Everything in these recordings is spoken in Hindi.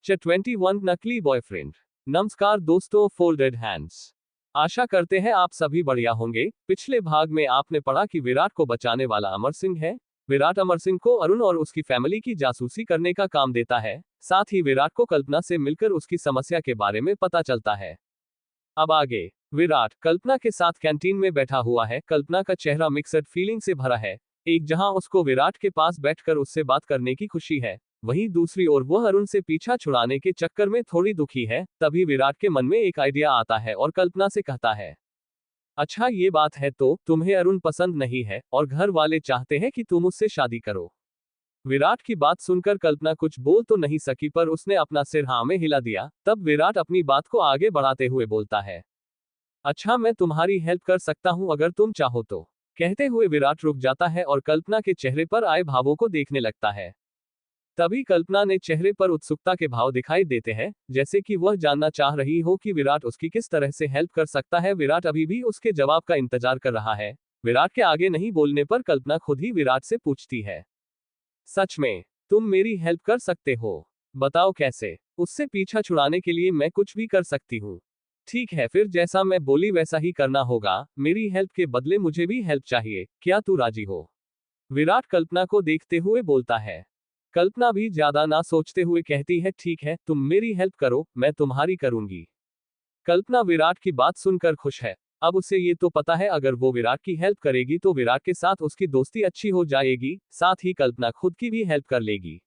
21 नकली बॉयफ्रेंड। नमस्कार दोस्तों, फोल्डेड हैंड्स। आशा करते हैं आप सभी बढ़िया होंगे। पिछले भाग में आपने पढ़ा कि विराट को बचाने वाला अमर सिंह है। विराट अमर सिंह को अरुण और उसकी फैमिली की जासूसी करने का काम देता है। साथ ही विराट को कल्पना से मिलकर उसकी समस्या के बारे में पता चलता है। अब आगे, विराट कल्पना के साथ कैंटीन में बैठा हुआ है। कल्पना का चेहरा मिक्सड फीलिंग से भरा है। एक जहां उसको विराट के पास बैठकर उससे बात करने की खुशी है, वहीं दूसरी ओर वह अरुण से पीछा छुड़ाने के चक्कर में थोड़ी दुखी है। तभी विराट के मन में एक आइडिया आता है और कल्पना से कहता है, अच्छा ये बात है तो तुम्हें अरुण पसंद नहीं है और घर वाले चाहते हैं कि तुम उससे शादी करो। विराट की बात सुनकर कल्पना कुछ बोल तो नहीं सकी, पर उसने अपना सिर हाँ में हिला दिया। तब विराट अपनी बात को आगे बढ़ाते हुए बोलता है, अच्छा मैं तुम्हारी हेल्प कर सकता हूं अगर तुम चाहो तो। कहते हुए विराट रुक जाता है और कल्पना के चेहरे पर आए भावों को देखने लगता है। तभी कल्पना ने चेहरे पर उत्सुकता के भाव दिखाई देते हैं, जैसे कि वह जानना चाह रही हो कि विराट उसकी किस तरह से हेल्प कर सकता है। विराट अभी भी उसके जवाब का इंतजार कर रहा है। विराट के आगे नहीं बोलने पर कल्पना खुद ही विराट से पूछती है, सच में तुम मेरी हेल्प कर सकते हो? बताओ कैसे? उससे पीछा छुड़ाने के लिए मैं कुछ भी कर सकती हूँ। ठीक है, फिर जैसा मैं बोली वैसा ही करना होगा। मेरी हेल्प के बदले मुझे भी हेल्प चाहिए, क्या तू राजी हो? विराट कल्पना को देखते हुए बोलता है। कल्पना भी ज्यादा ना सोचते हुए कहती है, ठीक है तुम मेरी हेल्प करो, मैं तुम्हारी करूंगी। कल्पना विराट की बात सुनकर खुश है। अब उसे ये तो पता है अगर वो विराट की हेल्प करेगी तो विराट के साथ उसकी दोस्ती अच्छी हो जाएगी, साथ ही कल्पना खुद की भी हेल्प कर लेगी।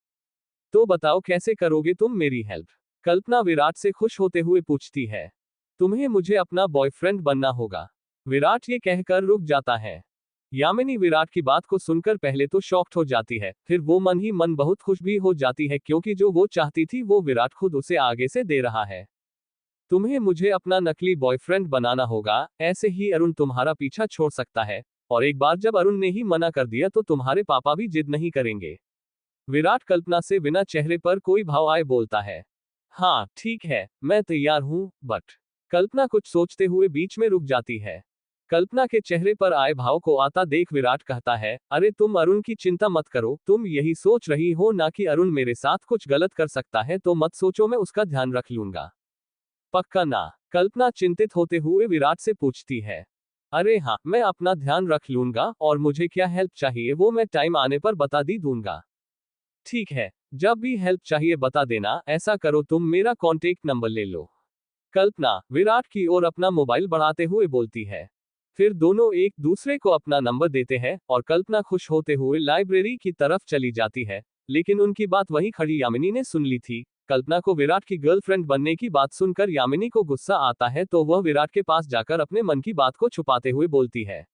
तो बताओ कैसे करोगे तुम मेरी हेल्प? कल्पना विराट से खुश होते हुए पूछती है। तुम्हें मुझे अपना बॉयफ्रेंड बनना होगा। विराट ये कहकर रुक जाता है। यामिनी विराट की बात को सुनकर पहले तो शॉक्ड हो जाती है, फिर वो मन ही मन बहुत खुश भी हो जाती है, क्योंकि जो वो चाहती थी वो विराट खुद उसे आगे से दे रहा है। तुम्हें मुझे अपना नकली बॉयफ्रेंड बनाना होगा, ऐसे ही अरुण तुम्हारा पीछा छोड़ सकता है। और एक बार जब अरुण ने ही मना कर दिया तो तुम्हारे पापा भी जिद नहीं करेंगे। विराट कल्पना से बिना चेहरे पर कोई भाव आए बोलता है, हाँ ठीक है मैं तैयार हूँ, बट। कल्पना कुछ सोचते हुए बीच में रुक जाती है। कल्पना के चेहरे पर आए भाव को आता देख विराट कहता है, अरे तुम अरुण की चिंता मत करो, तुम यही सोच रही हो ना कि अरुण मेरे साथ कुछ गलत कर सकता है, तो मत सोचो, मैं उसका ध्यान रख लूंगा। पक्का ना? कल्पना चिंतित होते हुए विराट से पूछती है। अरे हाँ, मैं अपना ध्यान रख लूंगा, और मुझे क्या हेल्प चाहिए वो मैं टाइम आने पर बता दी दूंगा। ठीक है, जब भी हेल्प चाहिए बता देना। ऐसा करो तुम मेरा कॉन्टेक्ट नंबर ले लो। कल्पना विराट की ओर अपना मोबाइल बढ़ाते हुए बोलती है। फिर दोनों एक दूसरे को अपना नंबर देते हैं और कल्पना खुश होते हुए लाइब्रेरी की तरफ चली जाती है। लेकिन उनकी बात वहीं खड़ी यामिनी ने सुन ली थी। कल्पना को विराट की गर्लफ्रेंड बनने की बात सुनकर यामिनी को गुस्सा आता है, तो वह विराट के पास जाकर अपने मन की बात को छुपाते हुए बोलती है,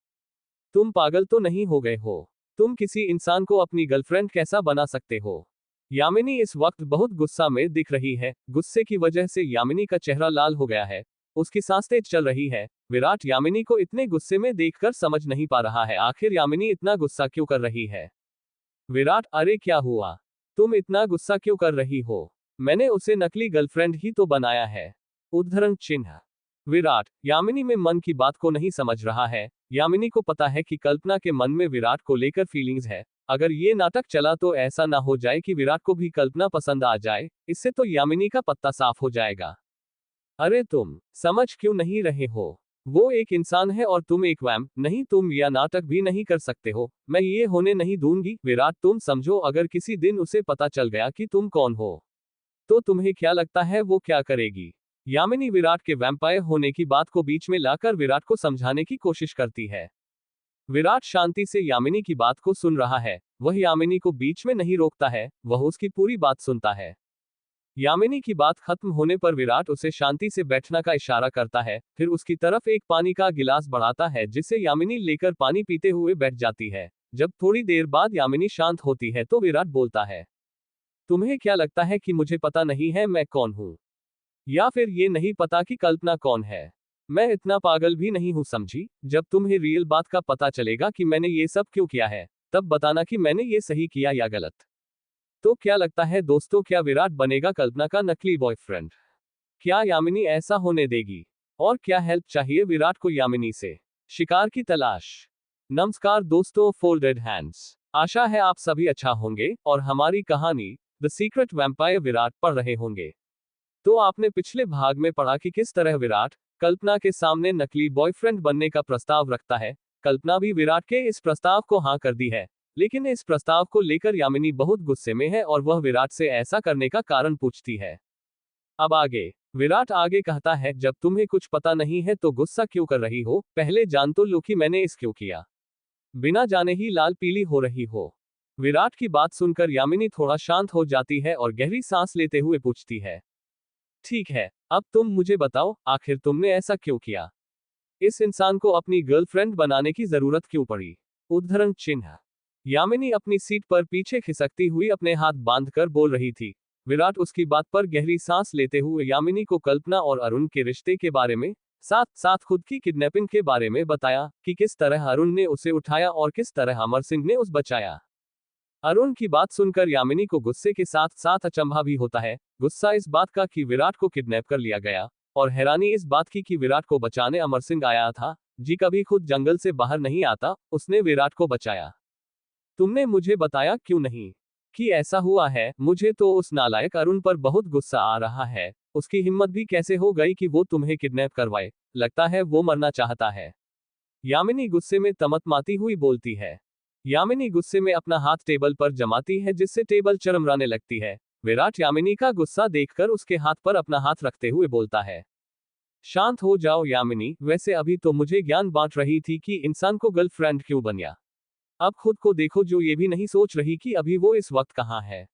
तुम पागल तो नहीं हो गए हो? तुम किसी इंसान को अपनी गर्लफ्रेंड कैसा बना सकते हो? यामिनी इस वक्त बहुत गुस्सा में दिख रही है। गुस्से की वजह से यामिनी का चेहरा लाल हो गया है। उसकी सांस तेज चल रही है। विराट यामिनी को इतने गुस्से में देखकर समझ नहीं पा रहा है आखिर यामिनी इतना गुस्सा क्यों कर रही है। विराट, अरे क्या हुआ? तुम इतना गुस्सा क्यों कर रही हो? मैंने उसे नकली गर्लफ्रेंड ही तो बनाया है। उद्धरण चिन्ह। विराट यामिनी में मन की बात को नहीं समझ रहा है। यामिनी को पता है कि कल्पना के मन में विराट को लेकर फीलिंग्स है। अगर ये नाटक चला तो ऐसा ना हो जाए कि विराट को भी कल्पना पसंद आ जाए, इससे तो यामिनी का पत्ता साफ हो जाएगा। अरे तुम समझ क्यों नहीं रहे हो? वो एक इंसान है और तुम एक वैम्प। नहीं, तुम यह नाटक भी नहीं कर सकते हो। मैं ये होने नहीं दूंगी। विराट तुम समझो, अगर किसी दिन उसे पता चल गया कि तुम कौन हो, तो तुम्हें क्या लगता है वो क्या करेगी? यामिनी विराट के वैम्पायर होने की बात को बीच में लाकर विराट को समझाने की कोशिश करती है। विराट शांति से यामिनी की बात को सुन रहा है। वह यामिनी को बीच में नहीं रोकता है, वह उसकी पूरी बात सुनता है। यामिनी की बात खत्म होने पर विराट उसे शांति से बैठना का इशारा करता है, फिर उसकी तरफ एक पानी का गिलास बढ़ाता है, जिसे यामिनी लेकर पानी पीते हुए बैठ जाती है। जब थोड़ी देर बाद यामिनी शांत होती है तो विराट बोलता है, तुम्हें क्या लगता है कि मुझे पता नहीं है मैं कौन हूं? या फिर ये नहीं पता कि कल्पना कौन है? मैं इतना पागल भी नहीं हूं समझी। जब तुम्हें रियल बात का पता चलेगा कि मैंने ये सब क्यों किया है, तब बताना कि मैंने ये सही किया या गलत। तो क्या लगता है दोस्तों, क्या विराट बनेगा कल्पना का नकली बॉयफ्रेंड? क्या यामिनी ऐसा होने देगी? और क्या हेल्प चाहिए विराट को यामिनी से? शिकार की तलाश। नमस्कार दोस्तों, फोल्डेड हैंड्स। आशा है आप सभी अच्छा होंगे और हमारी कहानी द सीक्रेट वैम्पायर विराट पढ़ रहे होंगे। तो आपने पिछले भाग में पढ़ा कि किस तरह विराट कल्पना के सामने नकली बॉयफ्रेंड बनने का प्रस्ताव रखता है। कल्पना भी विराट के इस प्रस्ताव को हाँ कर दी है, लेकिन इस प्रस्ताव को लेकर यामिनी बहुत गुस्से में है और वह विराट से ऐसा करने का कारण पूछती है। अब आगे विराट आगे कहता है, जब तुम्हें कुछ पता नहीं है तो गुस्सा क्यों कर रही हो, पहले जान तो लो कि मैंने इस क्यों किया, बिना जाने ही लाल पीली हो रही हो। विराट की बात सुनकर यामिनी थोड़ा शांत हो जाती है और गहरी सांस लेते हुए पूछती है, ठीक है, अब तुम मुझे बताओ, आखिर तुमने ऐसा क्यों किया? इस इंसान को अपनी गर्लफ्रेंड बनाने की जरूरत क्यों पड़ी? उद्धरण चिन्ह। यामिनी अपनी सीट पर पीछे खिसकती हुई अपने हाथ बांधकर बोल रही थी। विराट उसकी बात पर गहरी सांस लेते हुए यामिनी को कल्पना और अरुण के रिश्ते के बारे में, साथ साथ खुद की किडनैपिंग के बारे में बताया कि किस तरह अरुण ने उसे उठाया और किस तरह अमर सिंह ने उसे बचाया। अरुण की बात सुनकर यामिनी को गुस्से के साथ साथ अचंभा भी होता है। गुस्सा इस बात का कि विराट को किडनैप कर लिया गया, और हैरानी इस बात की कि विराट को बचाने अमर सिंह आया था, जी कभी खुद जंगल से बाहर नहीं आता, उसने विराट को बचाया। तुमने मुझे बताया क्यों नहीं कि ऐसा हुआ है? मुझे तो उस नालायक अरुण पर बहुत गुस्सा आ रहा है। उसकी हिम्मत भी कैसे हो गई कि वो तुम्हें किडनैप करवाए? लगता है वो मरना चाहता है। यामिनी गुस्से में तमतमाती हुई बोलती है। यामिनी गुस्से में अपना हाथ टेबल पर जमाती है, जिससे टेबल चरमराने लगती है। विराट यामिनी का गुस्सा देखकर उसके हाथ पर अपना हाथ रखते हुए बोलता है, शांत हो जाओ यामिनी, वैसे अभी तो मुझे ज्ञान बांट रही थी कि इंसान को गर्लफ्रेंड क्यों बनिया। अब खुद को देखो, जो ये भी नहीं सोच रही कि अभी वो इस वक्त कहाँ है।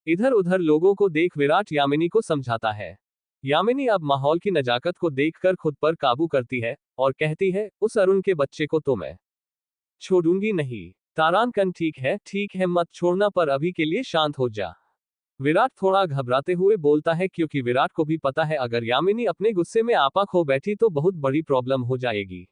इधर उधर लोगों को देख विराट यामिनी को समझाता है। यामिनी अब माहौल की नजाकत को देखकर खुद पर काबू करती है और कहती है, उस अरुण के बच्चे को तो मैं छोड़ूंगी नहीं। तारांकन, ठीक है मत छोड़ना, पर अभी के लिए शांत हो जा। विराट थोड़ा घबराते हुए बोलता है, क्योंकि विराट को भी पता है अगर यामिनी अपने गुस्से में आपा खो बैठी तो बहुत बड़ी प्रॉब्लम हो जाएगी।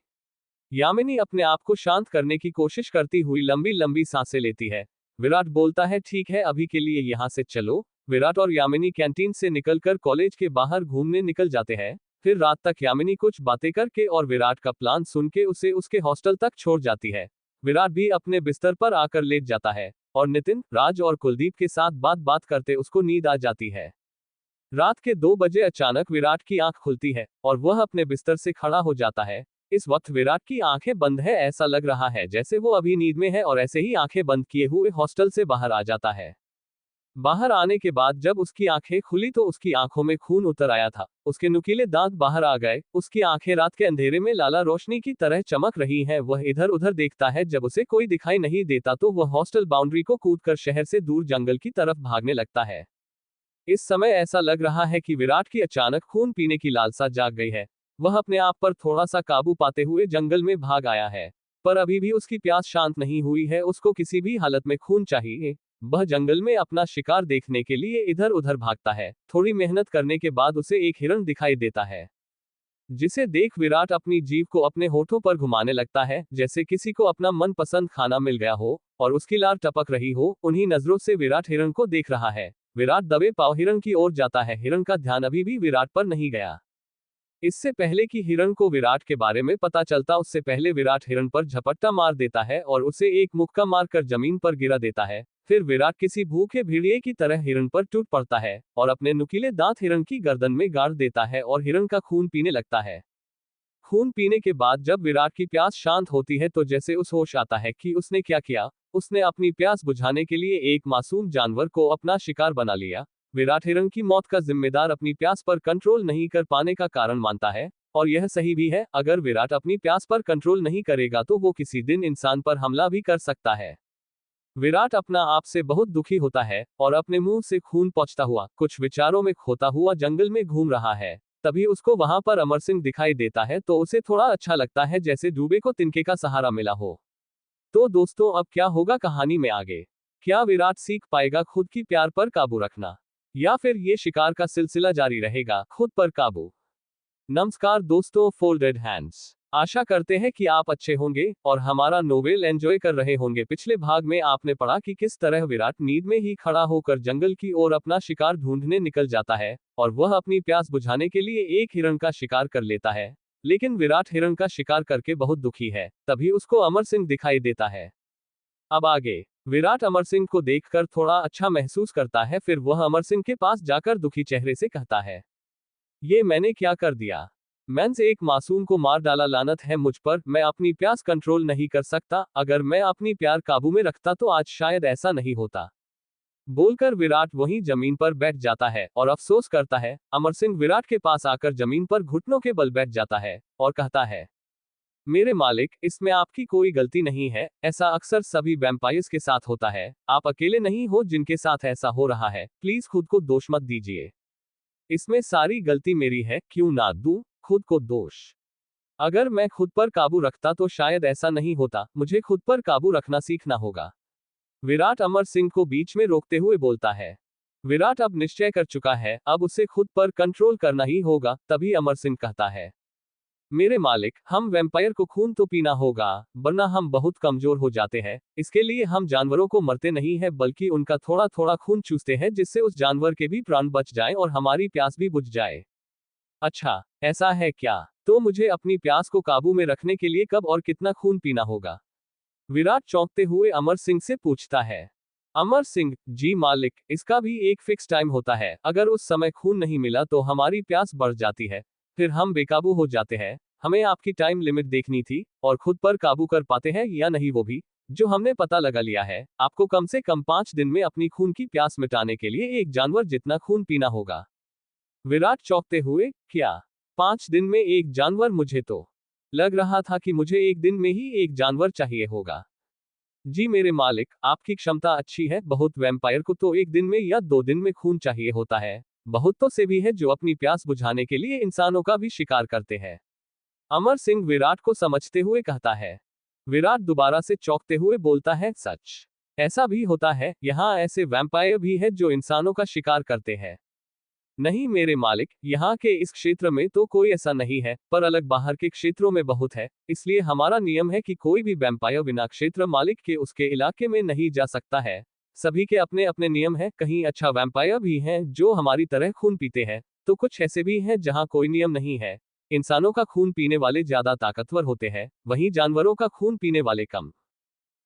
यामिनी अपने आप को शांत करने की कोशिश करती हुई लंबी लंबी सांसें लेती है। विराट बोलता है, ठीक है अभी के लिए यहाँ से चलो। विराट और यामिनी कैंटीन से निकलकर कॉलेज के बाहर घूमने निकल जाते हैं। फिर रात तक यामिनी कुछ बातें करके और विराट का प्लान सुन के उसे उसके हॉस्टल तक छोड़ जाती है। विराट भी अपने बिस्तर पर आकर लेट जाता है और नितिन, राज और कुलदीप के साथ बात बात करते उसको नींद आ जाती है। रात के 2 बजे अचानक विराट की आंख खुलती है और वह अपने बिस्तर से खड़ा हो जाता है। इस वक्त विराट की आंखें बंद है, ऐसा लग रहा है जैसे वो अभी नींद में है, और ऐसे ही आंखें बंद किए हुए हॉस्टल से बाहर आ जाता है। बाहर आने के बाद जब उसकी आंखें खुली तो उसकी आंखों में खून उतर आया था, उसके नुकीले दांत बाहर आ गए, उसकी आंखें रात के अंधेरे में लाला रोशनी की तरह चमक रही हैं। वह इधर उधर देखता है, जब उसे कोई दिखाई नहीं देता तो वह हॉस्टल बाउंड्री को कूदकर शहर से दूर जंगल की तरफ भागने लगता है। इस समय ऐसा लग रहा है कि विराट की अचानक खून पीने की लालसा जाग गई है। वह अपने आप पर थोड़ा सा काबू पाते हुए जंगल में भाग आया है, पर अभी भी उसकी प्यास शांत नहीं हुई है, उसको किसी भी हालत में खून चाहिए। वह जंगल में अपना शिकार देखने के लिए इधर उधर भागता है। थोड़ी मेहनत करने के बाद उसे एक हिरण दिखाई देता है, जिसे देख विराट अपनी जीभ को अपने होठों पर घुमाने लगता है, जैसे किसी को अपना मनपसंद खाना मिल गया हो और उसकी लार टपक रही हो। उन्हीं नजरों से विराट हिरण को देख रहा है। विराट दबे पांव हिरण की ओर जाता है। हिरण का ध्यान अभी भी विराट पर नहीं गया। इससे पहले कि हिरण को विराट के बारे में पता चलता, उससे पहले विराट हिरण पर झपट्टा मार देता है और उसे एक मुक्का मारकर जमीन पर गिरा देता है। फिर विराट किसी भूखे भेड़िए की तरह हिरण पर टूट पड़ता है और अपने नुकीले दांत हिरण की गर्दन में गाड़ देता है और हिरण का खून पीने लगता है। खून पीने के बाद जब विराट की प्यास शांत होती है तो जैसे उस होश आता है कि उसने क्या किया। उसने अपनी प्यास बुझाने के लिए एक मासूम जानवर को अपना शिकार बना लिया। विराट हिरण की मौत का जिम्मेदार अपनी प्यास पर कंट्रोल नहीं कर पाने का कारण मानता है, और यह सही भी है। अगर विराट अपनी प्यास पर कंट्रोल नहीं करेगा तो वो किसी दिन इंसान पर हमला भी कर सकता है। विराट अपना आप से बहुत दुखी होता है और अपने मुंह से खून पहुंचता हुआ कुछ विचारों में खोता हुआ जंगल में घूम रहा है। तभी उसको वहां पर अमर सिंह दिखाई देता है तो उसे थोड़ा अच्छा लगता है, जैसे डूबे को तिनके का सहारा मिला हो। तो दोस्तों, अब क्या होगा कहानी में आगे? क्या विराट सीख पाएगा खुद की प्यार पर काबू रखना, या फिर ये शिकार का सिलसिला जारी रहेगा खुद पर काबू? नमस्कार दोस्तों, फोल्डेड हैंड्स। आशा करते हैं कि आप अच्छे होंगे और हमारा नोवेल एंजॉय कर रहे होंगे। पिछले भाग में आपने पढ़ा कि किस तरह विराट नींद में ही खड़ा होकर जंगल की ओर अपना शिकार ढूंढने निकल जाता है और वह अपनी प्यास बुझाने के लिए एक हिरण का शिकार कर लेता है। लेकिन विराट हिरण का शिकार करके बहुत दुखी है। तभी उसको अमर सिंह दिखाई देता है। अब आगे विराट अमर सिंह को देखकर थोड़ा अच्छा महसूस करता है, फिर वह अमर सिंह के पास जाकर दुखी चेहरे से कहता है, ये मैंने क्या कर दिया? मैंने एक मासूम को मार डाला, लानत है मुझ पर, मैं अपनी प्यास कंट्रोल नहीं कर सकता, अगर मैं अपनी प्यार काबू में रखता तो आज शायद ऐसा नहीं होता। बोलकर विराट वहीं जमीन पर बैठ जाता है और अफसोस करता है। अमर सिंह विराट के पास आकर जमीन पर घुटनों के बल बैठ जाता है और कहता है, मेरे मालिक, इसमें आपकी कोई गलती नहीं है, ऐसा अक्सर सभी वैम्पायर्स के साथ होता है, आप अकेले नहीं हो जिनके साथ ऐसा हो रहा है, प्लीज खुद को दोष मत दीजिए। इसमें सारी गलती मेरी है, क्यों ना दूं खुद को दोष? अगर मैं खुद पर काबू रखता तो शायद ऐसा नहीं होता, मुझे खुद पर काबू रखना सीखना होगा। विराट अमर सिंह को बीच में रोकते हुए बोलता है। विराट अब निश्चय कर चुका है, अब उसे खुद पर कंट्रोल करना ही होगा। तभी अमर सिंह कहता है, मेरे मालिक, हम वैम्पायर को खून तो पीना होगा, वरना हम बहुत कमजोर हो जाते हैं। इसके लिए हम जानवरों को मरते नहीं है, बल्कि उनका थोड़ा थोड़ा खून चूसते हैं, जिससे उस जानवर के भी प्राण बच जाए और हमारी प्यास भी बुझ जाए। अच्छा, ऐसा है क्या? तो मुझे अपनी प्यास को काबू में रखने के लिए कब और कितना खून पीना होगा? विराट चौंकते हुए अमर सिंह से पूछता है। अमर सिंह, जी मालिक, इसका भी एक फिक्स टाइम होता है, अगर उस समय खून नहीं मिला तो हमारी प्यास बढ़ जाती है, फिर हम बेकाबू हो जाते हैं। हमें आपकी टाइम लिमिट देखनी थी, और खुद पर काबू कर पाते हैं या नहीं वो भी, जो हमने पता लगा लिया है। आपको कम से कम 5 दिन में अपनी खून की प्यास मिटाने के लिए एक जानवर जितना खून पीना होगा। विराट चौंकते हुए, क्या 5 दिन में एक जानवर? मुझे तो लग रहा था कि मुझे एक दिन में ही एक जानवर चाहिए होगा। जी मेरे मालिक, आपकी क्षमता अच्छी है, बहुत वैम्पायर को तो एक दिन में या 2 दिन में खून चाहिए होता है। बहुत तो से भी है जो अपनी प्यास बुझाने के लिए इंसानों का भी शिकार करते हैं। अमर सिंह विराट को समझते हुए कहता है। विराट दोबारा से चौंकते हुए बोलता है, सच? ऐसा भी होता है? यहाँ ऐसे वैम्पायर भी है जो इंसानों का शिकार करते हैं? नहीं मेरे मालिक, यहाँ के इस क्षेत्र में तो कोई ऐसा नहीं है, पर अलग बाहर के क्षेत्रों में बहुत है। इसलिए हमारा नियम है कि कोई भी वैम्पायर बिना क्षेत्र मालिक के उसके इलाके में नहीं जा सकता है। सभी के अपने अपने नियम हैं। कहीं अच्छा वैम्पायर भी हैं जो हमारी तरह खून पीते हैं, तो कुछ ऐसे भी हैं जहाँ कोई नियम नहीं है। इंसानों का खून पीने वाले ज्यादा ताकतवर होते हैं, वहीं जानवरों का खून पीने वाले कम।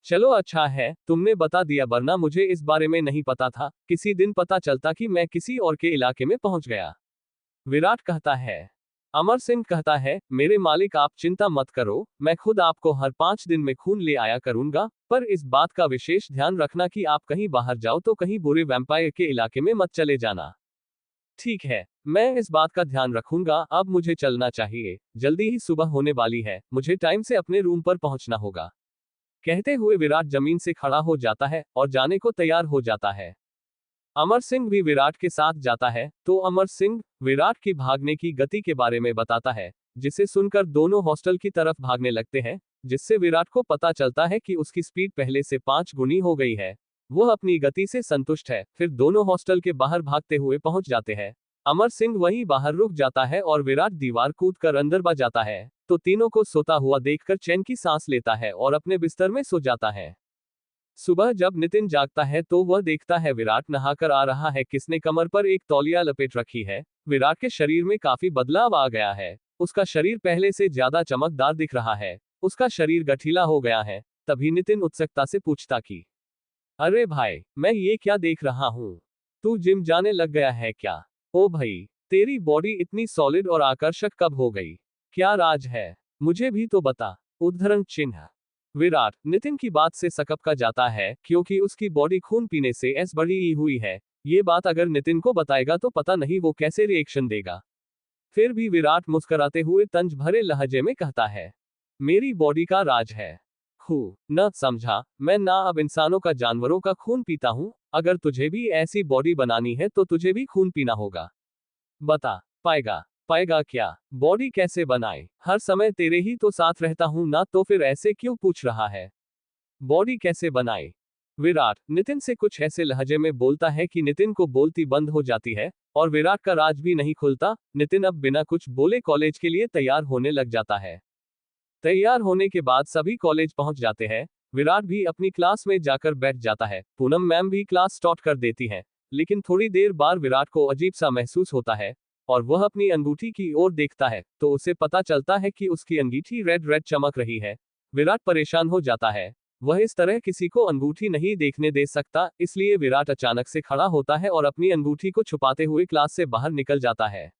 चलो अच्छा है तुमने बता दिया, वरना मुझे इस बारे में नहीं पता था। किसी दिन पता चलता कि मैं किसी और के इलाके में पहुंच गया। विराट कहता है। अमर सिंह कहता है, मेरे मालिक आप चिंता मत करो, मैं खुद आपको हर 5 दिन में खून ले आया करूंगा, पर इस बात का विशेष ध्यान रखना कि आप कहीं बाहर जाओ तो कहीं बुरे वैम्पायर के इलाके में मत चले जाना। ठीक है, मैं इस बात का ध्यान रखूंगा। अब मुझे चलना चाहिए, जल्दी ही सुबह होने वाली है, मुझे टाइम से अपने रूम पर पहुंचना होगा। कहते हुए विराट जमीन से खड़ा हो जाता है और जाने को तैयार हो जाता है। अमर सिंह भी विराट के साथ जाता है, तो अमर सिंह विराट की भागने की गति के बारे में बताता है, जिसे सुनकर दोनों हॉस्टल की तरफ भागने लगते हैं, जिससे विराट को पता चलता है कि उसकी स्पीड पहले से 5 गुनी हो गई है। वह अपनी गति से संतुष्ट है। फिर दोनों हॉस्टल के बाहर भागते हुए पहुंच जाते हैं। अमर सिंह वहीं बाहर रुक जाता है और विराट दीवार कूद कर अंदर बच जाता है, तो तीनों को सोता हुआ देखकर चैन की सांस लेता है और अपने बिस्तर में सो जाता है। सुबह जब नितिन जागता है तो वह देखता है विराट नहाकर आ रहा है। किसने कमर पर एक तौलिया लपेट रखी है। विराट के शरीर में काफी बदलाव आ गया है। उसका शरीर पहले से ज्यादा चमकदार दिख रहा है। उसका शरीर गठीला हो गया है। तभी नितिन उत्सुकता से पूछता कि, अरे भाई, मैं ये क्या देख रहा हूँ? तू जिम जाने लग गया है क्या? ओ भाई, तेरी बॉडी इतनी सॉलिड और आकर्षक कब हो गई? क्या राज है? मुझे भी तो बता। उद्धरण चिन्ह। विराट नितिन की बात से सकपका जाता है, क्योंकि उसकी बॉडी खून पीने से ऐस बढ़ी हुई है। ये बात अगर नितिन को बताएगा तो पता नहीं वो कैसे रिएक्शन देगा। फिर भी विराट मुस्कुराते हुए तंज भरे लहजे में कहता है, मेरी बॉडी का राज है खून, न समझा? मैं ना अब इंसानों का जानवरों का खून पीता हूँ। अगर तुझे भी ऐसी बॉडी बनानी है तो तुझे भी खून पीना होगा। बता, पाएगा? पाएगा क्या? बॉडी कैसे बनाए? हर समय तेरे ही तो साथ रहता हूं ना, तो फिर ऐसे क्यों पूछ रहा है? बॉडी कैसे बनाए? विराट नितिन से कुछ ऐसे लहजे में बोलता है कि नितिन को बोलती बंद हो जाती है, और विराट का राज भी नहीं खुलता। नितिन अब बिना कुछ बोले कॉलेज के लिए तैयार होने लग जाता है। तैयार होने के बाद सभी कॉलेज पहुंच जाते हैं। विराट भी अपनी क्लास में जाकर बैठ जाता है। पूनम मैम भी क्लास स्टार्ट कर देती हैं, लेकिन थोड़ी देर बाद विराट को अजीब सा महसूस होता है, और वह अपनी अंगूठी की ओर देखता है तो उसे पता चलता है कि उसकी अंगूठी रेड रेड चमक रही है। विराट परेशान हो जाता है। वह इस तरह किसी को अंगूठी नहीं देखने दे सकता, इसलिए विराट अचानक से खड़ा होता है और अपनी अंगूठी को छुपाते हुए क्लास से बाहर निकल जाता है।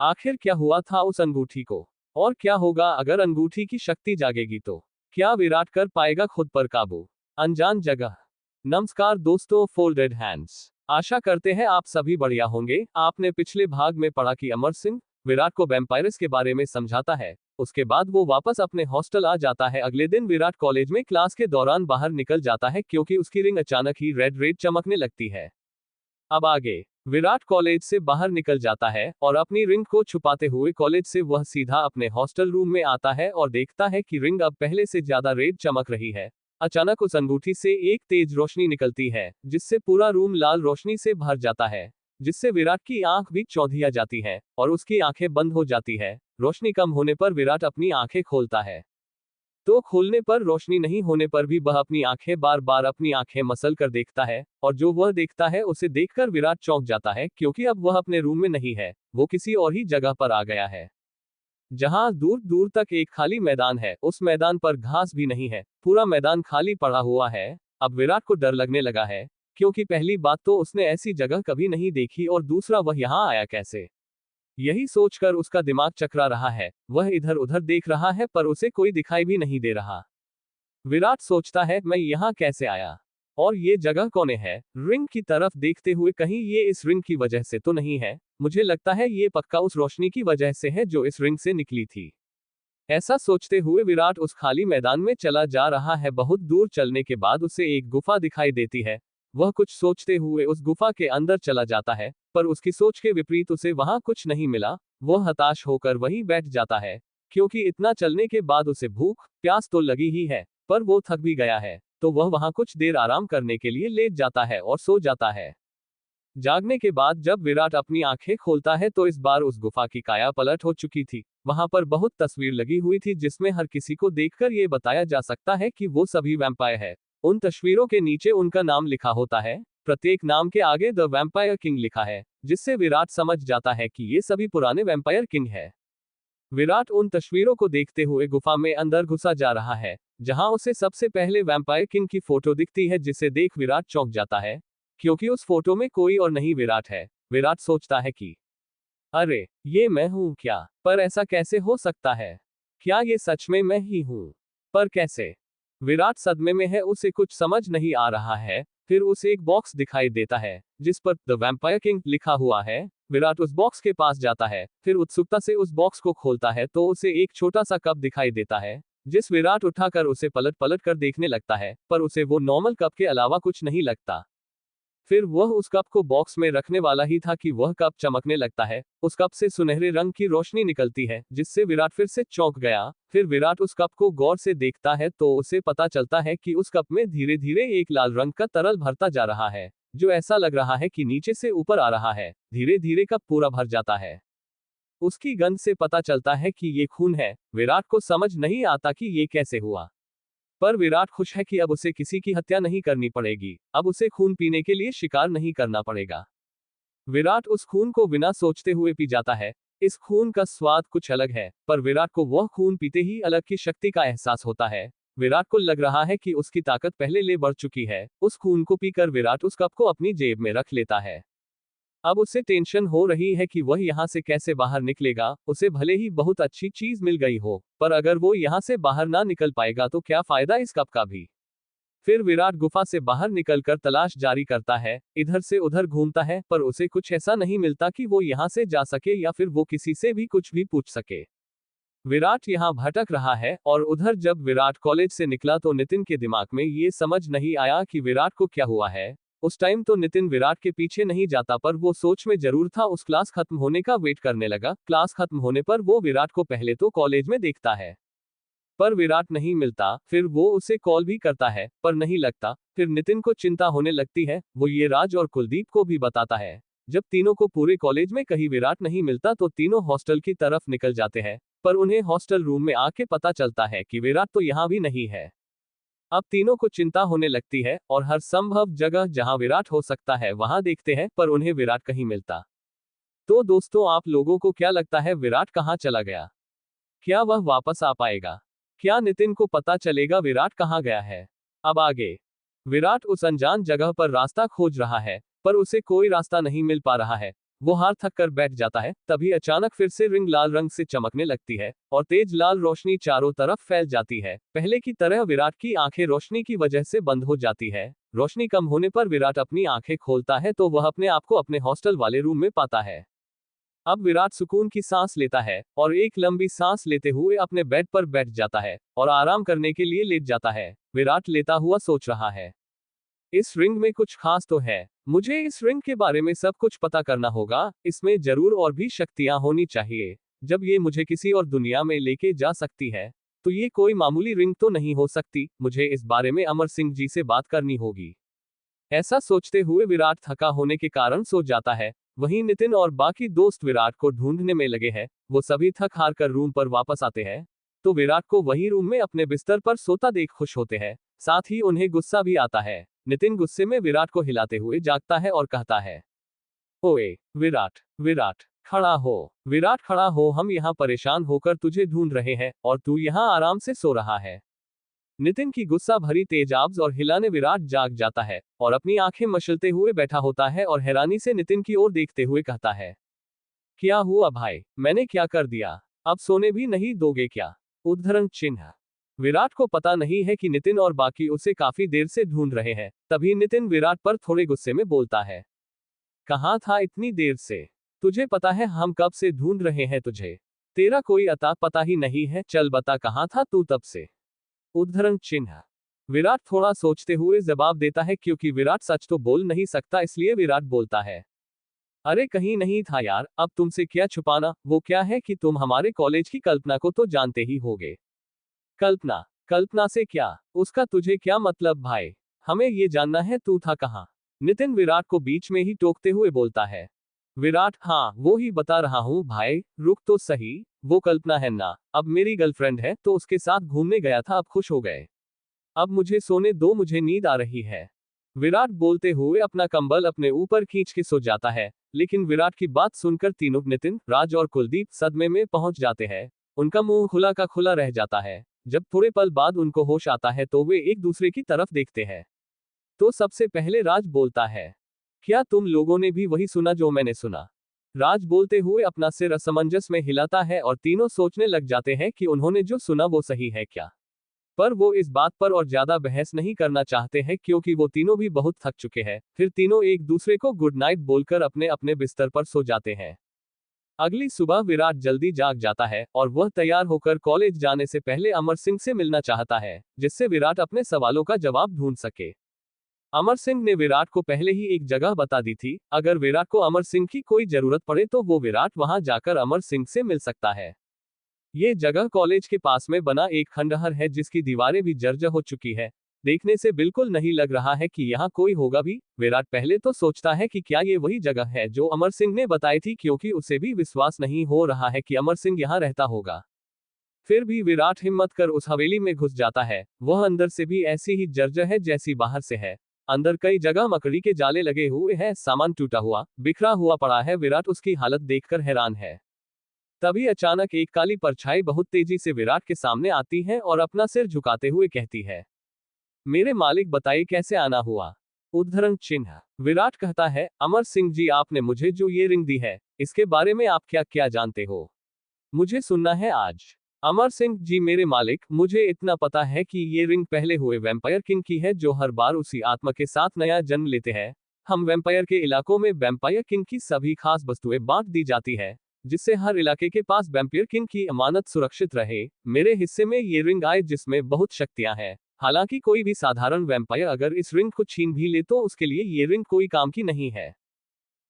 आखिर क्या हुआ था उस अंगूठी को? और क्या होगा अगर अंगूठी की शक्ति जागेगी तो? क्या विराट कर पाएगा खुद पर काबू? अनजान जगह। नमस्कार दोस्तों, फोल्डेड हैंड्स। आशा करते हैं आप सभी बढ़िया होंगे। आपने पिछले भाग में पढ़ा कि अमर सिंह विराट को वैम्पायर्स के बारे में समझाता है। उसके बाद वो वापस अपने हॉस्टल आ जाता है। अगले दिन विराट कॉलेज में क्लास के दौरान बाहर निकल जाता है क्योंकि उसकी रिंग अचानक ही रेड रेड चमकने लगती है। अब आगे, विराट कॉलेज से बाहर निकल जाता है और अपनी रिंग को छुपाते हुए कॉलेज से वह सीधा अपने हॉस्टल रूम में आता है और देखता है कि रिंग अब पहले से ज्यादा रेड चमक रही है। अचानक उस अंगूठी से एक तेज रोशनी निकलती है जिससे पूरा रूम लाल रोशनी से भर जाता है, जिससे विराट की आंख भी चौंधिया जाती है और उसकी आंखें बंद हो जाती है। रोशनी कम होने पर विराट अपनी आंखें खोलता है, तो खोलने पर रोशनी नहीं होने पर भी वह अपनी आंखें बार बार अपनी आंखें मसल कर देखता है और जो वह देखता है उसे देखकर विराट चौंक जाता है क्योंकि अब वह अपने रूम में नहीं है, वो किसी और ही जगह पर आ गया है जहां दूर दूर तक एक खाली मैदान है। उस मैदान पर घास भी नहीं है, पूरा मैदान खाली पड़ा हुआ है। अब विराट को डर लगने लगा है क्योंकि पहली बात तो उसने ऐसी जगह कभी नहीं देखी और दूसरा वह यहाँ आया कैसे। यही सोचकर उसका दिमाग चकरा रहा है। वह इधर उधर देख रहा है पर उसे कोई दिखाई भी नहीं दे रहा। विराट सोचता है, मैं यहाँ कैसे आया और ये जगह कौन है? रिंग की तरफ देखते हुए, कहीं ये इस रिंग की वजह से तो नहीं है? मुझे लगता है ये पक्का उस रोशनी की वजह से है जो इस रिंग से निकली थी। ऐसा सोचते हुए विराट उस खाली मैदान में चला जा रहा है। बहुत दूर चलने के बाद उसे एक गुफा दिखाई देती है। वह कुछ सोचते हुए उस गुफा के अंदर चला जाता है, पर उसकी सोच के विपरीत उसे वहां कुछ नहीं मिला। वह हताश होकर वहीं बैठ जाता है क्योंकि इतना चलने के बाद उसे भूख प्यास तो लगी ही है, पर वो थक भी गया है, तो वह वहां कुछ देर आराम करने के लिए लेट जाता है और सो जाता है। जागने के बाद जब विराट अपनी आंखें खोलता है तो इस बार उस गुफा की काया पलट हो चुकी थी। वहां पर बहुत तस्वीर लगी हुई थी जिसमें हर किसी को देखकर ये बताया जा सकता है कि वो सभी वैम्पायर है। उन तस्वीरों के नीचे उनका नाम लिखा होता है। प्रत्येक नाम के आगे द वैम्पायर किंग लिखा है, जिससे विराट समझ जाता है कि ये सभी पुराने वैम्पायर किंग है। विराट उन तस्वीरों को देखते हुए गुफा में अंदर घुसा जा रहा है, जहां उसे सबसे पहले वैम्पायर किंग की फोटो दिखती है, जिसे देख विराट चौंक जाता है क्योंकि उस फोटो में कोई और नहीं विराट है। विराट सोचता है कि अरे, ये मैं हूं क्या? पर ऐसा कैसे हो सकता है? क्या ये सच में मैं ही हूं? पर कैसे? विराट सदमे में है, उसे कुछ समझ नहीं आ रहा है। फिर उसे एक बॉक्स दिखाई देता है जिस पर द वैम्पायर किंग लिखा हुआ है। विराट उस बॉक्स के पास जाता है, फिर उत्सुकता से उस बॉक्स को खोलता है तो उसे एक छोटा सा कप दिखाई देता है, जिस विराट उठाकर उसे पलट पलट कर देखने लगता है, पर उसे वो नॉर्मल कप के अलावा कुछ नहीं लगता। फिर वह उस कप को बॉक्स में रखने वाला ही था कि वह कप चमकने लगता है। उस कप से सुनहरे रंग की रोशनी निकलती है जिससे विराट फिर से चौंक गया। फिर विराट उस कप को गौर से देखता है तो उसे पता चलता है कि उस कप में धीरे धीरे एक लाल रंग का तरल भरता जा रहा है, जो ऐसा लग रहा है कि नीचे से ऊपर आ रहा है। धीरे धीरे कप पूरा भर जाता है। उसकी गंध से पता चलता है कि ये खून है। विराट को समझ नहीं आता कि ये कैसे हुआ, पर विराट खुश है कि अब उसे किसी की हत्या नहीं करनी पड़ेगी। अब उसे खून पीने के लिए शिकार नहीं करना पड़ेगा। विराट उस खून को बिना सोचते हुए पी जाता है। इस खून का स्वाद कुछ अलग है, पर विराट को वह खून पीते ही अलग की शक्ति का एहसास होता है। विराट को लग रहा है कि उसकी ताकत पहले ले बढ़ चुकी है। उस खून को पीकर विराट उस कप को अपनी जेब में रख लेता है। अब उसे टेंशन हो रही है कि वह यहाँ से कैसे बाहर निकलेगा। उसे भले ही बहुत अच्छी चीज मिल गई हो, पर अगर वो यहाँ से बाहर ना निकल पाएगा तो क्या फायदा इस कप का भी। फिर विराट गुफा से बाहर निकलकर तलाश जारी करता है, इधर से उधर घूमता है, पर उसे कुछ ऐसा नहीं मिलता कि वो यहाँ से जा सके या फिर वो किसी से भी कुछ भी पूछ सके। विराट यहाँ भटक रहा है और उधर जब विराट कॉलेज से निकला तो नितिन के दिमाग में ये समझ नहीं आया कि विराट को क्या हुआ है। उस टाइम तो नितिन विराट के पीछे नहीं जाता, पर वो सोच में जरूर था। उस क्लास खत्म होने का वेट करने लगा। क्लास खत्म होने पर वो विराट को पहले तो कॉलेज में देखता है, पर विराट नहीं मिलता। फिर वो उसे कॉल भी करता है, पर नहीं लगता। फिर नितिन को चिंता होने लगती है। वो ये राज और कुलदीप को भी बताता है। जब तीनों को पूरे कॉलेज में कहीं विराट नहीं मिलता तो तीनों हॉस्टल की तरफ निकल जाते हैं, पर उन्हें हॉस्टल रूम में आके पता चलता है कि विराट तो यहाँ भी नहीं है। अब तीनों को चिंता होने लगती है और हर संभव जगह जहां विराट हो सकता है वहां देखते हैं, पर उन्हें विराट कहीं मिलता। तो दोस्तों, आप लोगों को क्या लगता है, विराट कहाँ चला गया? क्या वह वापस आ पाएगा? क्या नितिन को पता चलेगा विराट कहाँ गया है? अब आगे विराट उस अनजान जगह पर रास्ता खोज रहा है, पर उसे कोई रास्ता नहीं मिल पा रहा है। वो हार थक कर बैठ जाता है। तभी अचानक फिर से रिंग लाल रंग से चमकने लगती है और तेज लाल रोशनी चारों तरफ फैल जाती है। पहले की तरह विराट की आंखें रोशनी की वजह से बंद हो जाती है। रोशनी कम होने पर विराट अपनी आंखें खोलता है तो वह अपने आप को अपने हॉस्टल वाले रूम में पाता है। अब विराट सुकून की सांस लेता है और एक लंबी सांस लेते हुए अपने बेड पर बैठ जाता है और आराम करने के लिए लेट जाता है। विराट लेटा हुआ सोच रहा है, इस रिंग में कुछ खास तो है। मुझे इस रिंग के बारे में सब कुछ पता करना होगा। इसमें जरूर और भी शक्तियां होनी चाहिए। जब ये मुझे किसी और दुनिया में लेके जा सकती है, तो ये कोई मामूली रिंग तो नहीं हो सकती। मुझे इस बारे में अमर सिंह जी से बात करनी होगी। ऐसा सोचते हुए विराट थका होने के कारण सो जाता है। वहीं नितिन और बाकी दोस्त विराट को ढूंढने में लगे हैं। वो सभी थक हार कर रूम पर वापस आते हैं तो विराट को वही रूम में अपने बिस्तर पर सोता देख खुश होते हैं। साथ ही उन्हें गुस्सा भी आता है। नितिन गुस्से में विराट को हिलाते हुए जागता है और कहता है, ओए विराट, विराट खड़ा हो, विराट खड़ा हो, हम यहाँ परेशान होकर तुझे ढूंढ रहे हैं और तू यहाँ आराम से सो रहा है। नितिन की गुस्सा भरी तेज आवाज और हिलाने विराट जाग जाता है और अपनी आंखें मसलते हुए बैठा होता है और हैरानी से नितिन की ओर देखते हुए कहता है, क्या हुआ भाई, मैंने क्या कर दिया? अब सोने भी नहीं दोगे क्या? उद्धरण चिन्ह। विराट को पता नहीं है कि नितिन और बाकी उसे काफी देर से ढूंढ रहे हैं। तभी नितिन विराट पर थोड़े गुस्से में बोलता है, कहाँ था इतनी देर से? तुझे पता है हम कब से ढूंढ रहे हैं तुझे? तेरा कोई अता पता ही नहीं है। चल बता कहाँ था तू तब से? उद्धरण चिन्ह। विराट थोड़ा सोचते हुए जवाब देता है, क्योंकि विराट सच तो बोल नहीं सकता, इसलिए विराट बोलता है, अरे कहीं नहीं था यार, अब तुमसे क्या छुपाना। वो क्या है कि तुम हमारे कॉलेज की कल्पना को तो जानते ही होगे। कल्पना? कल्पना से क्या? उसका तुझे क्या मतलब भाई? हमें ये जानना है तू था कहाँ? नितिन विराट को बीच में ही टोकते हुए बोलता है। विराट, हाँ वो ही बता रहा हूँ भाई, रुक तो सही। वो कल्पना है ना, अब मेरी गर्लफ्रेंड है, तो उसके साथ घूमने गया था, अब खुश हो गए। अब मुझे सोने दो, मुझे नींद आ रही है। विराट बोलते हुए अपना कंबल अपने ऊपर खींच के सो जाता है। लेकिन विराट की बात सुनकर तीनों नितिन, राज और कुलदीप सदमे में पहुंच जाते हैं। उनका मुंह खुला का खुला रह जाता है। जब थोड़े पल बाद उनको होश आता है तो वे एक दूसरे की तरफ देखते हैं। तो सबसे पहले राज बोलता है, क्या तुम लोगों ने भी वही सुना जो मैंने सुना? राज बोलते हुए अपना सिर असमंजस में हिलाता है और तीनों सोचने लग जाते हैं कि उन्होंने जो सुना वो सही है क्या। पर वो इस बात पर और ज्यादा बहस नहीं करना चाहते हैं, क्योंकि वो तीनों भी बहुत थक चुके हैं। फिर तीनों एक दूसरे को गुड नाइट बोलकर अपने अपने बिस्तर पर सो जाते हैं। अगली सुबह विराट जल्दी जाग जाता है और वह तैयार होकर कॉलेज जाने से पहले अमर सिंह से मिलना चाहता है, जिससे विराट अपने सवालों का जवाब ढूंढ सके। अमर सिंह ने विराट को पहले ही एक जगह बता दी थी। अगर विराट को अमर सिंह की कोई जरूरत पड़े तो वो विराट वहां जाकर अमर सिंह से मिल सकता है। ये जगह कॉलेज के पास में बना एक खंडहर है, जिसकी दीवारें भी जर्जर हो चुकी है। देखने से बिल्कुल नहीं लग रहा है कि यहाँ कोई होगा भी। विराट पहले तो सोचता है कि क्या ये वही जगह है जो अमर सिंह ने बताई थी, क्योंकि उसे भी विश्वास नहीं हो रहा है कि अमर सिंह यहाँ रहता होगा। फिर भी विराट हिम्मत कर उस हवेली में घुस जाता है। वह अंदर से भी ऐसी ही जर्जर है जैसी बाहर से है। अंदर कई जगह मकड़ी के जाले लगे हुए हैं, सामान टूटा हुआ बिखरा हुआ पड़ा है। विराट उसकी हालत देखकर हैरान है। तभी अचानक एक काली परछाई बहुत तेजी से विराट के सामने आती है और अपना सिर झुकाते हुए कहती है, मेरे मालिक बताइए कैसे आना हुआ? उद्धरण चिन्ह। विराट कहता है, अमर सिंह जी, आपने मुझे जो ये रिंग दी है, इसके बारे में आप क्या क्या जानते हो? मुझे सुनना है आज। अमर सिंह जी, मेरे मालिक, मुझे इतना पता है कि ये रिंग पहले हुए वैम्पायर किंग की है, जो हर बार उसी आत्मा के साथ नया जन्म लेते हैं। हम वैम्पायर के इलाकों में वैम्पायर किंग की सभी खास वस्तुएं बांट दी जाती है, जिससे हर इलाके के पास वैम्पायर किंग की अमानत सुरक्षित रहे। मेरे हिस्से में ये रिंग आए जिसमें बहुत शक्तियां हैं। हालांकि कोई भी साधारण वैम्पायर अगर इस रिंग को छीन भी ले तो उसके लिए ये रिंग कोई काम की नहीं है।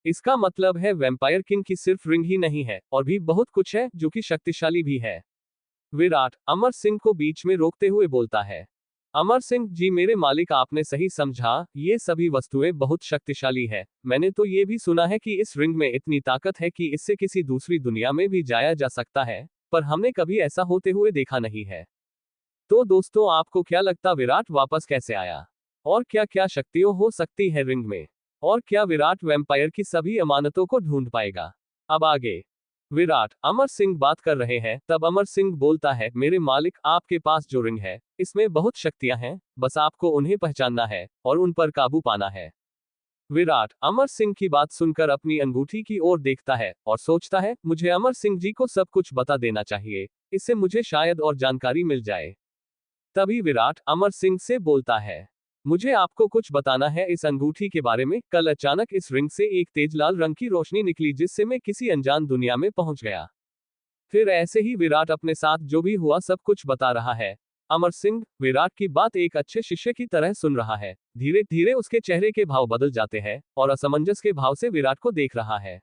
इसका मतलब है वैम्पायर किंग की सिर्फ रिंग ही नहीं है, और भी बहुत कुछ है जो कि शक्तिशाली भी है। विराट अमर सिंह को बीच में रोकते हुए बोलता है, अमर सिंह जी, मेरे मालिक, आपने सही समझा, ये सभी वस्तुएं बहुत शक्तिशाली है। मैंने तो ये भी सुना है कि इस रिंग में इतनी ताकत है कि इससे किसी दूसरी दुनिया में भी जाया जा सकता है, पर हमने कभी ऐसा होते हुए देखा नहीं है। तो दोस्तों, आपको क्या लगता, विराट वापस कैसे आया? और क्या क्या शक्तियां हो सकती है रिंग में? और क्या विराट वैम्पायर की सभी अमानतों को ढूंढ पाएगा? अब आगे विराट, अमर सिंह बात कर रहे हैं, तब अमर सिंह बोलता है, मेरे मालिक, आपके पास जो रिंग है, इसमें बहुत शक्तियां हैं, बस आपको उन्हें पहचानना है, और उन पर काबू पाना है। विराट, अमर सिंह की बात सुनकर अपनी अंगूठी की ओर देखता है, और सोचता है, मुझे अमर सिंह जी को सब कुछ बता देना चाहिए, इससे मुझे शायद और जानकारी मिल जाए। तभी विराट अमर सिंह से बोलता है, मुझे आपको कुछ बताना है इस अंगूठी के बारे में। कल अचानक इस रिंग से एक तेज लाल रंग की रोशनी निकली, जिससे मैं किसी अनजान दुनिया में पहुंच गया। फिर ऐसे ही विराट अपने साथ जो भी हुआ सब कुछ बता रहा है। अमर सिंह विराट की बात एक अच्छे शिष्य की तरह सुन रहा है। धीरे धीरे उसके चेहरे के भाव बदल जाते हैं, और असमंजस के भाव से विराट को देख रहा है।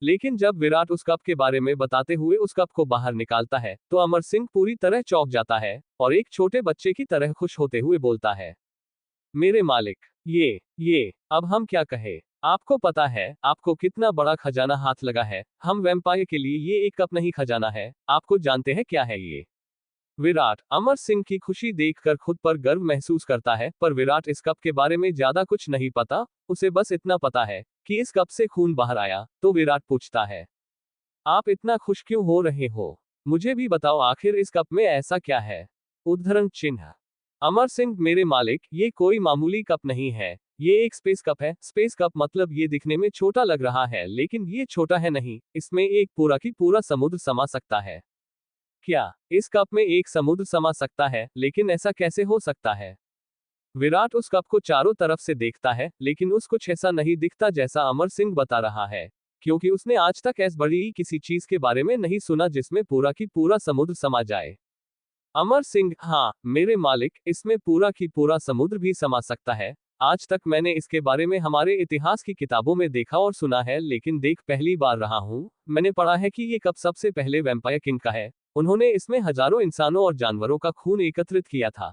लेकिन जब विराट उस कप के बारे में बताते हुए उस कप को बाहर निकालता है, तो अमर सिंह पूरी तरह चौंक जाता है, और एक छोटे बच्चे की तरह खुश होते हुए बोलता है, मेरे मालिक, ये अब हम क्या कहें। आपको पता है आपको कितना बड़ा खजाना हाथ लगा है। हम वैम्पायर के लिए ये एक कप नहीं, खजाना है। आपको जानते हैं क्या है ये। विराट अमर सिंह की खुशी देखकर खुद पर गर्व महसूस करता है, पर विराट इस कप के बारे में ज्यादा कुछ नहीं पता। उसे बस इतना पता है कि इस कप से खून बाहर आया। तो विराट पूछता है, आप इतना खुश क्यों हो रहे हो? मुझे भी बताओ, आखिर इस कप में ऐसा क्या है। उद्धरण चिन्ह। अमर सिंह, मेरे मालिक, ये कोई मामूली कप नहीं है। ये एक स्पेस कप है। स्पेस कप मतलब ये दिखने में छोटा लग रहा है, लेकिन ये छोटा है नहीं, इसमें एक पूरा की पूरा समुद्र समा सकता है। क्या इस कप में एक समुद्र समा सकता है? लेकिन ऐसा कैसे हो सकता है? विराट उस कप को चारों तरफ से देखता है, लेकिन उस कुछ ऐसा नहीं दिखता जैसा अमर सिंह बता रहा है, क्योंकि उसने आज तक ऐस बड़ी किसी चीज के बारे में नहीं सुना जिसमें पूरा की पूरा समुद्र समा जाए। अमर सिंह, हाँ मेरे मालिक, इसमें पूरा की पूरा समुद्र भी समा सकता है। आज तक मैंने इसके बारे में हमारे इतिहास की किताबों में देखा और सुना है, लेकिन देख पहली बार रहा हूँ। मैंने पढ़ा है कि ये कप सबसे पहले वैम्पायर किंग का है। उन्होंने इसमें हजारों इंसानों और जानवरों का खून एकत्रित किया था।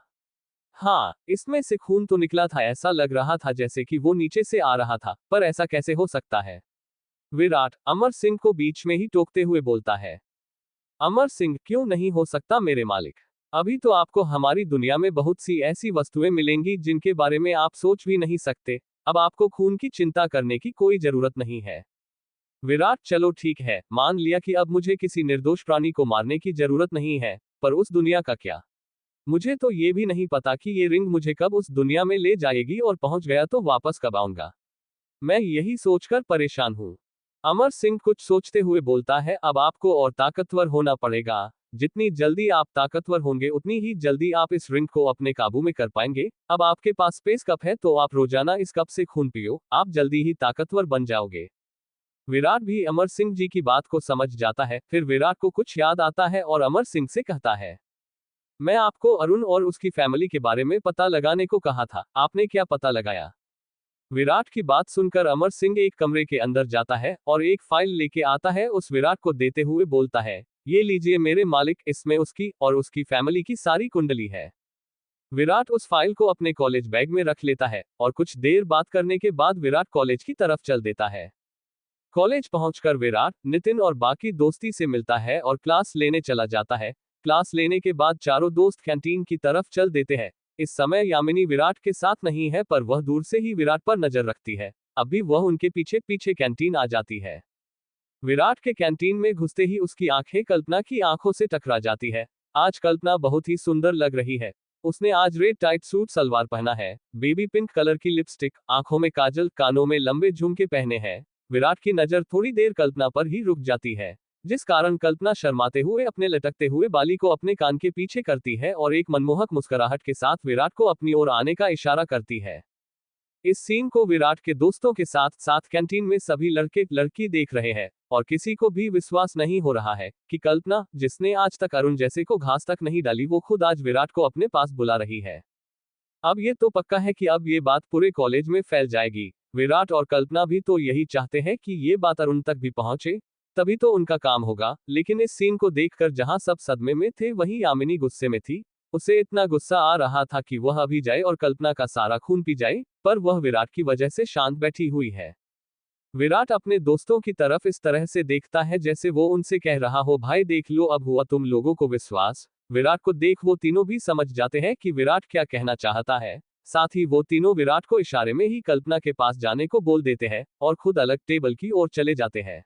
हाँ, इसमें से खून तो निकला था, ऐसा लग रहा था जैसे कि वो नीचे से आ रहा था, पर ऐसा कैसे हो सकता है? विराट अमर सिंह को बीच में ही टोकते हुए बोलता है। अमर सिंह, क्यों नहीं हो सकता मेरे मालिक? अभी तो आपको हमारी दुनिया में बहुत सी ऐसी वस्तुएं मिलेंगी जिनके बारे में आप सोच भी नहीं सकते। अब आपको खून की चिंता करने की कोई जरूरत नहीं है। विराट, चलो ठीक है, मान लिया कि अब मुझे किसी निर्दोष प्राणी को मारने की जरूरत नहीं है, पर उस दुनिया का क्या? मुझे तो ये भी नहीं पता कि ये रिंग मुझे कब उस दुनिया में ले जाएगी, और पहुंच गया तो वापस कब आऊंगा। मैं यही सोचकर परेशान हूं। अमर सिंह कुछ सोचते हुए बोलता है, अब आपको और ताकतवर होना पड़ेगा। जितनी जल्दी आप ताकतवर होंगे उतनी ही जल्दी आप इस रिंग को अपने काबू में कर पाएंगे। अब आपके पास स्पेस कप है, तो आप रोजाना इस कप से खून पियो, आप जल्दी ही ताकतवर बन जाओगे। विराट भी अमर सिंह जी की बात को समझ जाता है। फिर विराट को कुछ याद आता है और अमर सिंह से कहता है, मैं आपको अरुण और उसकी फैमिली के बारे में पता लगाने को कहा था, आपने क्या पता लगाया? विराट की बात सुनकर अमर सिंह एक कमरे के अंदर जाता है और एक फाइल लेके आता है, उस विराट को देते हुए बोलता है, ये लीजिए मेरे मालिक, इसमें उसकी और उसकी फैमिली की सारी कुंडली है। विराट उस फाइल को अपने कॉलेज बैग में रख लेता है, और कुछ देर बात करने के बाद विराट कॉलेज की तरफ चल देता है। कॉलेज पहुंचकर विराट नितिन और बाकी दोस्ती से मिलता है और क्लास लेने चला जाता है। क्लास लेने के बाद चारों दोस्त कैंटीन की तरफ चल देते हैं। इस समय यामिनी विराट के साथ नहीं है, पर वह दूर से ही विराट पर नजर रखती है। अभी वह उनके पीछे पीछे कैंटीन आ जाती है। विराट के कैंटीन में घुसते ही उसकी आंखें कल्पना की आंखों से टकरा जाती है। आज कल्पना बहुत ही सुंदर लग रही है। उसने आज रेड टाइट सूट सलवार पहना है, बेबी पिंक कलर की लिपस्टिक, आंखों में काजल, कानों में लंबे झुमके पहने हैं। विराट की नजर थोड़ी देर कल्पना पर ही रुक जाती है, जिस कारण कल्पना शर्माते हुए अपने लटकते हुए बाली को अपने कान के पीछे करती है और एक मनमोहक मुस्कुराहट के साथ विराट को अपनी ओर आने का इशारा करती है। इस सीन को विराट के दोस्तों के साथ साथ कैंटीन में सभी लड़के लड़की देख रहे हैं, और किसी को भी विश्वास नहीं हो रहा है कि कल्पना, जिसने आज तक अरुण जैसे को घास तक नहीं डाली, वो खुद आज विराट को अपने पास बुला रही है। अब ये तो पक्का है कि अब ये बात पूरे कॉलेज में फैल जाएगी। विराट और कल्पना भी तो यही चाहते हैं कि ये बात अरुण तक भी पहुंचे, तभी तो उनका काम होगा। लेकिन इस सीन को देखकर जहां सब सदमे में थे, वहीं यामिनी गुस्से में थी। उसे इतना गुस्सा आ रहा था कि वह अभी जाए और कल्पना का सारा खून पी जाए, पर वह विराट की वजह से शांत बैठी हुई है। विराट अपने दोस्तों की तरफ इस तरह से देखता है जैसे वो उनसे कह रहा हो, भाई देख लो, अब हुआ तुम लोगों को विश्वास। विराट को देख वो तीनों भी समझ जाते हैं कि विराट क्या कहना चाहता है। साथ ही वो तीनों विराट को इशारे में ही कल्पना के पास जाने को बोल देते हैं और खुद अलग टेबल की ओर चले जाते हैं।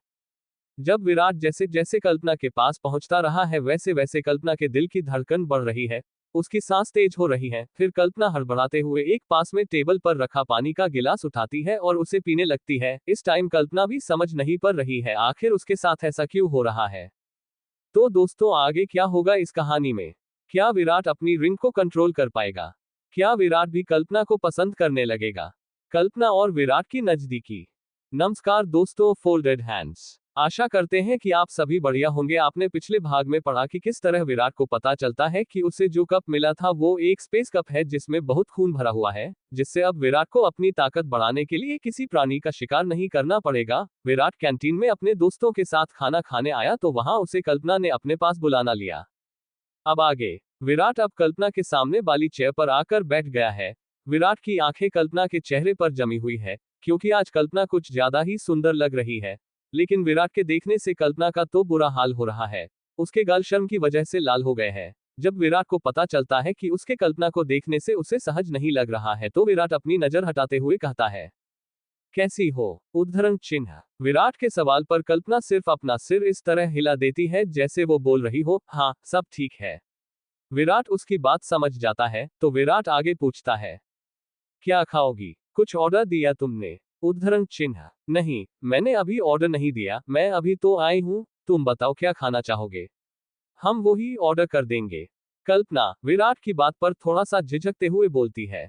जब विराट जैसे जैसे कल्पना के पास पहुंचता रहा है वैसे वैसे कल्पना के दिल की धड़कन बढ़ रही है, उसकी सांस तेज हो रही है। फिर कल्पना हड़बड़ाते हुए एक पास में टेबल पर रखा पानी का गिलास उठाती है और उसे पीने लगती है। इस टाइम कल्पना भी समझ नहीं पा रही है आखिर उसके साथ ऐसा क्यों हो रहा है। तो दोस्तों आगे क्या होगा इस कहानी में? क्या विराट अपनी रिंग को कंट्रोल कर पाएगा? क्या विराट भी कल्पना को पसंद करने लगेगा? कल्पना और विराट की नजदीकी। नमस्कार दोस्तों, फोल्डेड हैंड्स। आशा करते हैं कि आप सभी बढ़िया होंगे। आपने पिछले भाग में पढ़ा कि किस तरह विराट को पता चलता है कि उसे जो कप मिला था वो एक स्पेस कप है जिसमें बहुत खून भरा हुआ है, जिससे अब विराट को अपनी ताकत बढ़ाने के लिए किसी प्राणी का शिकार नहीं करना पड़ेगा। विराट कैंटीन में अपने दोस्तों के साथ खाना खाने आया तो वहां उसे कल्पना ने अपने पास बुलाना लिया। अब आगे विराट अब कल्पना के सामने वाली चेयर पर आकर बैठ गया है। विराट की आंखें कल्पना के चेहरे पर जमी हुई है, क्योंकि आज कल्पना कुछ ज्यादा ही सुंदर लग रही है। लेकिन विराट के देखने से कल्पना का तो बुरा हाल हो रहा है। उसके गाल शर्म की वजह से लाल हो गए हैं। जब विराट को पता चलता है कि उसके कल्पना को देखने से उसे सहज नहीं लग रहा है तो विराट अपनी नजर हटाते हुए कहता है, कैसी हो? उद्धरण चिन्ह। विराट के सवाल पर कल्पना सिर्फ अपना सिर इस तरह हिला देती है जैसे वो बोल रही हो, हाँ सब ठीक है। विराट उसकी बात समझ जाता है तो विराट आगे पूछता है, क्या खाओगी? कुछ ऑर्डर दिया तुमने? उद्धरण चिन्ह। नहीं, मैंने अभी ऑर्डर नहीं दिया, मैं अभी तो आई हूँ। तुम बताओ क्या खाना चाहोगे? हम वो ही ऑर्डर कर देंगे। कल्पना विराट की बात पर थोड़ा सा झिझकते हुए बोलती है।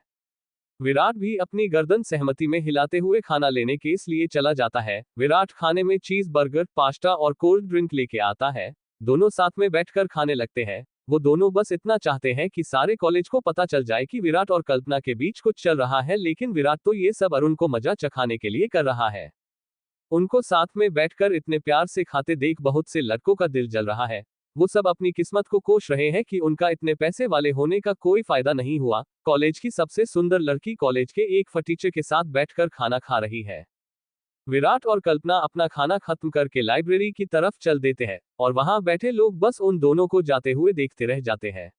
विराट भी अपनी गर्दन सहमति में हिलाते हुए खाना लेने के लिए चला जाता है। विराट खाने में चीज बर्गर, पास्ता और कोल्ड ड्रिंक लेके आता है। दोनों साथ में बैठकर खाने लगते हैं। वो दोनों बस इतना चाहते हैं कि सारे कॉलेज को पता चल जाए कि विराट और कल्पना के बीच कुछ चल रहा है, लेकिन विराट तो ये सब अरुण को मजा चखाने के लिए कर रहा है। उनको साथ में बैठकर इतने प्यार से खाते देख बहुत से लड़कों का दिल जल रहा है। वो सब अपनी किस्मत को कोस रहे हैं कि उनका इतने पैसे वाले होने का कोई फायदा नहीं हुआ। कॉलेज की सबसे सुंदर लड़की कॉलेज के एक फटीचे के साथ बैठकर खाना खा रही है। विराट और कल्पना अपना खाना खत्म करके लाइब्रेरी की तरफ चल देते हैं और वहां बैठे लोग बस उन दोनों को जाते हुए देखते रह जाते हैं।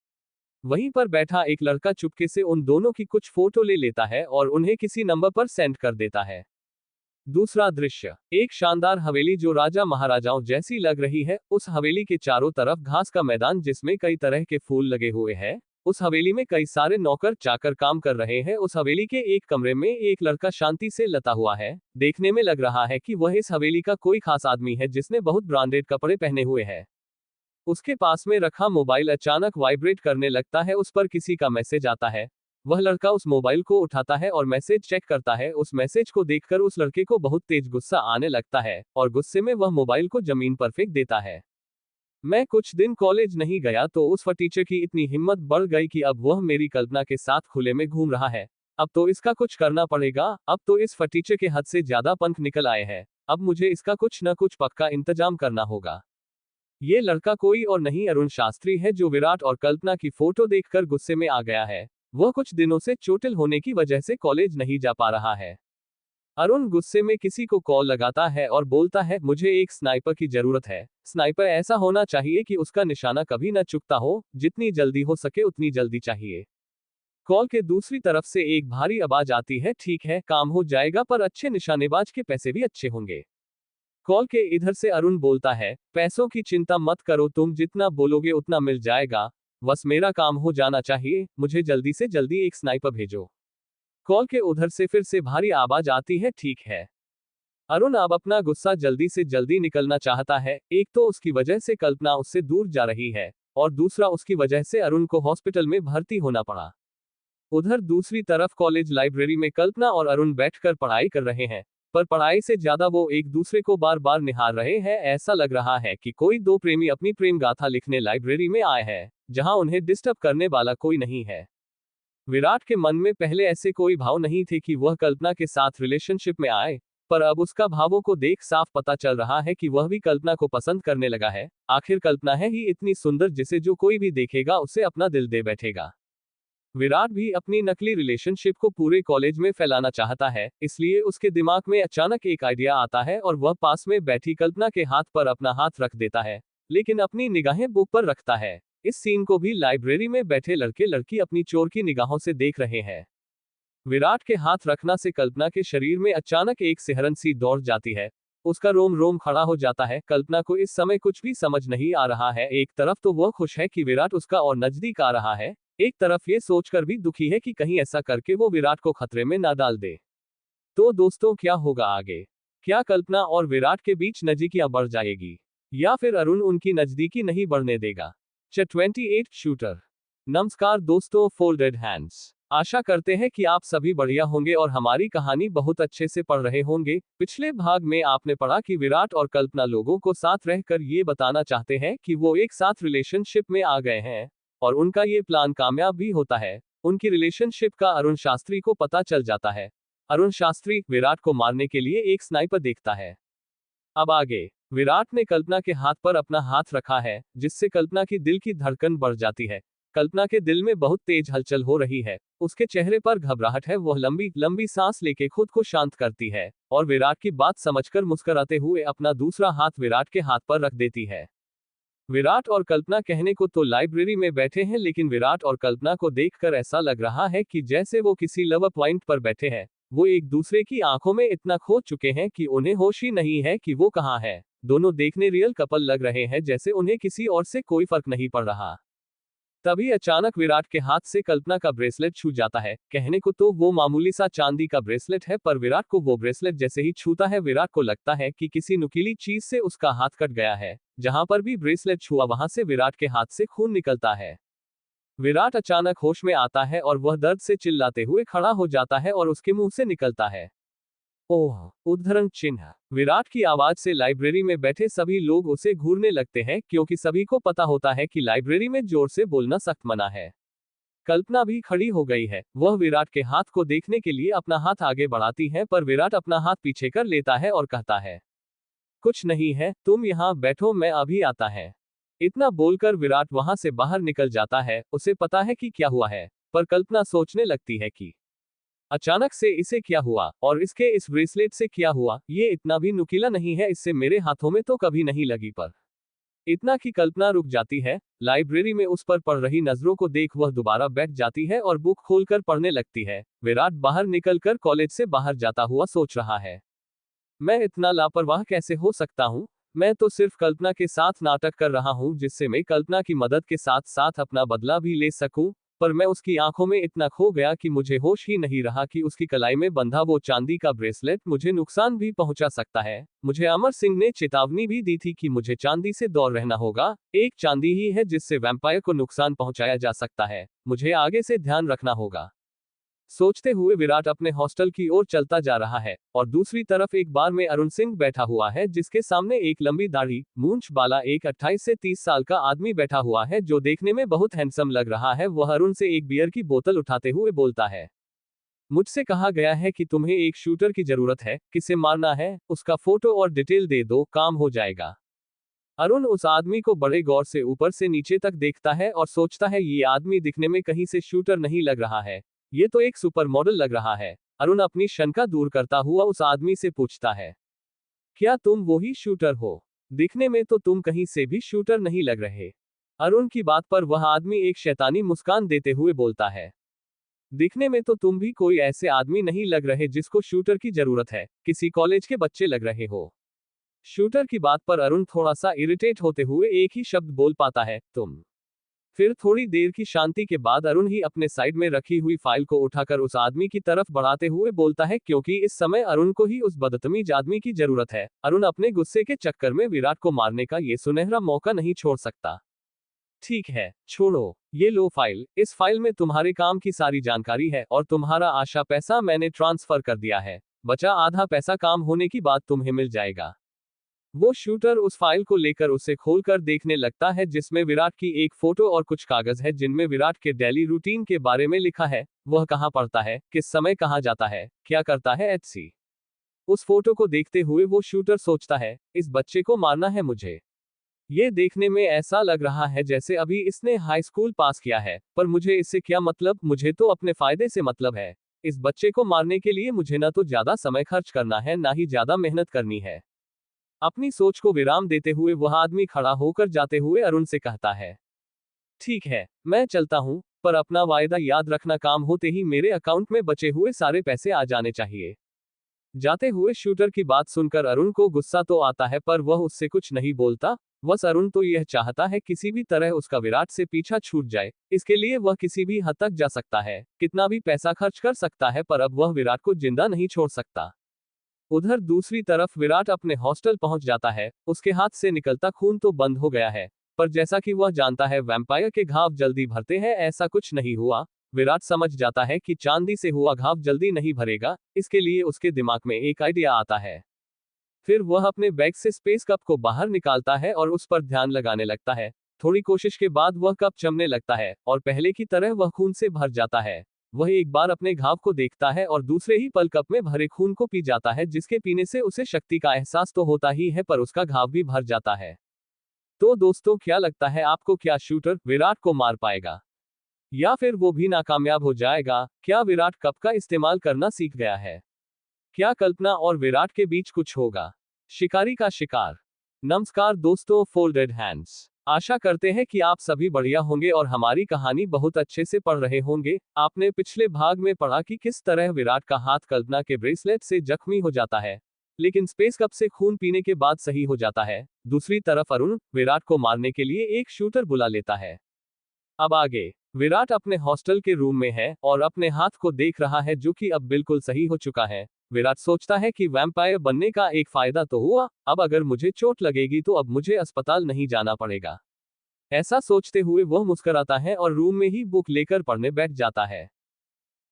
वहीं पर बैठा एक लड़का चुपके से उन दोनों की कुछ फोटो ले लेता है और उन्हें किसी नंबर पर सेंड कर देता है। दूसरा दृश्य, एक शानदार हवेली जो राजा महाराजाओं जैसी लग रही है। उस हवेली के चारों तरफ घास का मैदान जिसमें कई तरह के फूल लगे हुए हैं। उस हवेली में कई सारे नौकर चाकर काम कर रहे हैं। उस हवेली के एक कमरे में एक लड़का शांति से लता हुआ है। देखने में लग रहा है कि वह इस हवेली का कोई खास आदमी है जिसने बहुत ब्रांडेड कपड़े पहने हुए हैं। उसके पास में रखा मोबाइल अचानक वाइब्रेट करने लगता है। उस पर किसी का मैसेज आता है। वह लड़का उस मोबाइल को उठाता है और मैसेज चेक करता है। उस मैसेज को देखकर उस लड़के को बहुत तेज गुस्सा आने लगता है और गुस्से में वह मोबाइल को जमीन पर फेंक देता है। मैं कुछ दिन कॉलेज नहीं गया तो उस टीचर की इतनी हिम्मत बढ़ गई कि अब वह मेरी कल्पना के साथ खुले में घूम रहा है। अब तो इसका कुछ करना पड़ेगा। अब तो इस टीचर के हद से ज्यादा पंख निकल आए हैं। अब मुझे इसका कुछ न कुछ पक्का इंतजाम करना होगा। ये लड़का कोई और नहीं अरुण शास्त्री है जो विराट और कल्पना की फोटो देखकर गुस्से में आ गया है। वह कुछ दिनों से चोटिल होने की वजह से कॉलेज नहीं जा पा रहा है। अरुण गुस्से में किसी को कॉल लगाता है और बोलता है, मुझे एक स्नाइपर की जरूरत है। स्नाइपर ऐसा होना चाहिए कि उसका निशाना कभी न चुकता हो। जितनी जल्दी हो सके उतनी जल्दी चाहिए। कॉल के दूसरी तरफ से एक भारी आवाज आती है, ठीक है काम हो जाएगा, पर अच्छे निशानेबाज के पैसे भी अच्छे होंगे। कॉल के इधर से अरुण बोलता है, पैसों की चिंता मत करो, तुम जितना बोलोगे उतना मिल जाएगा। बस मेरा काम हो जाना चाहिए। मुझे जल्दी से जल्दी एक स्नाइपर भेजो। कॉल के उधर से फिर से भारी आवाज आती है, ठीक है। अरुण अब अपना गुस्सा जल्दी से जल्दी निकलना चाहता है। एक तो उसकी वजह से कल्पना उससे दूर जा रही है और दूसरा उसकी वजह से अरुण को हॉस्पिटल में भर्ती होना पड़ा। उधर दूसरी तरफ कॉलेज लाइब्रेरी में कल्पना और अरुण बैठकर पढ़ाई कर रहे हैं, पर पढ़ाई से ज्यादा वो एक दूसरे को बार बार निहार रहे हैं। ऐसा लग रहा है कि कोई दो प्रेमी अपनी प्रेम गाथा लिखने लाइब्रेरी में आए हैं, जहां उन्हें डिस्टर्ब करने वाला कोई नहीं है। विराट के मन में पहले ऐसे कोई भाव नहीं थे कि वह कल्पना के साथ रिलेशनशिप में आए, पर अब उसका भावों को देख साफ पता चल रहा है कि वह भी कल्पना को पसंद करने लगा है। आखिर कल्पना है ही इतनी सुंदर जिसे जो कोई भी देखेगा उसे अपना दिल दे बैठेगा। विराट भी अपनी नकली रिलेशनशिप को पूरे कॉलेज में फैलाना चाहता है, इसलिए उसके दिमाग में अचानक एक आइडिया आता है और वह पास में बैठी कल्पना के हाथ पर अपना हाथ रख देता है, लेकिन अपनी निगाहें बुक पर रखता है। इस सीन को भी लाइब्रेरी में बैठे लड़के लड़की अपनी चोर की निगाहों से देख रहे हैं। विराट के हाथ रखना से कल्पना के शरीर में अचानक एक सिहरन सी दौड़ जाती है। उसका रोम रोम खड़ा हो जाता है। कल्पना को इस समय कुछ भी समझ नहीं आ रहा है। एक तरफ तो वह खुश है कि विराट उसका और नजदीक आ रहा है, एक तरफ ये सोचकर भी दुखी है कि कहीं ऐसा करके वो विराट को खतरे में ना डाल दे। तो दोस्तों, क्या होगा आगे? क्या कल्पना और विराट के बीच नजदीकियां बढ़ जाएगी, या फिर अरुण उनकी नजदीकी नहीं बढ़ने देगा? 28 शूटर। नमस्कार दोस्तों, फोल्डेड हैंड्स। आशा करते हैं कि आप सभी बढ़िया होंगे और हमारी कहानी बहुत अच्छे से पढ़ रहे होंगे। पिछले भाग में आपने पढ़ा कि विराट और कल्पना लोगों को साथ रहकर ये बताना चाहते हैं कि वो एक साथ रिलेशनशिप में आ गए हैं, और उनका ये प्लान कामयाब भी होता है। उनकी रिलेशनशिप का अरुण शास्त्री को पता चल जाता है। अरुण शास्त्री विराट को मारने के लिए एक स्नाइपर देखता है। अब आगे, विराट ने कल्पना के हाथ पर अपना हाथ रखा है, जिससे कल्पना की दिल की धड़कन बढ़ जाती है। कल्पना के दिल में बहुत तेज हलचल हो रही है। उसके चेहरे पर घबराहट है। वह लंबी लंबी सांस लेके खुद को शांत करती है, और विराट की बात समझकर मुस्कुराते हुए अपना दूसरा हाथ विराट के हाथ पर रख देती है। विराट और कल्पना कहने को तो लाइब्रेरी में बैठे हैं, लेकिन विराट और कल्पना को देखकर ऐसा लग रहा है कि जैसे वो किसी लव पॉइंट पर बैठे हैं। वो एक दूसरे की आंखों में इतना खो चुके हैं कि उन्हें होश ही नहीं है कि वो कहाँ है। दोनों देखने रियल कपल लग रहे हैं, जैसे उन्हें किसी और से कोई फर्क नहीं पड़ रहा। तभी अचानक विराट के हाथ से कल्पना का ब्रेसलेट छू जाता है। कहने को तो वो मामूली सा चांदी का ब्रेसलेट है, पर विराट को वो ब्रेसलेट जैसे ही छूता है, विराट को लगता है कि किसी नुकीली चीज से उसका हाथ कट गया है। जहां पर भी ब्रेसलेट छुआ वहां से विराट के हाथ से खून निकलता है। विराट अचानक होश में आता है और वह दर्द से चिल्लाते हुए खड़ा हो जाता है और उसके मुंह से निकलता है, ओह! उद्धरण चिन्ह। विराट की आवाज से लाइब्रेरी में बैठे सभी लोग उसे घूरने लगते हैं, क्योंकि सभी को पता होता है कि लाइब्रेरी में जोर से बोलना सख्त मना है। कल्पना भी खड़ी हो गई है। वह विराट के हाथ को देखने के लिए अपना हाथ आगे बढ़ाती है, पर विराट अपना हाथ पीछे कर लेता है और कहता है, कुछ नहीं है, तुम यहाँ बैठो, मैं अभी आता है। इतना बोलकर विराट वहां से बाहर निकल जाता है। उसे पता है कि क्या हुआ है, पर कल्पना सोचने लगती है कि अचानक से इसे क्या हुआ, और इसके इस ब्रेसलेट से क्या हुआ। ये इतना भी नुकीला नहीं है, इससे मेरे हाथों में तो कभी नहीं लगी। पर इतना कि कल्पना रुक जाती है। लाइब्रेरी में उस पर पड़ रही नजरों को देख वह दोबारा बैठ जाती है और बुक खोलकर पढ़ने लगती है। विराट बाहर निकलकर कॉलेज से बाहर जाता हुआ सोच रहा है, मैं इतना लापरवाह कैसे हो सकता हूँ। मैं तो सिर्फ कल्पना के साथ नाटक कर रहा हूँ, जिससे मैं कल्पना की मदद के साथ साथ अपना बदला भी ले सकूं। पर मैं उसकी आंखों में इतना खो गया कि मुझे होश ही नहीं रहा कि उसकी कलाई में बंधा वो चांदी का ब्रेसलेट मुझे नुकसान भी पहुंचा सकता है। मुझे अमर सिंह ने चेतावनी भी दी थी कि मुझे चांदी से दूर रहना होगा। एक चांदी ही है जिससे वैम्पायर को नुकसान पहुंचाया जा सकता है। मुझे आगे से ध्यान रखना होगा। सोचते हुए विराट अपने हॉस्टल की ओर चलता जा रहा है, और दूसरी तरफ एक बार में अरुण सिंह बैठा हुआ है, जिसके सामने एक लंबी दाढ़ी मूंछ वाला एक 28 से 30 साल का आदमी बैठा हुआ है, जो देखने में बहुत हैंडसम लग रहा है। वह अरुण से एक बियर की बोतल उठाते हुए बोलता है, मुझसे कहा गया है कि तुम्हें एक शूटर की जरूरत है। किसे मारना है, उसका फोटो और डिटेल दे दो, काम हो जाएगा। अरुण उस आदमी को बड़े गौर से ऊपर से नीचे तक देखता है और सोचता है, ये आदमी दिखने में कहीं से शूटर नहीं लग रहा है, ये तो एक सुपर मॉडल लग रहा है। अरुण अपनी शंका दूर करता हुआ उस आदमी से पूछता है, क्या तुम वही शूटर हो? दिखने में तो तुम कहीं से भी शूटर नहीं लग रहे। अरुण की बात पर वह आदमी एक शैतानी मुस्कान देते हुए बोलता है, दिखने में तो तुम भी कोई ऐसे आदमी नहीं लग रहे जिसको शूटर की जरूरत है, किसी कॉलेज के बच्चे लग रहे हो। शूटर की बात पर अरुण थोड़ा सा इरिटेट होते हुए एक ही शब्द बोल पाता है, तुम। फिर थोड़ी देर की शांति के बाद अरुण ही अपने साइड में रखी हुई फाइल को उठाकर उस आदमी की तरफ बढ़ाते हुए बोलता है, क्योंकि इस समय अरुण को ही उस बदतमीज आदमी की जरूरत है। अरुण अपने गुस्से के चक्कर में विराट को मारने का ये सुनहरा मौका नहीं छोड़ सकता। ठीक है, छोड़ो, ये लो फाइल। इस फाइल में तुम्हारे काम की सारी जानकारी है, और तुम्हारा आशा पैसा मैंने ट्रांसफर कर दिया है। बचा आधा पैसा काम होने की बाद तुम्हें मिल जाएगा। वो शूटर उस फाइल को लेकर उसे खोलकर देखने लगता है, जिसमें विराट की एक फोटो और कुछ कागज है, जिनमें विराट के डेली रूटीन के बारे में लिखा है। वह कहाँ पढ़ता है, किस समय कहाँ जाता है, क्या करता है etc। उस फोटो को देखते हुए वो शूटर सोचता है, इस बच्चे को मारना है मुझे। ये देखने में ऐसा लग रहा है जैसे अभी इसने हाई स्कूल पास किया है, पर मुझे इससे क्या मतलब, मुझे तो अपने फायदे से मतलब है। इस बच्चे को मारने के लिए मुझे ना तो ज्यादा समय खर्च करना है, ना ही ज्यादा मेहनत करनी है। अपनी सोच को विराम देते हुए वह आदमी खड़ा होकर जाते हुए अरुण से कहता है, ठीक है, मैं चलता हूं, पर अपना वायदा याद रखना, काम होते ही मेरे अकाउंट में बचे हुए सारे पैसे आ जाने चाहिए। जाते हुए शूटर की बात सुनकर अरुण को गुस्सा तो आता है पर वह उससे कुछ नहीं बोलता। बस अरुण तो यह चाहता है किसी भी तरह उसका विराट से पीछा छूट जाए। इसके लिए वह किसी भी हद तक जा सकता है, कितना भी पैसा खर्च कर सकता है, पर अब वह विराट को जिंदा नहीं छोड़ सकता। उधर दूसरी तरफ विराट अपने हॉस्टल पहुंच जाता है। उसके हाथ से निकलता खून तो बंद हो गया है, पर जैसा कि वह जानता है वैम्पायर के घाव जल्दी भरते हैं, ऐसा कुछ नहीं हुआ। विराट समझ जाता है कि चांदी से हुआ घाव जल्दी नहीं भरेगा। इसके लिए उसके दिमाग में एक आइडिया आता है। फिर वह अपने बैग से स्पेस कप को बाहर निकालता है और उस पर ध्यान लगाने लगता है। थोड़ी कोशिश के बाद वह कप चमकने लगता है और पहले की तरह वह खून से भर जाता है। वह एक बार अपने घाव को देखता है और दूसरे ही पल कप में भरे खून को पी जाता है, जिसके पीने से उसे शक्ति का एहसास तो होता ही है, पर उसका घाव भी भर जाता है। तो दोस्तों, क्या लगता है आपको, क्या शूटर विराट को मार पाएगा या फिर वो भी नाकामयाब हो जाएगा? क्या विराट कप का इस्तेमाल करना सीख गया है? क्या कल्पना और विराट के बीच कुछ होगा? शिकारी का शिकार। नमस्कार दोस्तों, फोल्डेड हैंड्स। आशा करते हैं कि आप सभी बढ़िया होंगे और हमारी कहानी बहुत अच्छे से पढ़ रहे होंगे। आपने पिछले भाग में पढ़ा कि किस तरह विराट का हाथ कल्पना के ब्रेसलेट से जख्मी हो जाता है, लेकिन स्पेस कप से खून पीने के बाद सही हो जाता है। दूसरी तरफ अरुण विराट को मारने के लिए एक शूटर बुला लेता है। अब आगे विराट अपने हॉस्टल के रूम में है और अपने हाथ को देख रहा है, जो कि अब बिल्कुल सही हो चुका है। विराट सोचता है कि वैम्पायर बनने का एक फायदा तो हुआ, अब अगर मुझे चोट लगेगी तो अब मुझे अस्पताल नहीं जाना पड़ेगा। ऐसा सोचते हुए वह मुस्कुराता है और रूम में ही बुक लेकर पढ़ने बैठ जाता है।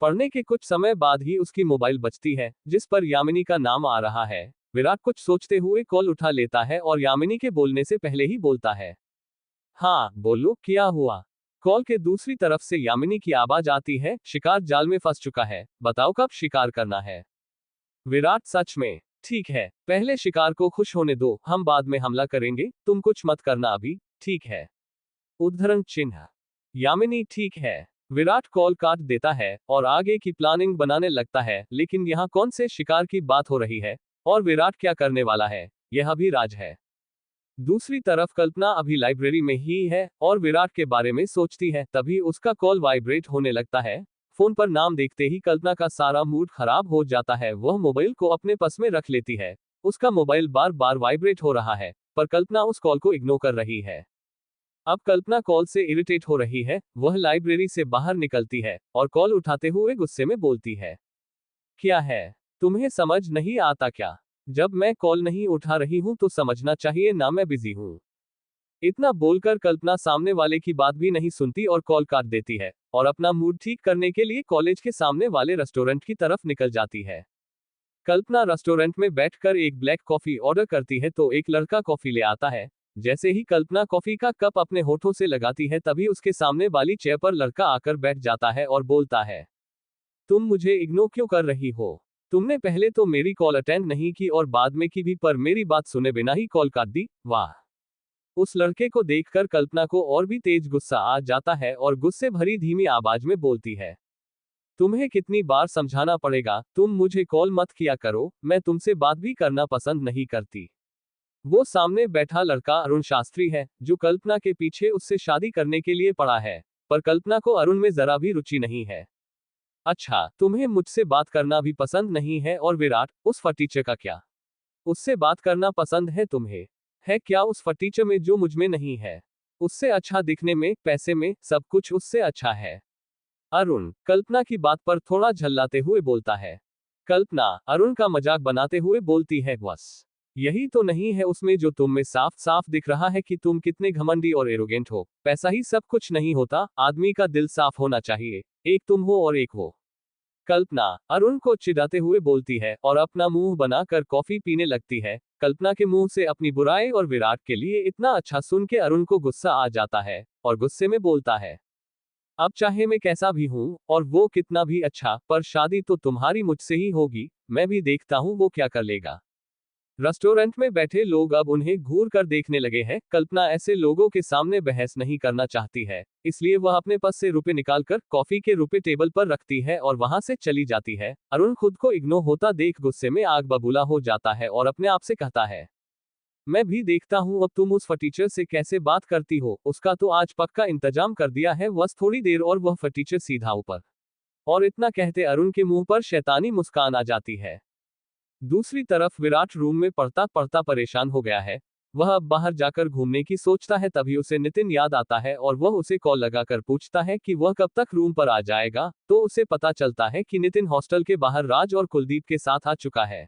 पढ़ने के कुछ समय बाद ही उसकी मोबाइल बजती है, जिस पर यामिनी का नाम आ रहा है। विराट कुछ सोचते हुए कॉल उठा लेता है और यामिनी के बोलने से पहले ही बोलता है, हाँ बोलो, क्या हुआ? कॉल के दूसरी तरफ से यामिनी की आवाज आती है, शिकार जाल में फंस चुका है, बताओ कब शिकार करना है? विराट, सच में? ठीक है, पहले शिकार को खुश होने दो, हम बाद में हमला करेंगे, तुम कुछ मत करना अभी, ठीक है? उद्धरण चिन्ह। यामिनी, ठीक है। विराट कॉल काट देता है और आगे की प्लानिंग बनाने लगता है, लेकिन यहाँ कौन से शिकार की बात हो रही है और विराट क्या करने वाला है, यह अभी राज है। दूसरी तरफ कल्पना अभी लाइब्रेरी में ही है और विराट के बारे में सोचती है। तभी उसका कॉल वाइब्रेट होने लगता है। फोन पर नाम देखते ही कल्पना का सारा मूड खराब हो जाता है। वह मोबाइल को अपने पर्स में रख लेती है। उसका मोबाइल बार बार वाइब्रेट हो रहा है, पर कल्पना उस कॉल को इग्नोर कर रही है। अब कल्पना कॉल से इरिटेट हो रही है। वह लाइब्रेरी से बाहर निकलती है और कॉल उठाते हुए गुस्से में बोलती है, क्या है, तुम्हें समझ नहीं आता क्या? जब मैं कॉल नहीं उठा रही हूं तो समझना चाहिए ना, मैं बिजी हूं। इतना बोलकर कल्पना सामने वाले की बात भी नहीं सुनती और कॉल काट देती है और अपना मूड ठीक करने के लिए कॉलेज के सामने वाले रेस्टोरेंट की तरफ निकल जाती है। कल्पना रेस्टोरेंट में बैठकर एक ब्लैक कॉफी ऑर्डर करती है तो एक लड़का कॉफी ले आता है। जैसे ही कल्पना कॉफी का कप अपने होठों से लगाती है, तभी उसके सामने वाली चेयर पर लड़का आकर बैठ जाता है और बोलता है, तुम मुझे इग्नोर क्यों कर रही हो? तुमने पहले तो मेरी कॉल अटेंड नहीं की और बाद में की भी, पर मेरी बात सुने बिना ही कॉल काट दी, वाह। उस लड़के को देखकर कल्पना को और भी तेज गुस्सा आ जाता है और गुस्से भरी धीमी आवाज में बोलती है, तुम्हें कितनी बार समझाना पड़ेगा, तुम मुझे कॉल मत किया करो, मैं तुमसे बात भी करना पसंद नहीं करती। वो सामने बैठा लड़का अरुण शास्त्री है, जो कल्पना के पीछे उससे शादी करने के लिए पड़ा है, पर कल्पना को अरुण में जरा भी रुचि नहीं है। अच्छा, तुम्हें मुझसे बात करना भी पसंद नहीं है? और विराट, उस फटीचर का क्या? उससे बात करना पसंद है तुम्हें? है क्या उस फटीचर में जो मुझ में नहीं है? उससे अच्छा दिखने में, पैसे में, सब कुछ उससे अच्छा है। अरुण कल्पना की बात पर थोड़ा झल्लाते हुए बोलता है। कल्पना अरुण का मजाक बनाते हुए बोलती है, बस यही तो नहीं है उसमें जो तुम में साफ साफ दिख रहा है कि तुम कितने घमंडी और एरोगेंट हो। पैसा ही सब कुछ नहीं होता, आदमी का दिल साफ होना चाहिए। एक तुम हो और एक वो। कल्पना अरुण को चिढ़ाते हुए बोलती है और अपना मुंह बनाकर कॉफी पीने लगती है। कल्पना के मुंह से अपनी बुराई और विराट के लिए इतना अच्छा सुन के अरुण को गुस्सा आ जाता है और गुस्से में बोलता है, अब चाहे मैं कैसा भी हूं और वो कितना भी अच्छा, पर शादी तो तुम्हारी मुझसे ही होगी। मैं भी देखता हूं वो क्या कर लेगा। रेस्टोरेंट में बैठे लोग अब उन्हें घूर कर देखने लगे हैं। कल्पना ऐसे लोगों के सामने बहस नहीं करना चाहती है, इसलिए वह अपने पर्स से रुपए निकालकर कॉफी के रुपए टेबल पर रखती है और वहां से चली जाती है। अरुण खुद को इग्नोर होता देख गुस्से में आग बबूला हो जाता है और अपने आप से कहता है, मैं भी देखता हूं अब तुम उस फटीचर से कैसे बात करती हो। उसका तो आज पक्का इंतजाम कर दिया है, बस थोड़ी देर और वह फटीचर सीधा ऊपर। और इतना कहते अरुण के मुंह पर शैतानी मुस्कान आ जाती है। दूसरी तरफ विराट रूम में पढ़ता पढ़ता परेशान हो गया है। वह अब बाहर जाकर घूमने की सोचता है, तभी उसे नितिन याद आता है और वह उसे कॉल लगाकर पूछता है कि वह कब तक रूम पर आ जाएगा। तो उसे पता चलता है कि नितिन हॉस्टल के बाहर राज और कुलदीप के साथ आ चुका है।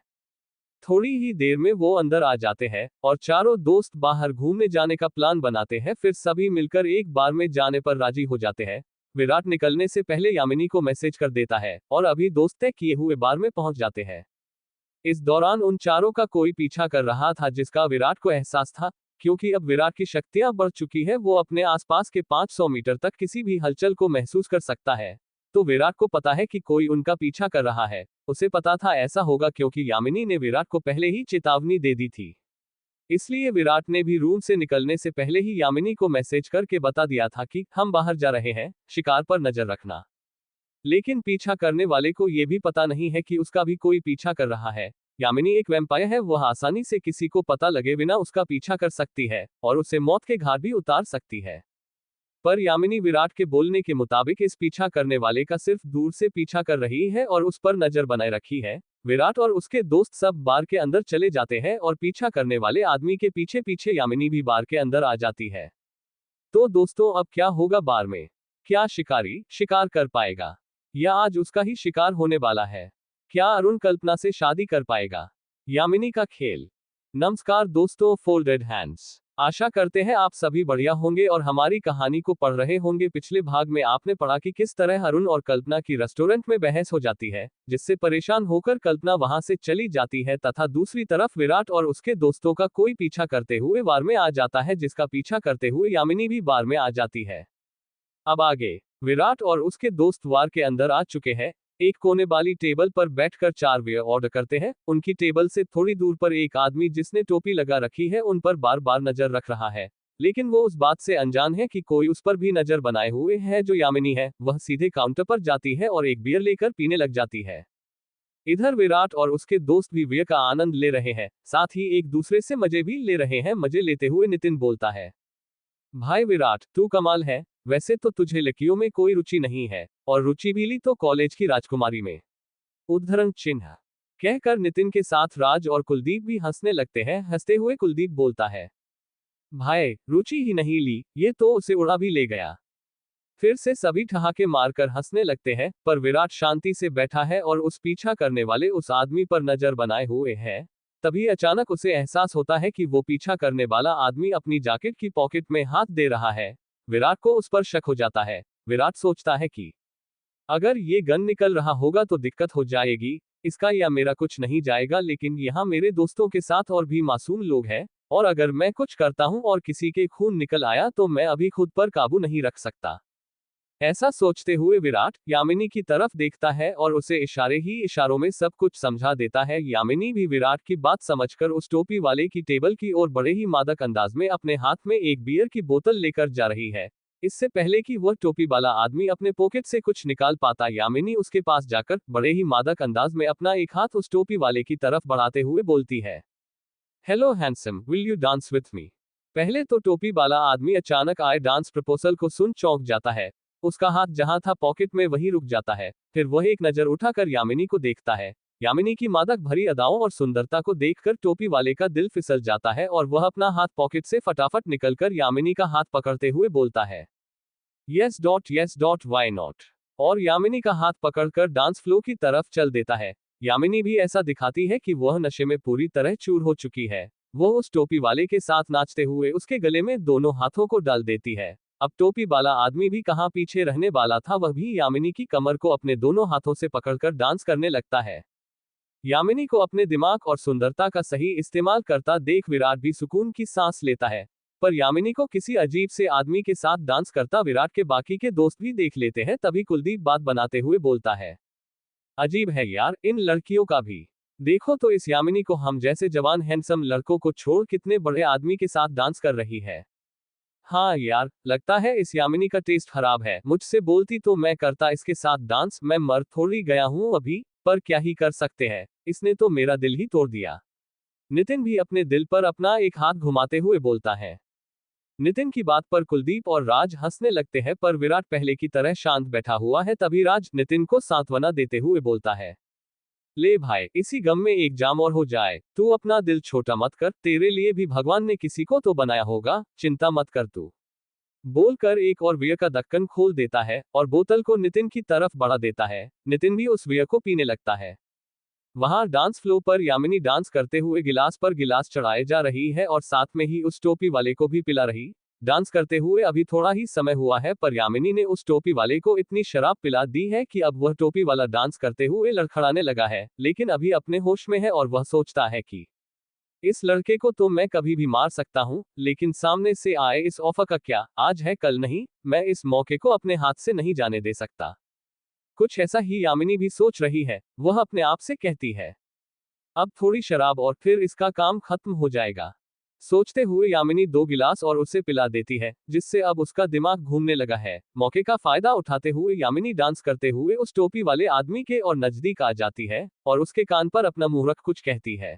थोड़ी ही देर में वो अंदर आ जाते हैं और चारों दोस्त बाहर घूमने जाने का प्लान बनाते हैं। फिर सभी मिलकर एक बार में जाने पर राजी हो जाते हैं। विराट निकलने से पहले यामिनी को मैसेज कर देता है और अभी दोस्त तय किए हुए बार में पहुंच जाते हैं। इस दौरान उन चारों का कोई पीछा कर रहा था, जिसका विराट को एहसास था। क्योंकि अब विराट की शक्तियां बढ़ चुकी है, वो अपने आसपास के 500 मीटर तक किसी भी हलचल को महसूस कर सकता है। तो विराट को पता है कि कोई उनका पीछा कर रहा है। उसे पता था ऐसा होगा, क्योंकि यामिनी ने विराट को पहले ही चेतावनी दे दी थी। इसलिए विराट ने भी रूम से निकलने से पहले ही यामिनी को मैसेज करके बता दिया था कि हम बाहर जा रहे हैं, शिकार पर नजर रखना। लेकिन पीछा करने वाले को यह भी पता नहीं है कि उसका भी कोई पीछा कर रहा है। यामिनी एक वैम्पायर है, वह आसानी से किसी को पता लगे बिना उसका पीछा कर सकती है और उसे मौत के घाट भी उतार सकती है। पर यामिनी विराट के बोलने के मुताबिक इस पीछा करने वाले का सिर्फ दूर से पीछा कर रही है और उस पर नजर बनाए रखी है। विराट और उसके दोस्त सब बार के अंदर चले जाते हैं और पीछा करने वाले आदमी के पीछे पीछे यामिनी भी बार के अंदर आ जाती है। तो दोस्तों, अब क्या होगा बार में? क्या शिकारी शिकार कर पाएगा या आज उसका ही शिकार होने वाला है? क्या अरुण कल्पना से शादी कर पाएगा? यामिनी का खेल। नमस्कार दोस्तों, फोल्डेड हैंड्स। आशा करते हैं आप सभी बढ़िया होंगे और हमारी कहानी को पढ़ रहे होंगे। पिछले भाग में आपने पढ़ा कि किस तरह अरुण और कल्पना की रेस्टोरेंट में बहस हो जाती है, जिससे परेशान होकर कल्पना वहां से चली जाती है तथा दूसरी तरफ विराट और उसके दोस्तों का कोई पीछा करते हुए बार में आ जाता है, जिसका पीछा करते हुए यामिनी भी बार में आ जाती है। अब आगे विराट और उसके दोस्त वार के अंदर आ चुके हैं। एक कोने वाली टेबल पर बैठकर 4 बियर ऑर्डर करते हैं। उनकी टेबल से थोड़ी दूर पर एक आदमी जिसने टोपी लगा रखी है उन पर बार बार नजर रख रहा है, लेकिन वो उस बात से अनजान है कि कोई उस पर भी नजर बनाए हुए है। जो यामिनी है वह सीधे काउंटर पर जाती है और एक बियर लेकर पीने लग जाती है। इधर विराट और उसके दोस्त भी बियर का आनंद ले रहे हैं, साथ ही एक दूसरे से मजे भी ले रहे हैं। मजे लेते हुए नितिन बोलता है, भाई विराट, तू कमाल है। वैसे तो तुझे लड़कियों में कोई रुचि नहीं है, और रुचि भी ली तो कॉलेज की राजकुमारी में। उद्धरण चिन्ह कहकर नितिन के साथ राज और कुलदीप भी हंसने लगते हैं। हंसते हुए कुलदीप बोलता है, भाई रुचि ही नहीं ली, ये तो उसे उड़ा भी ले गया। फिर से सभी ठहाके मारकर हंसने लगते हैं, पर विराट शांति से बैठा है और उस पीछा करने वाले उस आदमी पर नजर बनाए हुए है। तभी अचानक उसे एहसास होता है कि वो पीछा करने वाला आदमी अपनी जैकेट की पॉकेट में हाथ दे रहा है। विराट को उस पर शक हो जाता है। विराट सोचता है कि अगर ये गन निकल रहा होगा तो दिक्कत हो जाएगी, इसका या मेरा कुछ नहीं जाएगा, लेकिन यहाँ मेरे दोस्तों के साथ और भी मासूम लोग हैं, और अगर मैं कुछ करता हूँ और किसी के खून निकल आया तो मैं अभी खुद पर काबू नहीं रख सकता। ऐसा सोचते हुए विराट यामिनी की तरफ देखता है और उसे इशारे ही इशारों में सब कुछ समझा देता है। यामिनी भी विराट की बात समझकर उस टोपी वाले की टेबल की ओर बड़े ही मादक अंदाज में अपने हाथ में एक बियर की बोतल लेकर जा रही है। इससे पहले कि वह टोपी वाला आदमी अपने पॉकेट से कुछ निकाल पाता, यामिनी उसके पास जाकर बड़े ही मादक अंदाज में अपना एक हाथ उस टोपी वाले की तरफ बढ़ाते हुए बोलती है, hello handsome, will you dance with me? पहले तो टोपी वाला आदमी अचानक आए डांस प्रपोजल को सुन चौंक जाता है। उसका हाथ जहां था पॉकेट में वहीं रुक जाता है। फिर वह एक नजर उठाकर यामिनी को देखता है। यामिनी की मादक भरी अदाओं और सुंदरता को देखकर टोपी वाले का दिल फिसल जाता है और वह अपना हाथ पॉकेट से फटाफट निकलकर यामिनी का हाथ पकड़ते हुए बोलता है, यस डॉट वाई नॉट, और यामिनी का हाथ पकड़कर डांस फ्लो की तरफ चल देता है। यामिनी भी ऐसा दिखाती है कि वह नशे में पूरी तरह चूर हो चुकी है। वह उस टोपी वाले के साथ नाचते हुए उसके गले में दोनों हाथों को डाल देती है। अब टोपी वाला आदमी भी कहां पीछे रहने वाला था, वह भी यामिनी की कमर को अपने दोनों हाथों से पकड़कर डांस करने लगता है। यामिनी को अपने दिमाग और सुंदरता का सही इस्तेमाल करता देख विराट भी सुकून की सांस लेता है। पर यामिनी को किसी अजीब से आदमी के साथ डांस करता विराट के बाकी के दोस्त भी देख लेते हैं। तभी कुलदीप बात बनाते हुए बोलता है, अजीब है यार, इन लड़कियों का भी देखो तो, इस यामिनी को हम जैसे जवान हैंडसम लड़कों को छोड़ कितने बड़े आदमी के साथ डांस कर रही है। हाँ यार, लगता है इस यामिनी का टेस्ट खराब है। मुझसे बोलती तो मैं करता इसके साथ डांस। मैं मर थोड़ी गया हूँ अभी, पर क्या ही कर सकते हैं, इसने तो मेरा दिल ही तोड़ दिया। नितिन भी अपने दिल पर अपना एक हाथ घुमाते हुए बोलता है। नितिन की बात पर कुलदीप और राज हंसने लगते हैं, पर विराट पहले की तरह शांत बैठा हुआ है। तभी राज नितिन को सांत्वना देते हुए बोलता है, ले भाई, इसी गम में एक जाम और हो जाए। तू अपना दिल छोटा मत कर, तेरे लिए भी भगवान ने किसी को तो बनाया होगा, चिंता मत कर तू। बोलकर एक और बियर का ढक्कन खोल देता है और बोतल को नितिन की तरफ बढ़ा देता है। नितिन भी उस बियर को पीने लगता है। वहां डांस फ्लोर पर यामिनी डांस करते हुए गिलास पर गिलास चढ़ाए जा रही है और साथ में ही उस टोपी वाले को भी पिला रही। डांस करते हुए अभी थोड़ा ही समय हुआ है पर यामिनी ने उस टोपी वाले को इतनी शराब पिला दी है कि अब वह टोपी वाला डांस करते हुए लड़खड़ाने लगा है, लेकिन अभी अपने होश में है और वह सोचता है कि इस लड़के को तो मैं कभी भी मार सकता हूँ, लेकिन सामने से आए इस ऑफर का क्या, आज है कल नहीं, मैं इस मौके को अपने हाथ से नहीं जाने दे सकता। कुछ ऐसा ही यामिनी भी सोच रही है। वह अपने आप से कहती है, अब थोड़ी शराब और फिर इसका काम खत्म हो जाएगा। सोचते हुए यामिनी 2 गिलास और उसे पिला देती है, जिससे अब उसका दिमाग घूमने लगा है। मौके का फायदा उठाते हुए यामिनी डांस करते हुए उस टोपी वाले आदमी के और नजदीक आ जाती है और उसके कान पर अपना मुंह रख कुछ कहती है।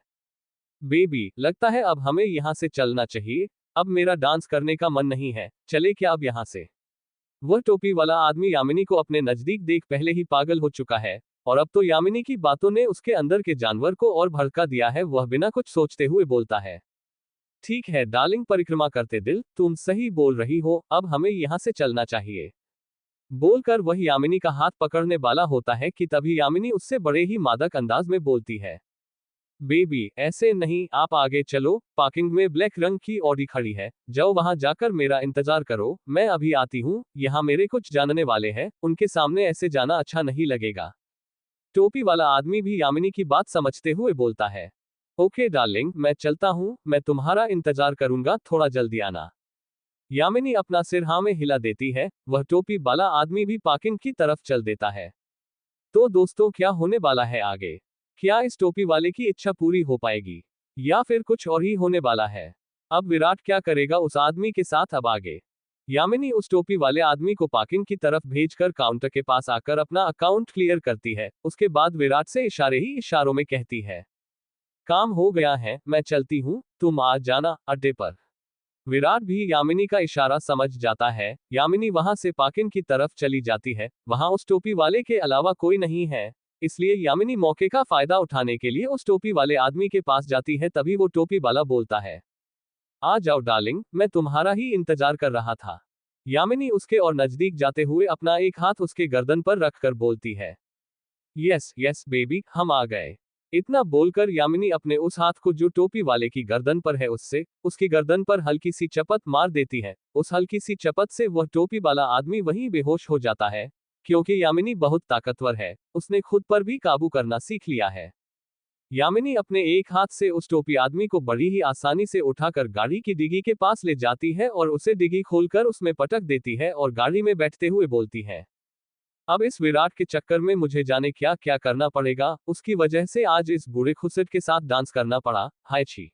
बेबी, लगता है अब हमें यहाँ से चलना चाहिए, अब मेरा डांस करने का मन नहीं है, चले क्या अब यहाँ से। वह टोपी वाला आदमी यामिनी को अपने नजदीक देख पहले ही पागल हो चुका है और अब तो यामिनी की बातों ने उसके अंदर के जानवर को और भड़का दिया है। वह बिना कुछ सोचते हुए बोलता है, ठीक है डार्लिंग, परिक्रमा करते दिल, तुम सही बोल रही हो, अब हमें यहाँ से चलना चाहिए। बोलकर वह यामिनी का हाथ पकड़ने वाला होता है कि तभी यामिनी उससे बड़े ही मादक अंदाज में बोलती है, बेबी ऐसे नहीं, आप आगे चलो, पार्किंग में ब्लैक रंग की ऑडी खड़ी है, जाओ वहां जाकर मेरा इंतजार करो, मैं अभी आती हूँ, यहाँ मेरे कुछ जानने वाले हैं, उनके सामने ऐसे जाना अच्छा नहीं लगेगा। टोपी वाला आदमी भी यामिनी की बात समझते हुए बोलता है, ओके डार्लिंग, मैं चलता हूँ, मैं तुम्हारा इंतजार करूंगा, थोड़ा जल्दी आना। यामिनी अपना सिर हाँ में हिला देती है। वह टोपी वाला आदमी भी पार्किंग की तरफ चल देता है। तो दोस्तों, क्या होने वाला है आगे? क्या इस टोपी वाले की इच्छा पूरी हो पाएगी या फिर कुछ और ही होने वाला है? अब विराट क्या करेगा उस आदमी के साथ? अब आगे यामिनी उस टोपी वाले आदमी को पार्किंग की तरफ भेजकर काउंटर के पास आकर अपना अकाउंट क्लियर करती है। उसके बाद विराट से इशारे ही इशारों में कहती है, काम हो गया है, मैं चलती हूँ, तुम आ जाना अड्डे पर। विराट भी यामिनी का इशारा समझ जाता है। यामिनी वहां से पार्किंग की तरफ चली जाती है। वहां उस टोपी वाले के अलावा कोई नहीं है, इसलिए यामिनी मौके का फायदा उठाने के लिए उस टोपी वाले आदमी के पास जाती है। तभी वो टोपी वाला बोलता है, आ जाओ डार्लिंग, मैं तुम्हारा ही इंतजार कर रहा था। यामिनी उसके और नजदीक जाते हुए अपना एक हाथ उसके गर्दन पर रखकर बोलती है, यस यस बेबी, हम आ गए। इतना बोलकर यामिनी अपने उस हाथ को जो टोपी वाले की गर्दन पर है उससे उसकी गर्दन पर हल्की सी चपत मार देती है। उस हल्की सी चपत से वह टोपी वाला आदमी वहीं बेहोश हो जाता है। क्योंकि यामिनी बहुत ताकतवर है, उसने खुद पर भी काबू करना सीख लिया है। यामिनी अपने एक हाथ से उस टोपी आदमी को बड़ी ही आसानी से उठाकर गाड़ी की डिग्गी के पास ले जाती है और उसे डिग्गी खोलकर उसमें पटक देती है और गाड़ी में बैठते हुए बोलती है, अब इस विराट के चक्कर में मुझे जाने क्या क्या करना पड़ेगा, उसकी वजह से आज इस बूढ़े खुसट के साथ डांस करना पड़ा, हाय छी।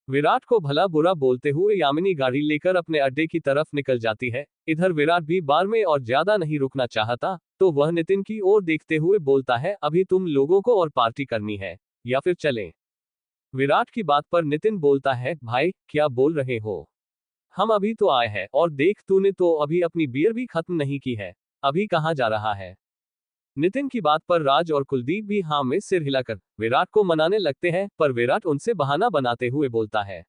विराट को भला बुरा बोलते हुए यामिनी गाड़ी लेकर अपने अड्डे की तरफ निकल जाती है। इधर विराट भी बार में और ज्यादा नहीं रुकना चाहता, तो वह नितिन की ओर देखते हुए बोलता है, अभी तुम लोगों को और पार्टी करनी है या फिर चलें? विराट की बात पर नितिन बोलता है, भाई क्या बोल रहे हो, हम अभी तो आए हैं और देख तूने तो अभी अपनी बियर भी खत्म नहीं की है, अभी कहाँ जा रहा है? नितिन की बात पर राज और कुलदीप भी हाँ में सिर हिलाकर विराट को मनाने लगते हैं, पर विराट उनसे बहाना बनाते हुए बोलता है,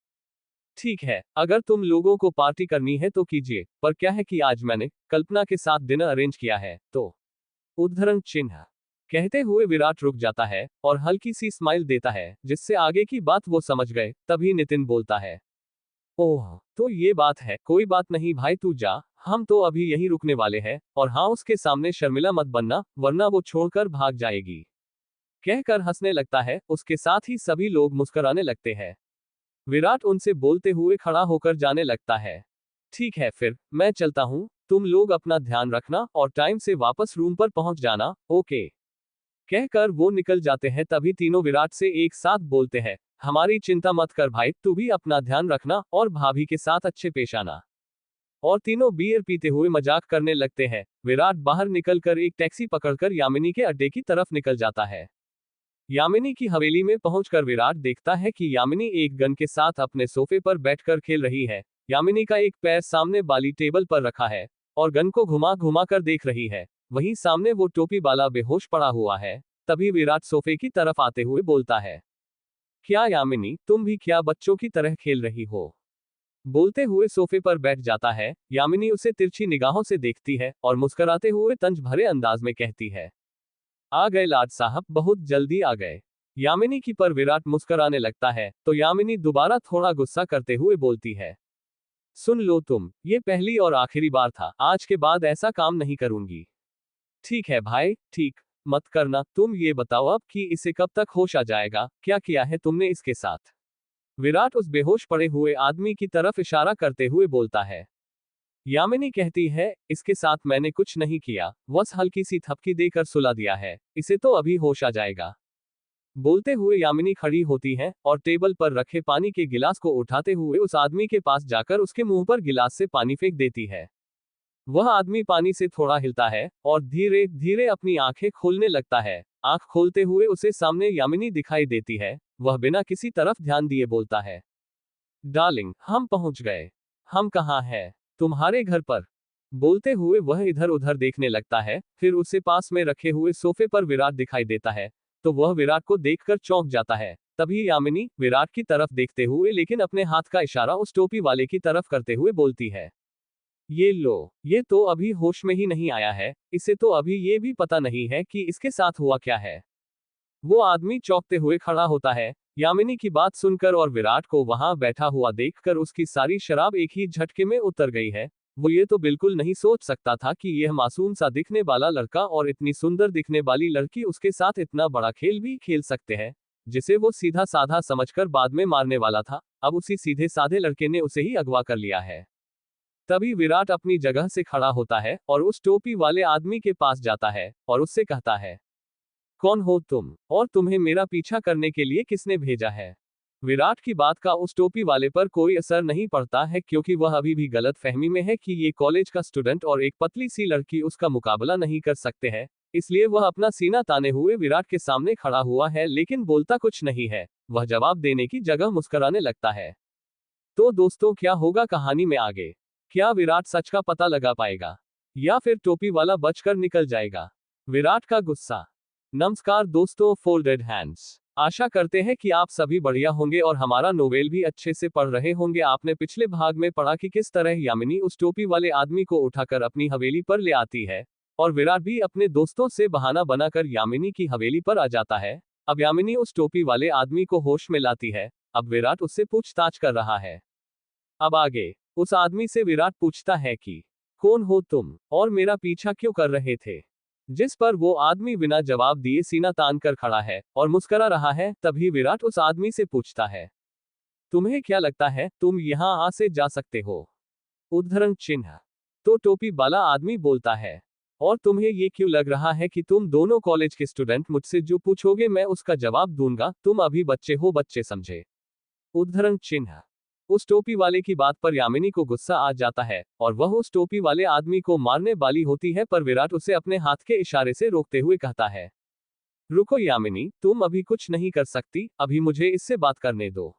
ठीक है, अगर तुम लोगों को पार्टी करनी है तो कीजिए, पर क्या है कि आज मैंने कल्पना के साथ डिनर अरेंज किया है, तो उद्धरण चिन्ह। कहते हुए विराट रुक जाता है और हल्की सी स्माइल देता है, जिससे आगे की बात वो समझ गए। तभी नितिन बोलता है, ओह तो ये बात है, कोई बात नहीं भाई, तू जा, हम तो अभी यहीं रुकने वाले हैं, और हाँ उसके सामने शर्मिला मत बनना, वरना वो छोड़कर भाग जाएगी। कहकर हंसने लगता है। उसके साथ ही सभी लोग मुस्कुराने लगते हैं। विराट उनसे बोलते हुए खड़ा होकर जाने लगता है, ठीक है फिर मैं चलता हूँ, तुम लोग अपना ध्यान रखना और टाइम से वापस रूम पर पहुंच जाना, ओके। कहकर वो निकल जाते हैं। तभी तीनों विराट से एक साथ बोलते हैं, हमारी चिंता मत कर भाई, तू भी अपना ध्यान रखना और भाभी के साथ अच्छे पेश आना। और तीनों बियर पीते हुए मजाक करने लगते हैं। विराट बाहर निकलकर एक टैक्सी पकड़कर यामिनी के अड्डे की तरफ निकल जाता है। यामिनी की हवेली में पहुंचकर विराट देखता है कि यामिनी एक गन के साथ अपने सोफे पर बैठकर खेल रही है। यामिनी का एक पैर सामने वाली टेबल पर रखा है और गन को घुमा घुमा कर देख रही है। वहीं सामने वो टोपी वाला बेहोश पड़ा हुआ है। तभी विराट सोफे की तरफ आते हुए बोलता है, क्या यामिनी, तुम भी क्या बच्चों की तरह खेल रही हो? बोलते हुए सोफे पर बैठ जाता है। यामिनी उसे तिरछी निगाहों से देखती है और मुस्कुराते हुए तंज भरे अंदाज में कहती है, आ गए लाड साहब, बहुत जल्दी आ गए। यामिनी की पर विराट मुस्कुराने लगता है तो यामिनी दोबारा थोड़ा गुस्सा करते हुए बोलती है, सुन लो तुम, ये पहली और आखिरी बार था, आज के बाद ऐसा काम नहीं करूंगी। ठीक है भाई, ठीक मत करना। तुम ये बताओ अब कि इसे कब तक होश आ जाएगा, क्या किया है तुमने इसके साथ? विराट उस बेहोश पड़े हुए आदमी की तरफ इशारा करते हुए बोलता है। यामिनी कहती है, इसके साथ मैंने कुछ नहीं किया, बस हल्की सी थपकी देकर सुला दिया है, इसे तो अभी होश आ जाएगा। बोलते हुए यामिनी खड़ी होती है और टेबल पर रखे पानी के गिलास को उठाते हुए उस आदमी के पास जाकर उसके मुंह पर गिलास से पानी फेंक देती है। वह आदमी पानी से थोड़ा हिलता है और धीरे धीरे अपनी आंखें खोलने लगता है। आंख खोलते हुए उसे सामने यामिनी दिखाई देती है। वह बिना किसी तरफ ध्यान दिए बोलता है, डार्लिंग, हम पहुंच गए। हम कहाँ हैं? तुम्हारे घर पर। बोलते हुए वह इधर उधर देखने लगता है। फिर उसे पास में रखे हुए सोफे पर विराट दिखाई देता है तो वह विराट को देखकर चौंक जाता है। तभी यामिनी विराट की तरफ देखते हुए लेकिन अपने हाथ का इशारा उस टोपी वाले की तरफ करते हुए बोलती है, ये लो, ये तो अभी होश में ही नहीं आया है, इसे तो अभी ये भी पता नहीं है कि इसके साथ हुआ क्या है। वो आदमी चौंकते हुए खड़ा होता है। यामिनी की बात सुनकर और विराट को वहां बैठा हुआ देखकर उसकी सारी शराब एक ही झटके में उतर गई है। वो ये तो बिल्कुल नहीं सोच सकता था कि यह मासूम सा दिखने वाला लड़का और इतनी सुंदर दिखने वाली लड़की उसके साथ इतना बड़ा खेल भी खेल सकते हैं, जिसे वो सीधा साधा समझकर बाद में मारने वाला था। अब उसी सीधे साधे लड़के ने उसे ही अगवा कर लिया है। तभी विराट अपनी जगह से खड़ा होता है और उस टोपी वाले आदमी के पास जाता है और उससे कहता है, कौन हो तुम और तुम्हें मेरा पीछा करने के लिए किसने भेजा है? विराट की बात का उस टोपी वाले पर कोई असर नहीं पड़ता है क्योंकि वह अभी भी गलत फहमी में है कि ये कॉलेज का स्टूडेंट और एक पतली सी लड़की उसका मुकाबला नहीं कर सकते हैं। इसलिए वह अपना सीना ताने हुए विराट के सामने खड़ा हुआ है लेकिन बोलता कुछ नहीं है। वह जवाब देने की जगह मुस्कुराने लगता है। तो दोस्तों, क्या होगा कहानी में आगे? क्या विराट सच का पता लगा पाएगा या फिर टोपी वाला बचकर निकल जाएगा? विराट का गुस्सा। नमस्कार दोस्तों, फोल्डेड हैंड्स। आशा करते हैं कि आप सभी बढ़िया होंगे और हमारा नोवेल भी अच्छे से पढ़ रहे होंगे। आपने पिछले भाग में पढ़ा कि किस तरह यामिनी उस टोपी वाले आदमी को उठाकर अपनी हवेली पर ले आती है और विराट भी अपने दोस्तों से बहाना बनाकर यामिनी की हवेली पर आ जाता है। अब यामिनी उस टोपी वाले आदमी को होश में लाती है। अब विराट उससे पूछताछ कर रहा है। अब आगे उस आदमी से विराट पूछता है कि कौन हो तुम और मेरा पीछा क्यों कर रहे थे? जिस पर वो आदमी बिना जवाब दिए सीना तान कर खड़ा है और मुस्कुरा रहा है। तभी विराट उस आदमी से पूछता है, तुम्हें क्या लगता है तुम यहाँ आ से जा सकते हो? उद्धरण चिन्ह। तो टोपी वाला आदमी बोलता है, और तुम्हें ये क्यों लग रहा है कि तुम दोनों कॉलेज के स्टूडेंट मुझसे जो पूछोगे मैं उसका जवाब दूंगा? तुम अभी बच्चे हो, बच्चे समझे। उद्धरण चिन्ह। उस टोपी वाले की बात पर यामिनी को गुस्सा आ जाता है और वह उस टोपी वाले आदमी को मारने वाली होती है पर विराट उसे अपने हाथ के इशारे से रोकते हुए कहता है, रुको यामिनी, तुम अभी कुछ नहीं कर सकती, अभी मुझे इससे बात करने दो।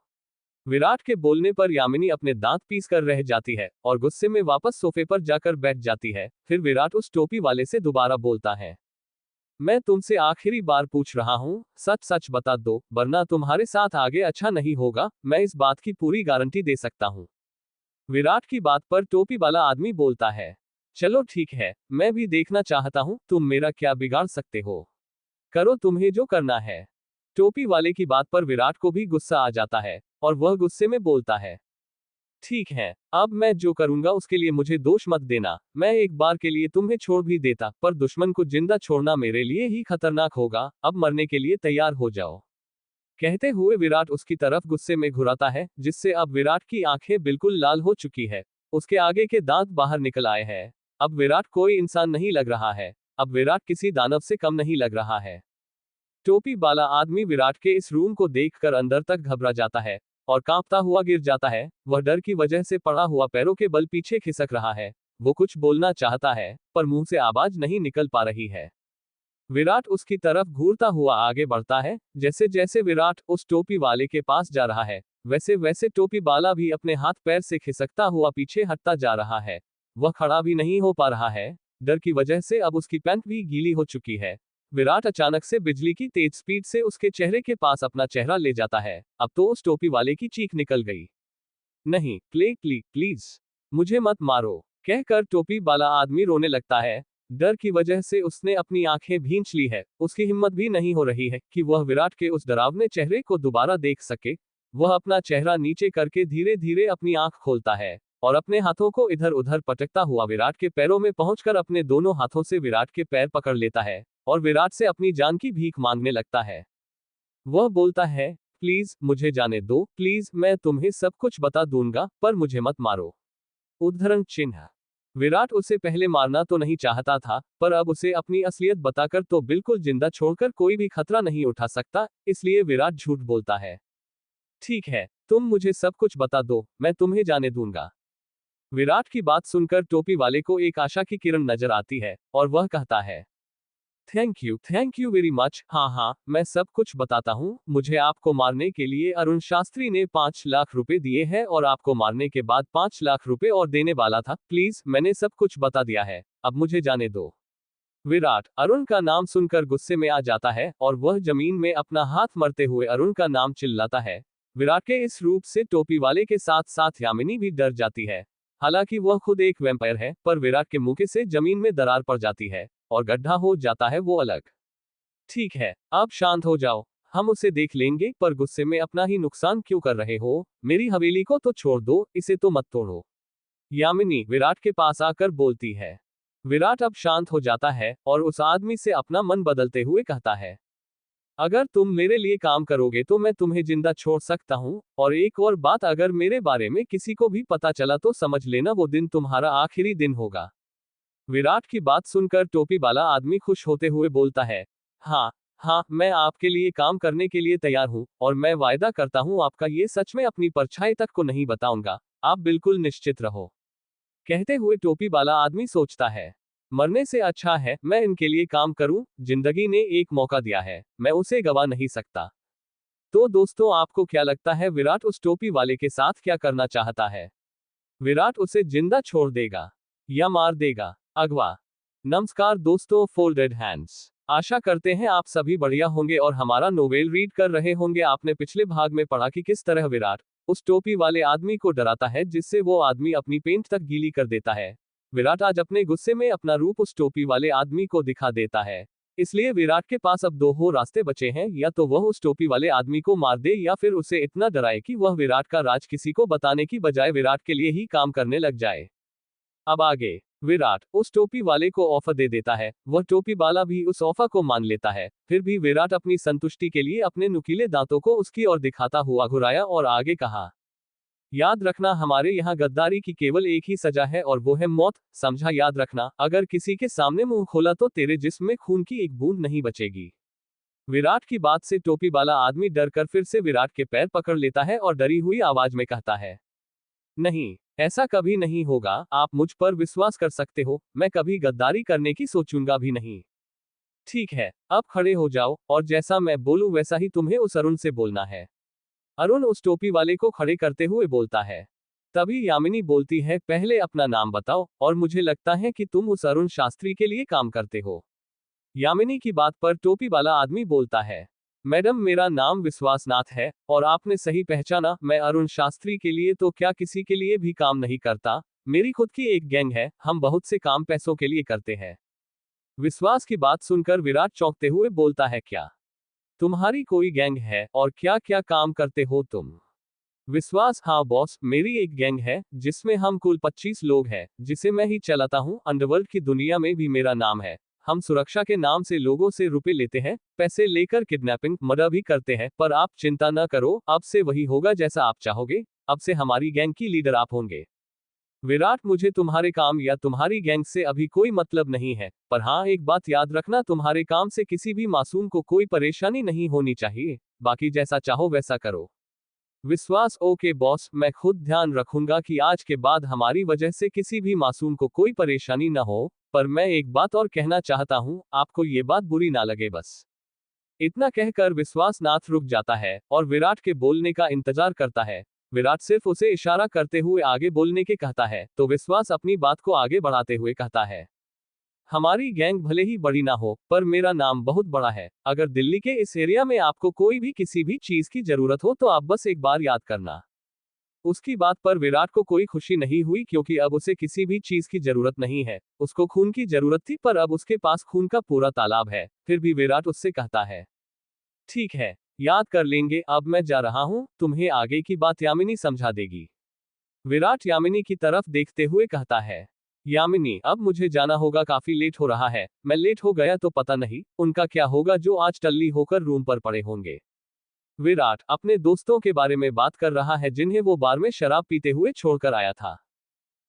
विराट के बोलने पर यामिनी अपने दांत पीस कर रह जाती है और गुस्से में वापस सोफे पर जाकर बैठ जाती है। फिर विराट उस टोपी वाले से दोबारा बोलता है, मैं तुमसे आखिरी बार पूछ रहा हूँ, सच सच बता दो वरना तुम्हारे साथ आगे अच्छा नहीं होगा, मैं इस बात की पूरी गारंटी दे सकता हूँ। विराट की बात पर टोपी वाला आदमी बोलता है, चलो ठीक है, मैं भी देखना चाहता हूँ तुम मेरा क्या बिगाड़ सकते हो। करो तुम्हें जो करना है। टोपी वाले की बात पर विराट को भी गुस्सा आ जाता है और वह गुस्से में बोलता है, ठीक है, अब मैं जो करूंगा उसके लिए मुझे दोष मत देना। मैं एक बार के लिए तुम्हें छोड़ भी देता पर दुश्मन को जिंदा छोड़ना मेरे लिए ही खतरनाक होगा। अब मरने के लिए तैयार हो जाओ। कहते हुए विराट उसकी तरफ गुस्से में घुराता है जिससे अब विराट की आंखें बिल्कुल लाल हो चुकी है। उसके आगे के दांत बाहर निकल आए हैं। अब विराट कोई इंसान नहीं लग रहा है। अब विराट किसी दानव से कम नहीं लग रहा है। टोपी वाला आदमी विराट के इस रूम को देखकर अंदर तक घबरा जाता है और कांपता हुआ गिर जाता है। वह डर की वजह से पड़ा हुआ पैरों के बल पीछे खिसक रहा है। वो कुछ बोलना चाहता है पर मुंह से आवाज नहीं निकल पा रही है। विराट उसकी तरफ घूरता हुआ आगे बढ़ता है। जैसे जैसे विराट उस टोपी वाले के पास जा रहा है वैसे वैसे टोपी वाला भी अपने हाथ पैर से खिसकता हुआ पीछे हटता जा रहा है। वह खड़ा भी नहीं हो पा रहा है। डर की वजह से अब उसकी पैंट भी गीली हो चुकी है। विराट अचानक से बिजली की तेज स्पीड से उसके चेहरे के पास अपना चेहरा ले जाता है। अब तो उस टोपी वाले की चीख निकल गई। नहीं, प्लीज मुझे मत मारो, कहकर टोपी वाला आदमी रोने लगता है। डर की वजह से उसने अपनी आंखें भींच ली है। उसकी हिम्मत भी नहीं हो रही है कि वह विराट के उस डरावने चेहरे को दोबारा देख सके। वह अपना चेहरा नीचे करके धीरे धीरे अपनी आंख खोलता है और अपने हाथों को इधर उधर पटकता हुआ विराट के पैरों में पहुंचकर अपने दोनों हाथों से विराट के पैर पकड़ लेता है और विराट से अपनी जान की भीख मांगने लगता है। वह बोलता है, प्लीज मुझे जाने दो, प्लीज मैं तुम्हें सब कुछ बता दूंगा, पर मुझे मत मारो। उद्धरण चिन्ह। विराट उसे पहले मारना तो नहीं चाहता था, पर अब उसे अपनी असलियत बताकर तो बिल्कुल जिंदा छोड़कर कोई भी खतरा नहीं उठा सकता, इसलिए विराट झूठ बोलता है। ठीक है, तुम मुझे सब कुछ बता दो, मैं तुम्हें जाने दूंगा। विराट की बात सुनकर टोपी वाले को एक आशा की किरण नजर आती है और वह कहता है, थैंक यू वेरी मच। हाँ, मैं सब कुछ बताता हूँ। मुझे आपको मारने के लिए अरुण शास्त्री ने 5 लाख रुपए दिए हैं और आपको मारने के बाद 5 लाख रुपए और देने वाला था। प्लीज मैंने सब कुछ बता दिया है, अब मुझे जाने दो। विराट अरुण का नाम सुनकर गुस्से में आ जाता है और वह जमीन में अपना हाथ मरते हुए अरुण का नाम चिल्लाता है। विराट के इस रूप से टोपी वाले के साथ साथ यामिनी भी डर जाती है। हालांकि वह खुद एक वैम्पायर है, पर विराट के मुंह से जमीन में दरार पड़ जाती है और गड्ढा हो जाता है वो अलग। ठीक है, आप शांत हो जाओ, हम उसे देख लेंगे, पर गुस्से में अपना ही नुकसान क्यों कर रहे हो? मेरी हवेली को तो छोड़ दो, इसे तो मत तोड़ो। यामिनी विराट के पास आकर बोलती है। विराट अब शांत हो जाता है और उस आदमी से अपना मन बदलते हुए कहता है, अगर तुम मेरे लिए काम करोगे तो मैं तुम्हें जिंदा छोड़ सकता हूँ, और एक और बात, अगर मेरे बारे में किसी को भी पता चला तो समझ लेना वो दिन तुम्हारा आखिरी दिन होगा। विराट की बात सुनकर टोपी वाला आदमी खुश होते हुए बोलता है, हाँ, मैं आपके लिए काम करने के लिए तैयार हूँ, और मैं वायदा करता हूँ आपका ये सच में अपनी परछाई तक को नहीं बताऊंगा, आप बिल्कुल निश्चित रहो। कहते हुए टोपी वाला आदमी सोचता है, मरने से अच्छा है मैं इनके लिए काम करूं, जिंदगी ने एक मौका दिया है, मैं उसे गवा नहीं सकता। तो दोस्तों, आपको क्या लगता है विराट उस टोपी वाले के साथ क्या करना चाहता है? विराट उसे जिंदा छोड़ देगा या मार देगा? अगवा। नमस्कार दोस्तों, फोल्डेड हैंड्स। आशा करते हैं आप सभी बढ़िया होंगे और हमारा नोवेल रीड कर रहे होंगे। आपने पिछले भाग में पढ़ा कि किस तरह विराट उस टोपी वाले आदमी को डराता है, जिससे वो आदमी अपनी पेंट तक गीली कर देता है। विराट आज अपने गुस्से में अपना रूप उस टोपी वाले आदमी को दिखा देता है। इसलिए विराट के पास अब दो हो रास्ते बचे हैं, या तो वह उस टोपी वाले आदमी को मार दे या फिर उसे इतना डराए कि वह विराट का राज किसी को बताने की बजाय विराट के लिए ही काम करने लग जाए। अब आगे विराट उस टोपी वाले को ऑफर दे देता है। वह टोपी वाला भी उस ऑफर को मान लेता है। फिर भी विराट अपनी संतुष्टि के लिए अपने नुकीले दांतों को उसकी ओर दिखाता हुआ घुराया और आगे कहा, याद रखना, हमारे यहाँ गद्दारी की केवल एक ही सजा है और वो है मौत, समझा? याद रखना, अगर किसी के सामने मुंह खोला तो तेरे जिस्म में खून की एक बूंद नहीं बचेगी। विराट की बात से टोपी वाला आदमी डर कर फिर से विराट के पैर पकड़ लेता है और डरी हुई आवाज में कहता है, नहीं, ऐसा कभी नहीं होगा, आप मुझ पर विश्वास कर सकते हो, मैं कभी गद्दारी करने की सोचूंगा भी नहीं। ठीक है, अब खड़े हो जाओ और जैसा मैं बोलूं वैसा ही तुम्हें उस अरुण से बोलना है। अरुण उस टोपी वाले को खड़े करते हुए बोलता है। तभी यामिनी बोलती है, पहले अपना नाम बताओ, और मुझे लगता है कि तुम उस अरुण शास्त्री के लिए काम करते हो। यामिनी की बात पर टोपी वाला आदमी बोलता है, मैडम मेरा नाम विश्वासनाथ है, और आपने सही पहचाना, मैं अरुण शास्त्री के लिए तो क्या किसी के लिए भी काम नहीं करता। मेरी खुद की एक गैंग है, हम बहुत से काम पैसों के लिए करते हैं। विश्वास की बात सुनकर विराट चौंकते हुए बोलता है, क्या तुम्हारी कोई गैंग है, और क्या क्या काम करते हो तुम? विश्वास, हाँ बॉस, मेरी एक गैंग है जिसमें हम कुल 25 लोग हैं, जिसे मैं ही चलाता हूँ। अंडरवर्ल्ड की दुनिया में भी मेरा नाम है। हम सुरक्षा के नाम से लोगों से रुपए लेते हैं, पैसे लेकर किडनैपिंग, मर्डर भी करते हैं, पर आप चिंता न करो, अब से वही होगा जैसा आप चाहोगे। अब से हमारी गैंग की लीडर आप होंगे। विराट, मुझे तुम्हारे काम या तुम्हारी गैंग से अभी कोई मतलब नहीं है, पर हाँ एक बात याद रखना, तुम्हारे काम से किसी भी मासूम को कोई परेशानी नहीं होनी चाहिए। बाकी जैसा चाहो वैसा करो। विश्वास, ओके बॉस, मैं खुद ध्यान रखूंगा कि आज के बाद हमारी वजह से किसी भी मासूम को कोई परेशानी न हो। पर मैं एक बात और कहना चाहता हूँ, आपको ये बात बुरी ना लगे बस। इतना कहकर विश्वासनाथ रुक जाता है और विराट के बोलने का इंतजार करता है। विराट सिर्फ उसे इशारा करते हुए आगे बोलने के कहता है, तो विश्वास अपनी बात को आगे बढ़ाते हुए कहता है, हमारी गैंग भले ही बड़ी ना हो, पर मेरा नाम बहुत बड़ा है। अगर दिल्ली के इस एरिया में आपको कोई भी किसी भी चीज की जरूरत हो तो आप बस एक बार याद करना। उसकी बात पर विराट को कोई खुशी नहीं हुई, क्योंकि अब उसे किसी भी चीज की जरूरत नहीं है। उसको खून की जरूरत थी, पर अब उसके पास खून का पूरा तालाब है। फिर भी विराट उससे कहता है, ठीक है, याद कर लेंगे, अब मैं जा रहा हूँ, तुम्हें आगे की बात यामिनी समझा देगी। विराट यामिनी की तरफ देखते हुए कहता है, यामिनी, अब मुझे जाना होगा, काफी लेट हो रहा है। मैं लेट हो गया तो पता नहीं उनका क्या होगा, जो आज टल्ली होकर रूम पर पड़े होंगे। विराट अपने दोस्तों के बारे में बात कर रहा है, जिन्हें वो बार में शराब पीते हुए छोड़कर आया था।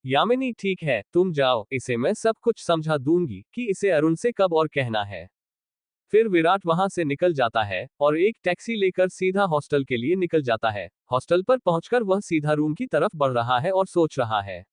यामिनी, ठीक है, तुम जाओ, इसे मैं सब कुछ समझा दूंगी कि इसे अरुण से कब और कहना है। फिर विराट वहां से निकल जाता है और एक टैक्सी लेकर सीधा हॉस्टल के लिए निकल जाता है। हॉस्टल पर पहुंचकर वह सीधा रूम की तरफ बढ़ रहा है और सोच रहा है,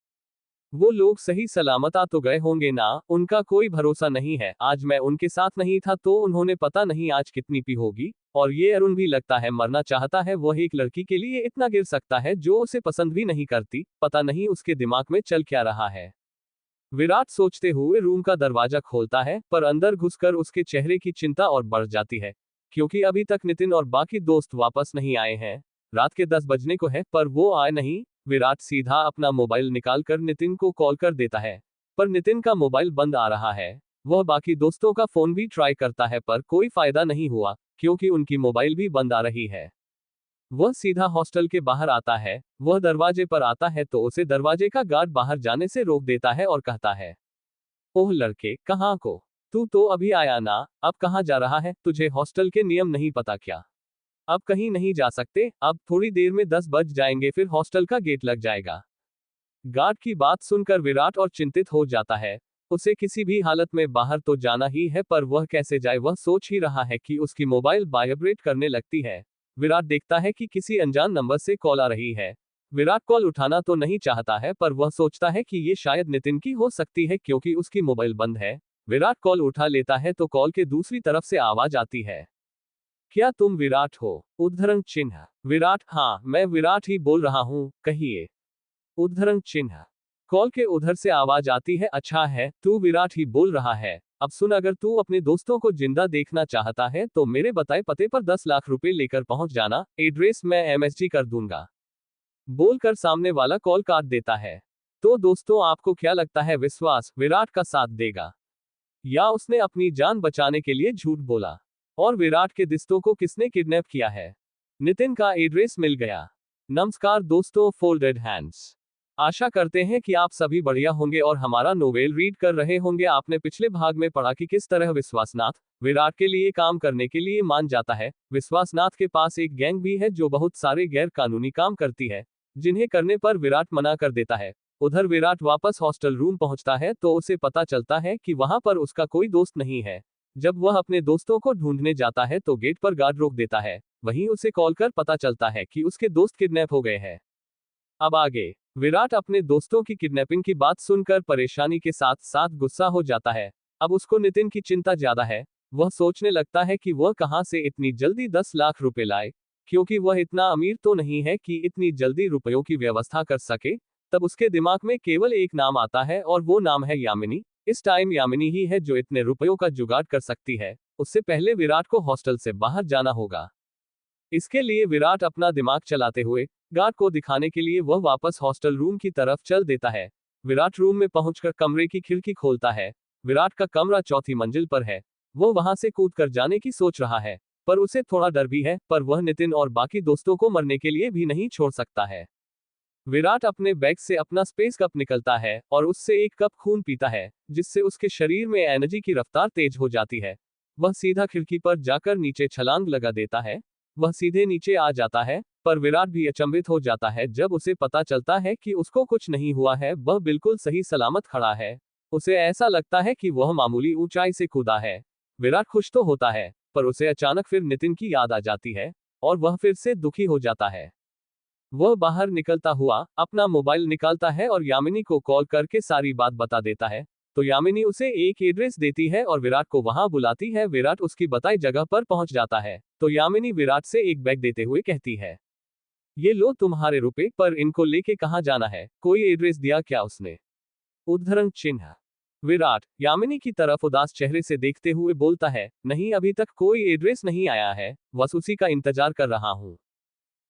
वो लोग सही सलामत आ तो गए होंगे ना, उनका कोई भरोसा नहीं है। आज मैं उनके साथ नहीं था तो उन्होंने पता नहीं आज कितनी पी होगी। और ये अरुण भी लगता है मरना चाहता है, वह एक लड़की के लिए इतना गिर सकता है जो उसे पसंद भी नहीं करती। पता नहीं उसके दिमाग में चल क्या रहा है। विराट सोचते हुए रूम का दरवाजा खोलता है, पर अंदर घुसकर उसके चेहरे की चिंता और बढ़ जाती है, क्योंकि अभी तक नितिन और बाकी दोस्त वापस नहीं आए हैं। रात के 10 बजने को है, पर वो आए नहीं। विराट सीधा अपना मोबाइल निकालकर नितिन को कॉल कर देता है, पर नितिन का मोबाइल बंद आ रहा है। वह बाकी दोस्तों का फोन भी ट्राई करता है, पर कोई फायदा नहीं हुआ, क्योंकि उनकी मोबाइल भी बंद आ रही है। वह सीधा हॉस्टल के बाहर आता है। वह दरवाजे पर आता है तो उसे दरवाजे का गार्ड बाहर जाने से रोक देता है और कहता है, ओह लड़के, कहाँ को? तू तो अभी आया ना, अब कहाँ जा रहा है? तुझे हॉस्टल के नियम नहीं पता क्या? अब कहीं नहीं जा सकते, अब थोड़ी देर में 10 बज जाएंगे, फिर हॉस्टल का गेट लग जाएगा। गार्ड की बात सुनकर विराट और चिंतित हो जाता है। उसे किसी भी हालत में बाहर तो जाना ही है, पर वह कैसे जाए, वह सोच ही रहा है कि उसकी मोबाइल वाइब्रेट करने लगती है। विराट देखता है कि किसी अनजान नंबर से कॉल आ रही है। विराट कॉल उठाना तो नहीं चाहता है, पर वह सोचता है कि ये शायद नितिन की हो सकती है, क्योंकि उसकी मोबाइल बंद है। विराट कॉल उठा लेता है तो कॉल के दूसरी तरफ से आवाज आती है, क्या तुम विराट हो? उद्धरण चिन्ह। विराट, हाँ मैं विराट ही बोल रहा हूँ, कहिए। उद्धरण चिन्ह। कॉल के उधर से आवाज आती है, अच्छा है, तू विराट ही बोल रहा है। अब सुन, अगर तू अपने दोस्तों को जिंदा देखना चाहता है तो मेरे बताए पते पर 10 लाख रुपए लेकर पहुंच जाना, एड्रेस मैं एमएसजी कर दूंगा। बोलकर सामने वाला कॉल काट देता है। तो दोस्तों, आपको क्या लगता है, विश्वास विराट का साथ देगा या उसने अपनी जान बचाने के लिए झूठ बोला? और विराट के दोस्तों को किसने किडनैप किया है? नितिन का एड्रेस मिल गया। नमस्कार दोस्तों, फोल्डेड हैंड्स। आशा करते हैं कि आप सभी बढ़िया होंगे और हमारा नोवेल रीड कर रहे होंगे। आपने पिछले भाग में पढ़ा कि किस तरह विश्वासनाथ विराट के लिए काम करने के लिए मान जाता है। विश्वासनाथ के पास एक गैंग भी है जो बहुत सारे गैर कानूनी काम करती है, जिन्हें करने पर विराट मना कर देता है। उधर विराट वापस हॉस्टल रूम पहुंचता है तो उसे पता चलता है कि वहां पर उसका कोई दोस्त नहीं है। जब वह अपने दोस्तों को ढूंढने जाता है तो गेट पर गार्ड रोक देता है। वहीं उसे कॉल कर पता चलता है कि उसके दोस्त किडनैप हो गए हैं। अब आगे, विराट अपने दोस्तों की किडनैपिंग की बात सुनकर परेशानी के साथ साथ गुस्सा हो जाता है। अब उसको नितिन की चिंता ज्यादा है। वह सोचने लगता है कि वह कहां से इतनी जल्दी 10 लाख रुपए लाए, क्योंकि वह इतना अमीर तो नहीं है कि इतनी जल्दी रुपयों की व्यवस्था कर सके। तब उसके दिमाग में केवल एक नाम आता है और वो नाम है यामिनी। इस टाइम यामिनी ही है जो इतने रुपयों का जुगाड़ कर सकती है। उससे पहले विराट को हॉस्टल से बाहर जाना होगा। इसके लिए विराट अपना दिमाग चलाते हुए गार्ड को दिखाने के लिए वह वापस हॉस्टल रूम की तरफ चल देता है। विराट रूम में पहुंचकर कमरे की खिड़की खोलता है। विराट का कमरा चौथी मंजिल पर है। वो वहां से कूद कर जाने की सोच रहा है, पर उसे थोड़ा डर भी है, पर वह नितिन और बाकी दोस्तों को मरने के लिए भी नहीं छोड़ सकता है। विराट अपने बैग से अपना स्पेस कप निकलता है और उससे एक कप खून पीता है, जिससे उसके शरीर में एनर्जी की रफ्तार तेज हो जाती है। वह सीधा खिड़की पर जाकर नीचे छलांग लगा देता है। वह सीधे नीचे आ जाता है, पर विराट भी अचंभित हो जाता है जब उसे पता चलता है कि उसको कुछ नहीं हुआ है, वह बिल्कुल सही सलामत खड़ा है। उसे ऐसा लगता है कि वह मामूली ऊंचाई से कूदा है। विराट खुश तो होता है, पर उसे अचानक फिर नितिन की याद आ जाती है और वह फिर से दुखी हो जाता है। वह बाहर निकलता हुआ अपना मोबाइल निकालता है और यामिनी को कॉल करके सारी बात बता देता है। तो यामिनी उसे एक एड्रेस देती है और विराट को वहां बुलाती है। विराट उसकी बताई जगह पर पहुंच जाता है तो यामिनी विराट से एक बैग देते हुए कहती है, ये लो तुम्हारे रुपए, पर इनको लेके कहाँ जाना है? कोई एड्रेस दिया क्या उसने? उद्धरण चिन्ह। विराट यामिनी की तरफ उदास चेहरे से देखते हुए बोलता है, नहीं अभी तक कोई एड्रेस नहीं आया है, बस उसी का इंतजार कर रहा हूँ।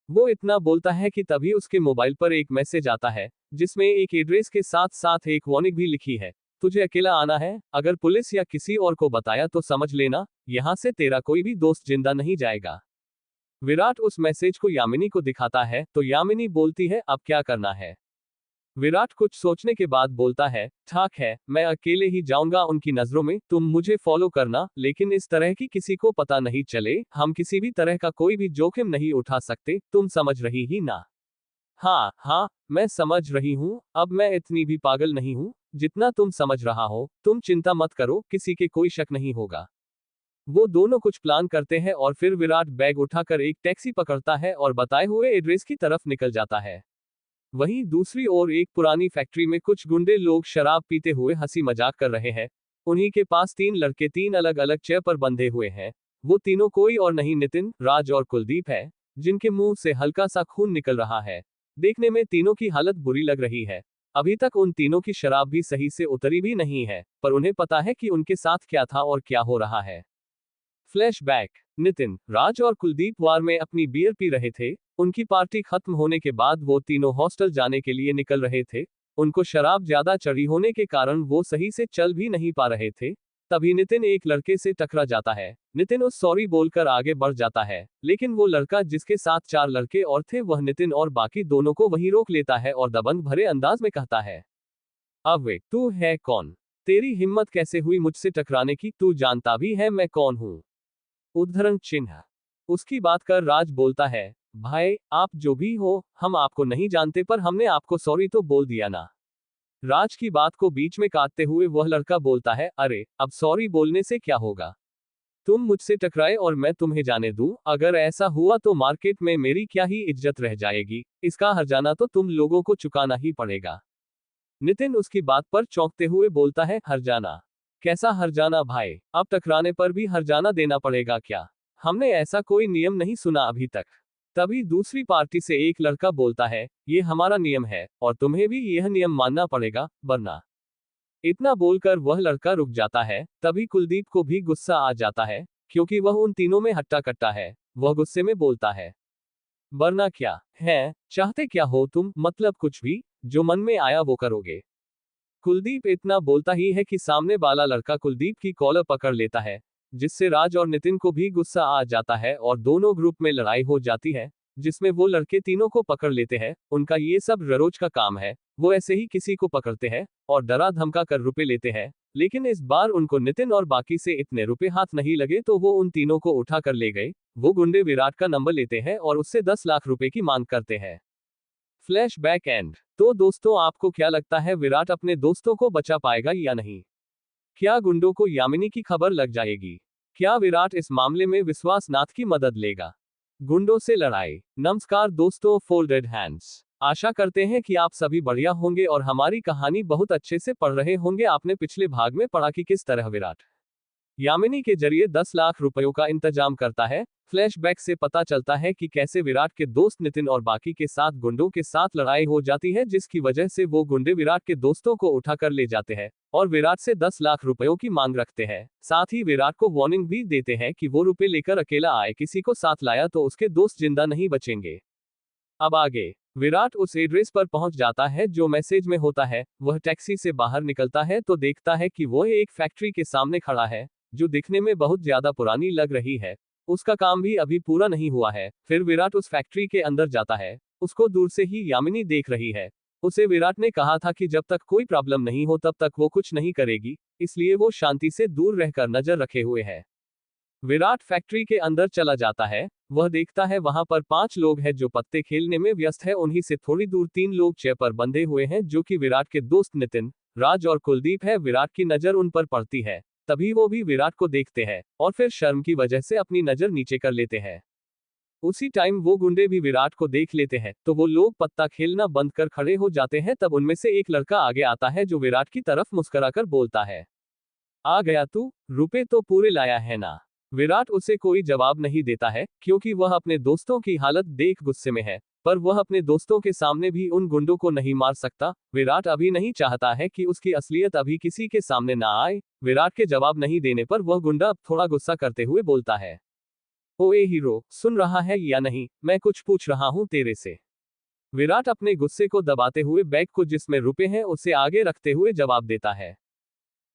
वो इतना बोलता है कि तभी उसके मोबाइल पर एक मैसेज आता है, जिसमें एक एड्रेस के साथ साथ एक वार्निंग भी लिखी है। तुझे अकेला आना है, अगर पुलिस या किसी और को बताया तो समझ लेना, यहाँ से तेरा कोई भी दोस्त जिंदा नहीं जाएगा। विराट उस मैसेज को यामिनी को दिखाता है तो यामिनी बोलती है, अब क्या करना है। विराट कुछ सोचने के बाद बोलता है, ठीक है, मैं अकेले ही जाऊंगा उनकी नजरों में, तुम मुझे फॉलो करना, लेकिन इस तरह की किसी को पता नहीं चले, हम किसी भी तरह का कोई भी जोखिम नहीं उठा सकते, तुम समझ रही ही ना। हाँ हाँ, मैं समझ रही हूँ, अब मैं इतनी भी पागल नहीं हूँ जितना तुम समझ रहा हो, तुम चिंता मत करो, किसी के कोई शक नहीं होगा। वो दोनों कुछ प्लान करते हैं और फिर विराट बैग उठाकर एक टैक्सी पकड़ता है और बताए हुए एड्रेस की तरफ निकल जाता है। वहीं दूसरी ओर एक पुरानी फैक्ट्री में कुछ गुंडे लोग शराब पीते हुए हंसी मजाक कर रहे हैं। उन्हीं के पास तीन लड़के तीन अलग अलग चेयर पर बंधे हुए हैं। वो तीनों कोई और नहीं नितिन, राज और कुलदीप है, जिनके मुंह से हल्का सा खून निकल रहा है। देखने में तीनों की हालत बुरी लग रही है। अभी तक उन तीनों की शराब भी सही से उतरी भी नहीं है, पर उन्हें पता है कि उनके साथ क्या था और क्या हो रहा है। फ्लैशबैक। नितिन, राज और कुलदीप बार में अपनी बियर पी रहे थे। उनकी पार्टी खत्म होने के बाद वो तीनों हॉस्टल जाने के लिए निकल रहे थे। उनको शराब ज्यादा चढ़ी होने के कारण वो सही से चल भी नहीं पा रहे थे। तभी नितिन एक लड़के से टकरा जाता है। नितिन उस सॉरी बोलकर आगे बढ़ जाता है, लेकिन वो लड़का जिसके साथ चार लड़के और थे वह नितिन और बाकी दोनों को वहीं रोक लेता है और दबंग भरे अंदाज में कहता है, अबे तू है कौन? तेरी हिम्मत कैसे हुई मुझसे टकराने की? तू जानता भी है मैं कौन हूँ? उद्धरण चिन्ह। उसकी बात कर राज बोलता है, भाई आप जो भी हो, हम आपको नहीं जानते, पर हमने आपको सॉरी तो बोल दिया ना। राज की बात को बीच में काटते हुए वह लड़का बोलता है, अरे अब सॉरी बोलने से क्या होगा? तुम मुझसे टकराए और मैं तुम्हें जाने दूं, अगर ऐसा हुआ तो मार्केट में मेरी क्या ही इज्जत रह जाएगी, इसका हर्जाना तो तुम लोगों को चुकाना ही पड़ेगा। नितिन उसकी बात पर चौंकते हुए बोलता है, हर्जाना? कैसा हर्जाना भाई? अब टकराने पर भी हर्जाना देना पड़ेगा क्या? हमने ऐसा कोई नियम नहीं सुना अभी तक। तभी दूसरी पार्टी से एक लड़का बोलता है, ये हमारा नियम है और तुम्हें भी यह नियम मानना पड़ेगा, वरना। इतना बोलकर वह लड़का रुक जाता है। तभी कुलदीप को भी गुस्सा आ जाता है, क्योंकि वह उन तीनों में हट्टा कट्टा है। वह गुस्से में बोलता है, वरना क्या है, चाहते क्या हो तुम? मतलब कुछ भी, जो मन में आया वो करोगे। कुलदीप इतना बोलता ही है कि सामने वाला लड़का कुलदीप की कॉलर पकड़ लेता है, जिससे राज और नितिन को भी गुस्सा आ जाता है और दोनों ग्रुप में लड़ाई हो जाती है, जिसमें वो लड़के तीनों को पकड़ लेते हैं। उनका ये सब रोज का काम है, वो ऐसे ही किसी को पकड़ते हैं और डरा धमका कर रुपए लेते हैं। लेकिन इस बार उनको नितिन और बाकी से इतने रुपए हाथ नहीं लगे तो वो उन तीनों को उठा कर ले गए। वो गुंडे विराट का नंबर लेते हैं और उससे 10 लाख रुपए की मांग करते हैं। Flash back and. तो दोस्तों आपको क्या लगता है, विराट अपने दोस्तों को बचा पाएगा या नहीं? क्या गुंडों को यामिनी की खबर लग जाएगी? क्या विराट इस मामले में विश्वास नाथ की मदद लेगा? गुंडों से लड़ाई। नमस्कार दोस्तों, फोल्डेड हैंड्स। आशा करते हैं कि आप सभी बढ़िया होंगे और हमारी कहानी बहुत अच्छे से पढ़ रहे होंगे। आपने पिछले भाग में पढ़ा कि किस तरह विराट यामिनी के जरिए 10 लाख रुपयों का इंतजाम करता है। फ्लैशबैक से पता चलता है कि कैसे विराट के दोस्त नितिन और बाकी के साथ गुंडों के साथ लड़ाई हो जाती है, जिसकी वजह से वो गुंडे विराट के दोस्तों को उठाकर ले जाते हैं और विराट से 10 लाख रुपयों की मांग रखते हैं। साथ ही विराट को वार्निंग भी देते हैं कि वो रुपए लेकर अकेला आए, किसी को साथ लाया तो उसके दोस्त जिंदा नहीं बचेंगे। अब आगे विराट उस एड्रेस पर पहुंच जाता है जो मैसेज में होता है। वह टैक्सी से बाहर निकलता है तो देखता है कि वह एक फैक्ट्री के सामने खड़ा है, जो दिखने में बहुत ज्यादा पुरानी लग रही है। उसका काम भी अभी पूरा नहीं हुआ है। फिर विराट उस फैक्ट्री के अंदर जाता है। उसको दूर से ही यामिनी देख रही है। उसे विराट ने कहा था कि जब तक कोई प्रॉब्लम नहीं हो तब तक वो कुछ नहीं करेगी, इसलिए वो शांति से दूर रहकर नजर रखे हुए है। विराट फैक्ट्री के अंदर चला जाता है। वह देखता है वहां पर 5 लोग हैं जो पत्ते खेलने में व्यस्त है। उन्हीं से थोड़ी दूर 3 लोग चेयर पर बंधे हुए हैं, जो कि विराट के दोस्त नितिन, राज और कुलदीप है। विराट की नजर उन पर पड़ती है, तभी वो भी विराट को देखते हैं और फिर शर्म की वजह से अपनी नजर नीचे कर लेते हैं। उसी टाइम वो गुंडे भी विराट को देख लेते हैं, तो वो लोग पत्ता खेलना बंद कर खड़े हो जाते हैं। तब उनमें से एक लड़का आगे आता है जो विराट की तरफ मुस्कुराकर बोलता है, आ गया तू, रुपए तो पूरे लाया है ना? विराट उसे कोई जवाब नहीं देता है, क्योंकि वह अपने दोस्तों की हालत देख गुस्से में है। पर वह अपने दोस्तों के सामने भी उन गुंडों को नहीं मार सकता। विराट अभी नहीं चाहता है कि उसकी असलियत अभी किसी के सामने ना आए। विराट के जवाब नहीं देने पर वह गुंडा अब थोड़ा गुस्सा करते हुए बोलता है, ओए हीरो, सुन रहा है या नहीं, मैं कुछ पूछ रहा हूं तेरे से। विराट अपने गुस्से को दबाते हुए बैग को जिसमें रुपए हैं उसे आगे रखते हुए जवाब देता है,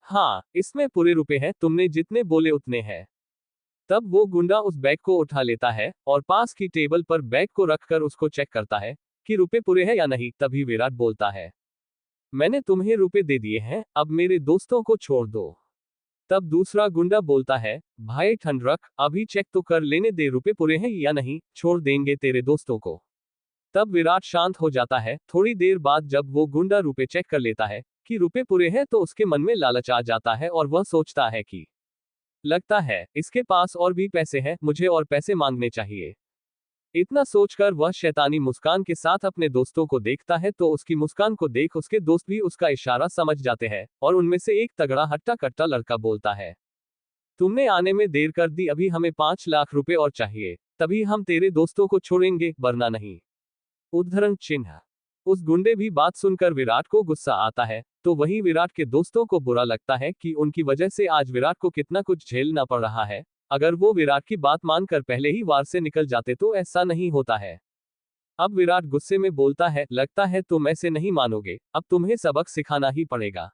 हाँ, इसमें पूरे रुपए हैं, तुमने जितने बोले उतने हैं। तब वो गुंडा उस बैग को उठा लेता है और पास की टेबल पर बैग को रखकर उसको चेक करता है कि रुपए पूरे हैं या नहीं। तभी विराट बोलता है, मैंने तुम्हें रुपए दे दिए हैं, अब मेरे दोस्तों को छोड़ दो। तब दूसरा गुंडा बोलता है, भाई ठंड रख, अभी चेक तो कर लेने दे रुपए पूरे हैं या नहीं, छोड़ देंगे तेरे दोस्तों को। तब विराट शांत हो जाता है। थोड़ी देर बाद जब वो गुंडा रुपए चेक कर लेता है कि रुपए पूरे हैं तो उसके मन में लालच आ जाता है और वह सोचता है कि लगता है इसके पास और भी पैसे हैं, मुझे और पैसे मांगने चाहिए। इतना सोचकर वह शैतानी मुस्कान के साथ अपने दोस्तों को देखता है तो उसकी मुस्कान को देख उसके दोस्त भी उसका इशारा समझ जाते हैं और उनमें से एक तगड़ा हट्टा कट्टा लड़का बोलता है, तुमने आने में देर कर दी, अभी हमें 5 लाख रुपए और चाहिए, तभी हम तेरे दोस्तों को छोड़ेंगे, वरना नहीं। उद्धरण चिन्ह। उस गुंडे भी बात सुनकर विराट को गुस्सा आता है, तो वहीं विराट के दोस्तों को बुरा लगता है कि उनकी वजह से आज विराट को कितना कुछ झेलना पड़ रहा है। अगर वो विराट की बात मानकर पहले ही वार से निकल जाते तो ऐसा नहीं होता है। अब विराट गुस्से में बोलता है, लगता है तुम ऐसे नहीं मानोगे, अब तुम्हें सबक सिखाना ही पड़ेगा।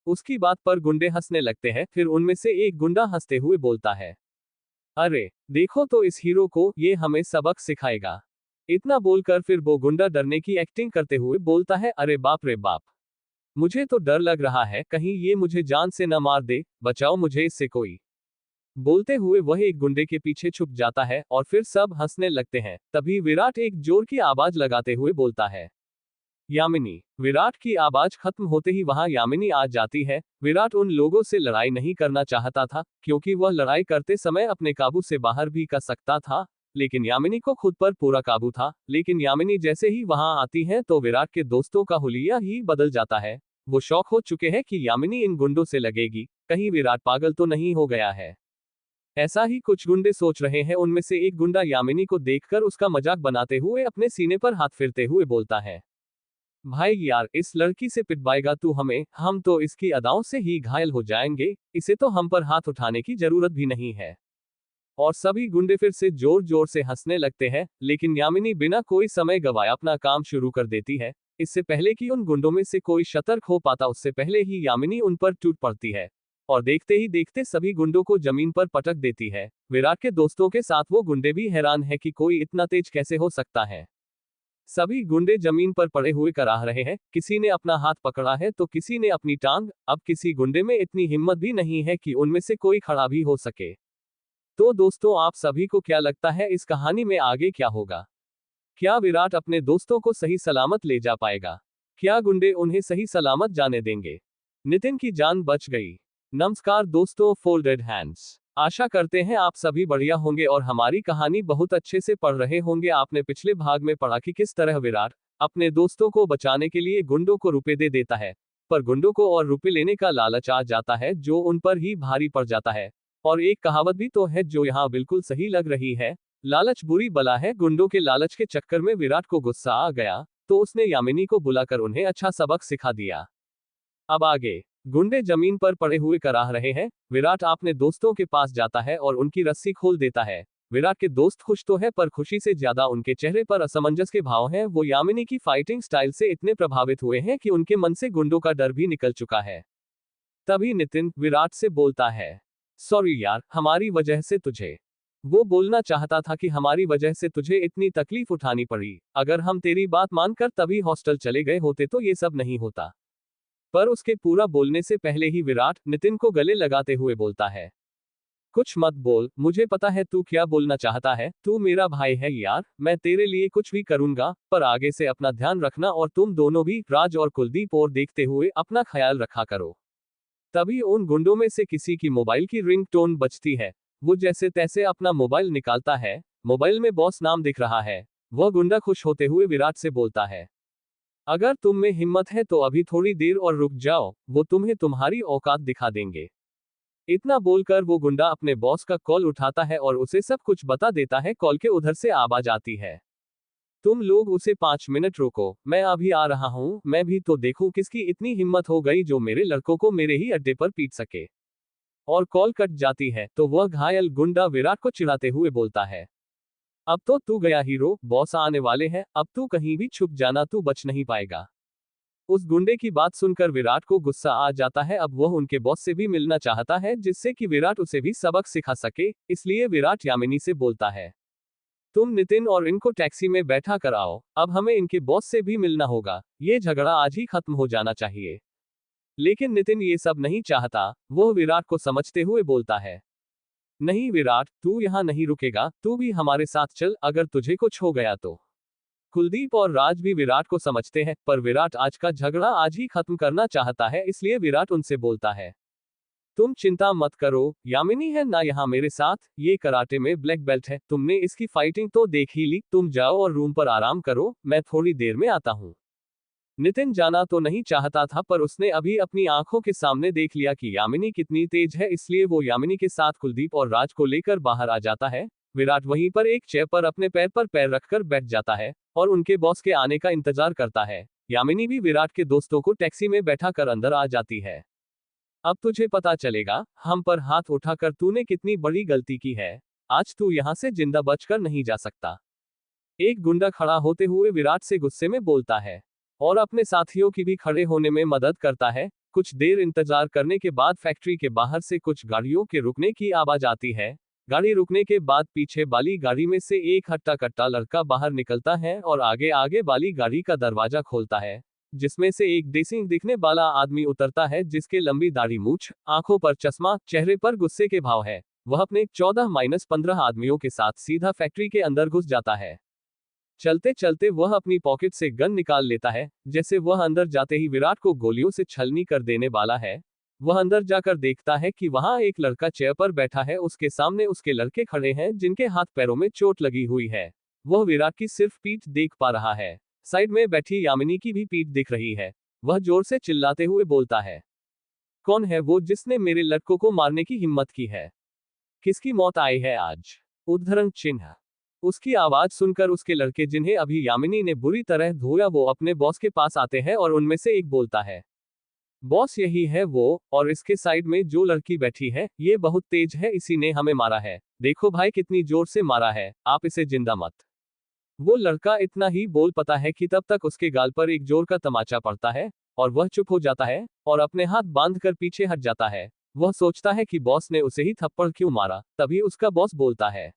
उसकी बात पर गुंडे हंसने लगते हैं। फिर उनमें से एक गुंडा हंसते हुए बोलता है, अरे देखो तो इस हीरो को, ये हमें सबक सिखाएगा। इतना बोलकर फिर वो गुंडा डरने की एक्टिंग करते हुए बोलता है, अरे बाप रे बाप, मुझे तो डर लग रहा है, कहीं ये मुझे जान से न मार दे, बचाओ मुझे इससे कोई। बोलते हुए वह एक गुंडे के पीछे छुप जाता है और फिर सब हंसने लगते हैं। तभी विराट एक जोर की आवाज लगाते हुए बोलता है, यामिनी। विराट की आवाज खत्म होते ही वहां यामिनी आ जाती है। विराट उन लोगों से लड़ाई नहीं करना चाहता था क्योंकि वह लड़ाई करते समय अपने काबू से बाहर भी कर सकता था, लेकिन यामिनी को खुद पर पूरा काबू था। लेकिन यामिनी जैसे ही वहां आती है तो विराट के दोस्तों का हुलिया ही बदल जाता है। वो शौक हो चुके हैं कि यामिनी इन गुंडों से लगेगी, कहीं विराट पागल तो नहीं हो गया है। ऐसा ही कुछ गुंडे सोच रहे हैं। उनमें से एक गुंडा यामिनी को देखकर उसका मजाक बनाते हुए अपने सीने पर हाथ फेरते हुए बोलता है, भाई यार, इस लड़की से पिटवाएगा तू हमें, हम तो इसकी अदाओं से ही घायल हो जाएंगे, इसे तो हम पर हाथ उठाने की जरूरत भी नहीं है। और सभी गुंडे फिर से जोर जोर से हंसने लगते हैं, लेकिन यामिनी बिना कोई समय गवाए अपना काम शुरू कर देती है। इससे पहले कि उन गुंडों में से कोई सतर्क हो पाता, उससे पहले ही यामिनी उन पर टूट पड़ती है और देखते ही देखते सभी गुंडों को जमीन पर पटक देती है। विराट के दोस्तों के साथ वो गुंडे भी हैरान है कि कोई इतना तेज कैसे हो सकता है। सभी गुंडे जमीन पर पड़े हुए कराह रहे हैं, किसी ने अपना हाथ पकड़ा है तो किसी ने अपनी टांग। अब किसी गुंडे में इतनी हिम्मत भी नहीं है कि उनमें से कोई खड़ा भी हो सके। तो दोस्तों, आप सभी को क्या लगता है इस कहानी में आगे क्या होगा? क्या विराट अपने दोस्तों को सही सलामत ले जा पाएगा? क्या गुंडे उन्हें सही सलामत जाने देंगे? नितिन की जान बच गई। नमस्कार दोस्तों, फोल्डेड हैंड्स। आशा करते हैं आप सभी बढ़िया होंगे और हमारी कहानी बहुत अच्छे से पढ़ रहे होंगे। आपने पिछले भाग में पढ़ा कि किस तरह विराट अपने दोस्तों को बचाने के लिए गुंडों को रुपए दे देता है, पर गुंडों को और रुपए लेने का लालच आ जाता है जो उन पर ही भारी पड़ जाता है। और एक कहावत भी तो है जो यहाँ बिल्कुल सही लग रही है, लालच बुरी बला है। गुंडों के लालच के चक्कर में विराट को गुस्सा आ गया तो उसने यामिनी को बुलाकर उन्हें अच्छा सबक सिखा दिया। अब आगे गुंडे जमीन पर पड़े हुए कराह रहे हैं। विराट अपने दोस्तों के पास जाता है और उनकी रस्सी खोल देता है। विराट के दोस्त खुश तो है, पर खुशी से ज्यादा उनके चेहरे पर असमंजस के भाव हैं। वो यामिनी की फाइटिंग स्टाइल से इतने प्रभावित हुए हैं कि उनके मन से गुंडों का डर भी निकल चुका है। तभी नितिन विराट से बोलता है, सॉरी यार, हमारी वजह से तुझे। वो बोलना चाहता था कि हमारी वजह से तुझे इतनी तकलीफ उठानी पड़ी, अगर हम तेरी बात मानकर तभी हॉस्टल चले गए होते तो ये सब नहीं होता। पर उसके पूरा बोलने से पहले ही विराट नितिन को गले लगाते हुए बोलता है, कुछ मत बोल, मुझे पता है तू क्या बोलना चाहता है, तू मेरा भाई है यार, मैं तेरे लिए कुछ भी करूंगा, पर आगे से अपना ध्यान रखना और तुम दोनों भी, राज और कुलदीप, और देखते हुए अपना ख्याल रखा करो। तभी उन गुंडों में से किसी की मोबाइल की रिंगटोन बजती है। वो जैसे तैसे अपना मोबाइल निकालता है, मोबाइल में बॉस नाम दिख रहा है। वह गुंडा खुश होते हुए विराट से बोलता है, अगर तुम में हिम्मत है तो अभी थोड़ी देर और रुक जाओ, वो तुम्हें तुम्हारी औकात दिखा देंगे। इतना बोलकर वो गुंडा अपने बॉस का कॉल उठाता है और उसे सब कुछ बता देता है। कॉल के उधर से आवाज आती है, तुम लोग उसे 5 मिनट रोको, मैं अभी आ रहा हूँ, मैं भी तो देखूं किसकी इतनी हिम्मत हो गई जो मेरे लड़कों को मेरे ही अड्डे पर पीट सके। और कॉल कट जाती है तो वह घायल गुंडा विराट को चिढ़ाते हुए बोलता है, अब तो तू गया हीरो, बॉस आने वाले हैं, अब तू कहीं भी छुप जाना, तू बच नहीं पाएगा। उस गुंडे की बात सुनकर विराट को गुस्सा आ जाता है। अब वह उनके बॉस से भी मिलना चाहता है जिससे कि विराट उसे भी सबक सिखा सके, इसलिए विराट यामिनी से बोलता है, तुम नितिन और इनको टैक्सी में बैठा कर आओ, अब हमें इनके बॉस से भी मिलना होगा, ये झगड़ा आज ही खत्म हो जाना चाहिए। लेकिन नितिन ये सब नहीं चाहता, वह विराट को समझते हुए बोलता है, नहीं विराट, तू यहाँ नहीं रुकेगा, तू भी हमारे साथ चल, अगर तुझे कुछ हो गया तो। कुलदीप और राज भी विराट को समझते हैं, पर विराट आज का झगड़ा आज ही खत्म करना चाहता है, इसलिए विराट उनसे बोलता है, तुम चिंता मत करो, यामिनी है ना यहाँ मेरे साथ, ये कराटे में ब्लैक बेल्ट है, तुमने इसकी फाइटिंग तो देख ही ली, तुम जाओ और रूम पर आराम करो, मैं थोड़ी देर में आता हूँ। नितिन जाना तो नहीं चाहता था, पर उसने अभी अपनी आंखों के सामने देख लिया कि यामिनी कितनी तेज है, इसलिए वो यामिनी के साथ कुलदीप और राज को लेकर बाहर आ जाता है। विराट वहीं पर एक चेयर पर अपने पैर पर पैर रखकर बैठ जाता है और उनके बॉस के आने का इंतजार करता है। यामिनी भी विराट के दोस्तों को टैक्सी में बैठा कर अंदर आ जाती है। अब तुझे पता चलेगा, हम पर हाथ उठाकर तूने कितनी बड़ी गलती की है, आज तू यहाँ से जिंदा बचकर नहीं जा सकता। एक गुंडा खड़ा होते हुए विराट से गुस्से में बोलता है और अपने साथियों की भी खड़े होने में मदद करता है। कुछ देर इंतजार करने के बाद फैक्ट्री के बाहर से कुछ गाड़ियों के रुकने की आवाज आती है। गाड़ी रुकने के बाद पीछे वाली गाड़ी में से एक हट्टा कट्टा लड़का बाहर निकलता है और आगे आगे वाली गाड़ी का दरवाजा खोलता है, जिसमें से एक देसी दिखने वाला आदमी उतरता है जिसके लंबी दाढ़ी मूछ, आंखों पर चश्मा, चेहरे पर गुस्से के भाव है। वह अपने 14-15 आदमियों के साथ सीधा फैक्ट्री के अंदर घुस जाता है। चलते चलते वह अपनी पॉकेट से गन निकाल लेता है, जैसे वह अंदर जाते ही विराट को गोलियों से छलनी कर देने वाला है। वह अंदर जाकर देखता है कि वहां एक लड़का चेयर पर बैठा है, उसके सामने उसके लड़के खड़े हैं जिनके हाथ पैरों में चोट लगी हुई है। वह विराट की सिर्फ पीठ देख पा रहा है, साइड में बैठी यामिनी की भी पीठ दिख रही है। वह जोर से चिल्लाते हुए बोलता है, कौन है वो जिसने मेरे लड़कों को मारने की हिम्मत की है? किसकी मौत आई है आज? उद्धरण चिन्ह। उसकी आवाज सुनकर उसके लड़के जिन्हें अभी यामिनी ने बुरी तरह धोया वो अपने बॉस के पास आते हैं और उनमें से एक बोलता है, बॉस यही है वो, और इसके साइड में जो लड़की बैठी है ये बहुत तेज है, इसी ने हमें मारा है, देखो भाई कितनी जोर से मारा है, आप इसे जिंदा मत। वो लड़का इतना ही बोल पाता है कि तब तक उसके गाल पर एक जोर का तमाचा पड़ता है और वह चुप हो जाता है और अपने हाथ बांधकर पीछे हट जाता है। वह सोचता है कि बॉस ने उसे ही थप्पड़ क्यों मारा, तभी उसका बॉस बोलता है,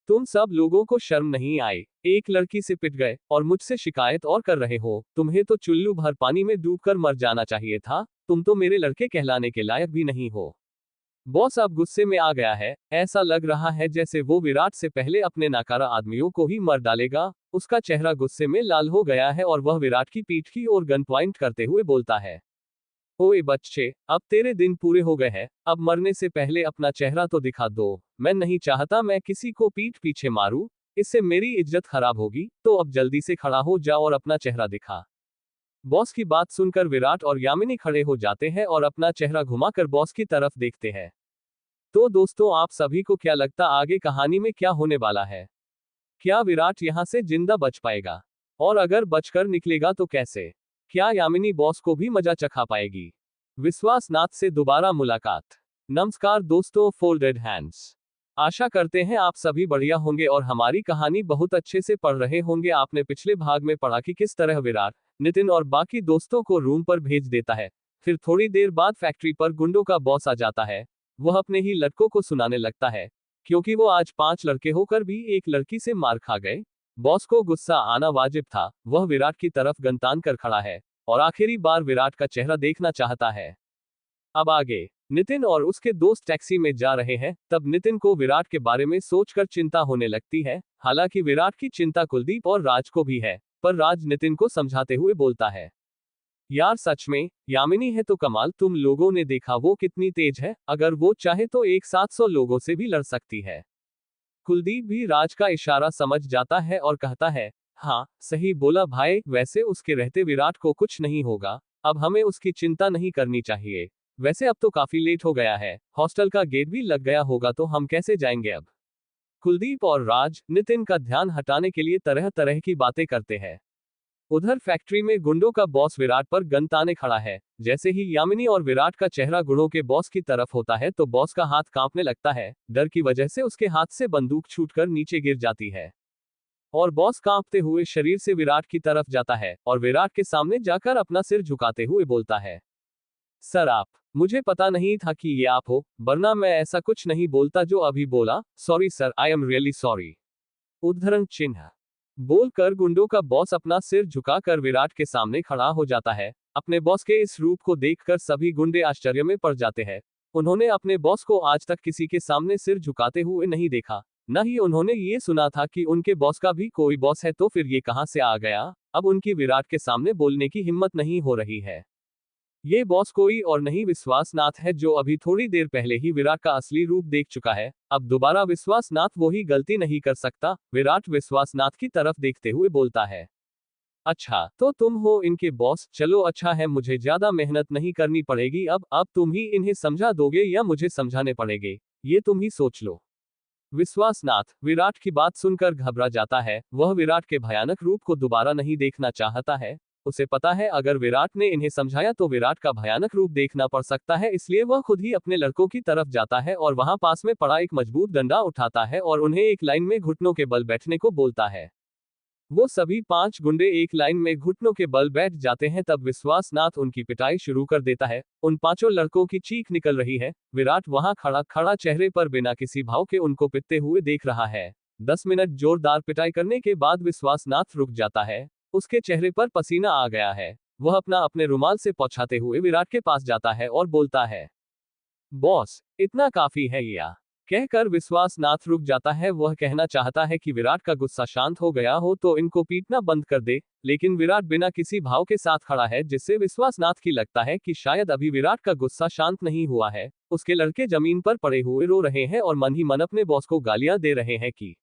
तुम सब लोगों को शर्म नहीं आई, एक लड़की से पिट गए और मुझसे शिकायत और कर रहे हो, तुम्हें तो चुल्लू भर पानी में डूबकर मर जाना चाहिए था, तुम तो मेरे लड़के कहलाने के लायक भी नहीं हो। बॉस अब गुस्से में आ गया है, ऐसा लग रहा है जैसे वो विराट से पहले अपने नाकारा आदमियों को ही मर डालेगा। उसका चेहरा गुस्से में लाल हो गया है और वह विराट की पीठ की ओर गन पॉइंट करते हुए बोलता है, ओए बच्चे, अब तेरे दिन पूरे हो गए हैं, अब मरने से पहले अपना चेहरा तो दिखा दो, मैं नहीं चाहता मैं किसी को पीठ पीछे मारूं, इससे मेरी इज्जत खराब होगी, तो अब जल्दी से खड़ा हो जा और अपना चेहरा दिखा। बॉस की बात सुनकर विराट और यामिनी खड़े हो जाते हैं और अपना चेहरा घुमाकर बॉस की तरफ देखते हैं। तो दोस्तों, आप सभी को क्या लगता आगे कहानी में क्या होने वाला है? क्या विराट यहां से जिंदा बच पाएगा? और अगर बचकर निकलेगा तो कैसे? क्या यामिनी बॉस को भी मजा चखा पाएगी? विश्वास नाथ से दोबारा मुलाकात। नमस्कार दोस्तों, फोल्डेड हैंड्स। आशा करते हैं आप सभी बढ़िया होंगे और हमारी कहानी बहुत अच्छे से पढ़ रहे होंगे। आपने पिछले भाग में पढ़ा कि किस तरह विराट नितिन और बाकी दोस्तों को रूम पर भेज देता है। फिर थोड़ी देर बाद फैक्ट्री पर गुंडों का बॉस आ जाता है। वह अपने ही लड़कों को सुनाने लगता है, क्योंकि वो आज 5 लड़के होकर भी एक लड़की से मार खा गए। बॉस को गुस्सा आना वाजिब था, वह विराट की तरफ गन तान कर खड़ा है और आखिरी बार विराट का चेहरा देखना चाहता है। अब आगे नितिन और उसके दोस्त टैक्सी में जा रहे हैं, तब नितिन को विराट के बारे में सोचकर चिंता होने लगती है। हालांकि विराट की चिंता कुलदीप और राज को भी है, पर राज नितिन को समझाते हुए बोलता है, यार सच में यामिनी है तो कमाल, तुम लोगों ने देखा वो कितनी तेज है, अगर वो चाहे तो एक साथ 100 लोगों से भी लड़ सकती है। कुलदीप भी राज का इशारा समझ जाता है और कहता है, हाँ सही बोला भाई, वैसे उसके रहते विराट को कुछ नहीं होगा, अब हमें उसकी चिंता नहीं करनी चाहिए। वैसे अब तो काफी लेट हो गया है, हॉस्टल का गेट भी लग गया होगा, तो हम कैसे जाएंगे अब? कुलदीप और राज नितिन का ध्यान हटाने के लिए तरह तरह की बातें करते हैं। उधर फैक्ट्री में गुंडों का बॉस विराट पर गन ताने खड़ा है। जैसे ही यामिनी और विराट का चेहरा गुंडों के बॉस की तरफ होता है तो बॉस का हाथ कांपने लगता है। डर की वजह से उसके हाथ से बंदूक छूटकर नीचे गिर जाती है और बॉस कांपते हुए शरीर से विराट की तरफ जाता है और विराट के सामने जाकर अपना सिर झुकाते हुए बोलता है, सर आप, मुझे पता नहीं था कि ये आप हो, वरना मैं ऐसा कुछ नहीं बोलता जो अभी बोला। Sorry sir, I am really sorry. उद्धरण चिन्ह बोलकर गुंडों का बॉस अपना सिर झुकाकर विराट के सामने खड़ा हो जाता है। अपने बॉस के इस रूप को देखकर सभी गुंडे आश्चर्य में पड़ जाते हैं। उन्होंने अपने बॉस को आज तक किसी के सामने सिर झुकाते हुए नहीं देखा, न ही उन्होंने ये सुना था कि उनके बॉस का भी कोई बॉस है, तो फिर ये कहां से आ गया। अब उनकी विराट के सामने बोलने की हिम्मत नहीं हो रही है। ये बॉस कोई और नहीं विश्वासनाथ है, जो अभी थोड़ी देर पहले ही विराट का असली रूप देख चुका है। अब दोबारा विश्वासनाथ वही गलती नहीं कर सकता। विराट विश्वासनाथ की तरफ देखते हुए बोलता है, अच्छा तो तुम हो इनके बॉस, चलो अच्छा है, मुझे ज्यादा मेहनत नहीं करनी पड़ेगी। अब तुम ही इन्हें समझा दोगे या मुझे समझाने पड़ेंगे, ये तुम ही सोच लो। विश्वासनाथ विराट की बात सुनकर घबरा जाता है। वह विराट के भयानक रूप को दोबारा नहीं देखना चाहता है। उसे पता है अगर विराट ने इन्हें समझाया तो विराट का भयानक रूप देखना पड़ सकता है, इसलिए वह खुद ही अपने लड़कों की तरफ जाता है और वहां पास में पड़ा एक मजबूत डंडा उठाता है और उन्हें एक लाइन में घुटनों के बल बैठने को बोलता है। वो सभी 5 गुंडे एक लाइन में घुटनों के बल बैठ जाते हैं। तब विश्वासनाथ उनकी पिटाई शुरू कर देता है। उन 5 लड़कों की चीख निकल रही है। विराट वहां खड़ा खड़ा चेहरे पर बिना किसी भाव के उनको पिटते हुए देख रहा है। 10 मिनट जोरदार पिटाई करने के बाद विश्वासनाथ रुक जाता है। उसके चेहरे पर पसीना आ गया है। वह अपने रुमाल से पोंछाते हुए विराट के पास जाता है और बोलता है, बॉस इतना काफी है या? कहकर विश्वासनाथ रुक जाता है। वह कहना चाहता है कि विराट का गुस्सा शांत हो गया हो तो इनको पीटना बंद कर दे, लेकिन विराट बिना किसी भाव के साथ खड़ा है, जिससे विश्वासनाथ की लगता है कि शायद अभी विराट का गुस्सा शांत नहीं हुआ है। उसके लड़के जमीन पर पड़े हुए रो रहे हैं और मन ही मन अपने बॉस को गालियां दे रहे हैं कि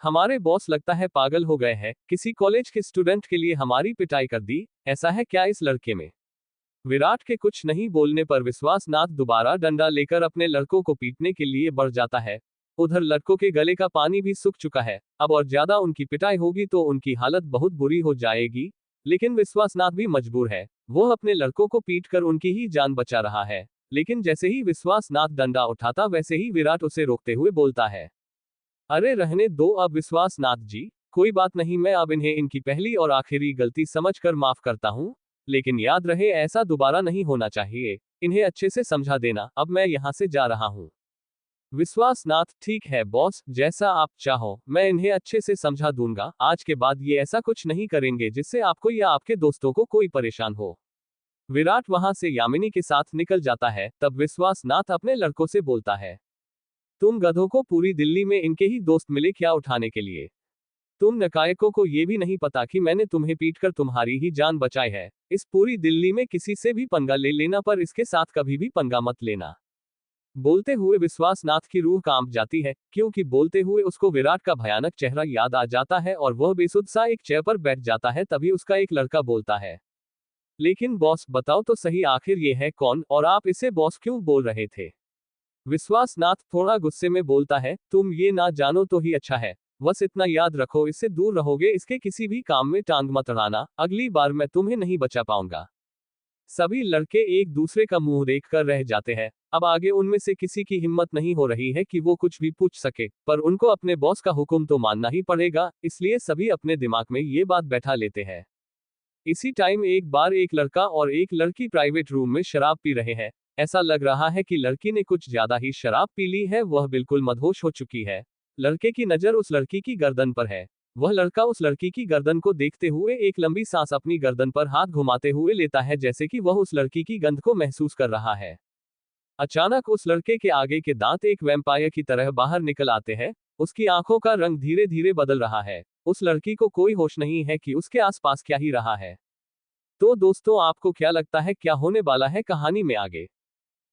हमारे बॉस लगता है पागल हो गए हैं, किसी कॉलेज के स्टूडेंट के लिए हमारी पिटाई कर दी, ऐसा है क्या इस लड़के में। विराट के कुछ नहीं बोलने पर विश्वासनाथ दोबारा डंडा लेकर अपने लड़कों को पीटने के लिए बढ़ जाता है। उधर लड़कों के गले का पानी भी सूख चुका है। अब और ज्यादा उनकी पिटाई होगी तो उनकी हालत बहुत बुरी हो जाएगी, लेकिन विश्वासनाथ भी मजबूर है। वह अपने लड़कों को पीटकर उनकी ही जान बचा रहा है। लेकिन जैसे ही विश्वासनाथ डंडा उठाता वैसे ही विराट उसे रोकते हुए बोलता है, अरे रहने दो अब विश्वासनाथ जी, कोई बात नहीं, मैं अब इन्हें इनकी पहली और आखिरी गलती समझकर माफ करता हूँ, लेकिन याद रहे ऐसा दोबारा नहीं होना चाहिए। इन्हें अच्छे से समझा देना, अब मैं यहाँ से जा रहा हूँ। विश्वासनाथ, ठीक है बॉस, जैसा आप चाहो, मैं इन्हें अच्छे से समझा दूंगा। आज के बाद ये ऐसा कुछ नहीं करेंगे जिससे आपको या आपके दोस्तों को कोई परेशान हो। विराट वहां से यामिनी के साथ निकल जाता है। तब विश्वासनाथ अपने लड़कों से बोलता है, तुम गधों को पूरी दिल्ली में इनके ही दोस्त मिले क्या उठाने के लिए? तुम नकायकों को ये भी नहीं पता कि मैंने तुम्हें पीटकर तुम्हारी ही जान बचाई है। इस पूरी दिल्ली में किसी से भी पंगा ले लेना, पर इसके साथ कभी भी पंगा मत लेना। बोलते हुए विश्वासनाथ की रूह कांप जाती है, क्योंकि बोलते हुए उसको विराट का भयानक चेहरा याद आ जाता है और वह बेसुध सा एक चेयर पर बैठ जाता है। तभी उसका एक लड़का बोलता है, लेकिन बॉस बताओ तो सही, आखिर ये है कौन और आप इसे बॉस क्यों बोल रहे थे? विश्वासनाथ थोड़ा गुस्से में बोलता है, तुम ये ना जानो तो ही अच्छा है। बस इतना याद रखो, इससे दूर रहोगे, इसके किसी भी काम में टांग मत अड़ाना, अगली बार मैं तुम्हें नहीं बचा पाऊंगा। सभी लड़के एक दूसरे का मुंह देख कर रह जाते हैं। अब आगे उनमें से किसी की हिम्मत नहीं हो रही है कि वो कुछ भी पूछ सके, पर उनको अपने बॉस का हुक्म तो मानना ही पड़ेगा, इसलिए सभी अपने दिमाग में ये बात बैठा लेते हैं। इसी टाइम एक बार एक लड़का और एक लड़की प्राइवेट रूम में शराब पी रहे हैं। ऐसा लग रहा है कि लड़की ने कुछ ज्यादा ही शराब पी ली है, वह बिल्कुल मदहोश हो चुकी है। लड़के की नजर उस लड़की की गर्दन पर है। वह लड़का उस लड़की की गर्दन को देखते हुए एक लंबी सांस अपनी गर्दन पर हाथ घुमाते हुए लेता है, जैसे कि वह उस लड़की की गंध को महसूस कर रहा है। अचानक उस लड़के के आगे के दांत एक वैम्पायर की तरह बाहर निकल आते हैं। उसकी आंखों का रंग धीरे धीरे बदल रहा है। उस लड़की को कोई होश नहीं है कि उसके आसपास क्या ही रहा है। तो दोस्तों, आपको क्या लगता है क्या होने वाला है कहानी में आगे?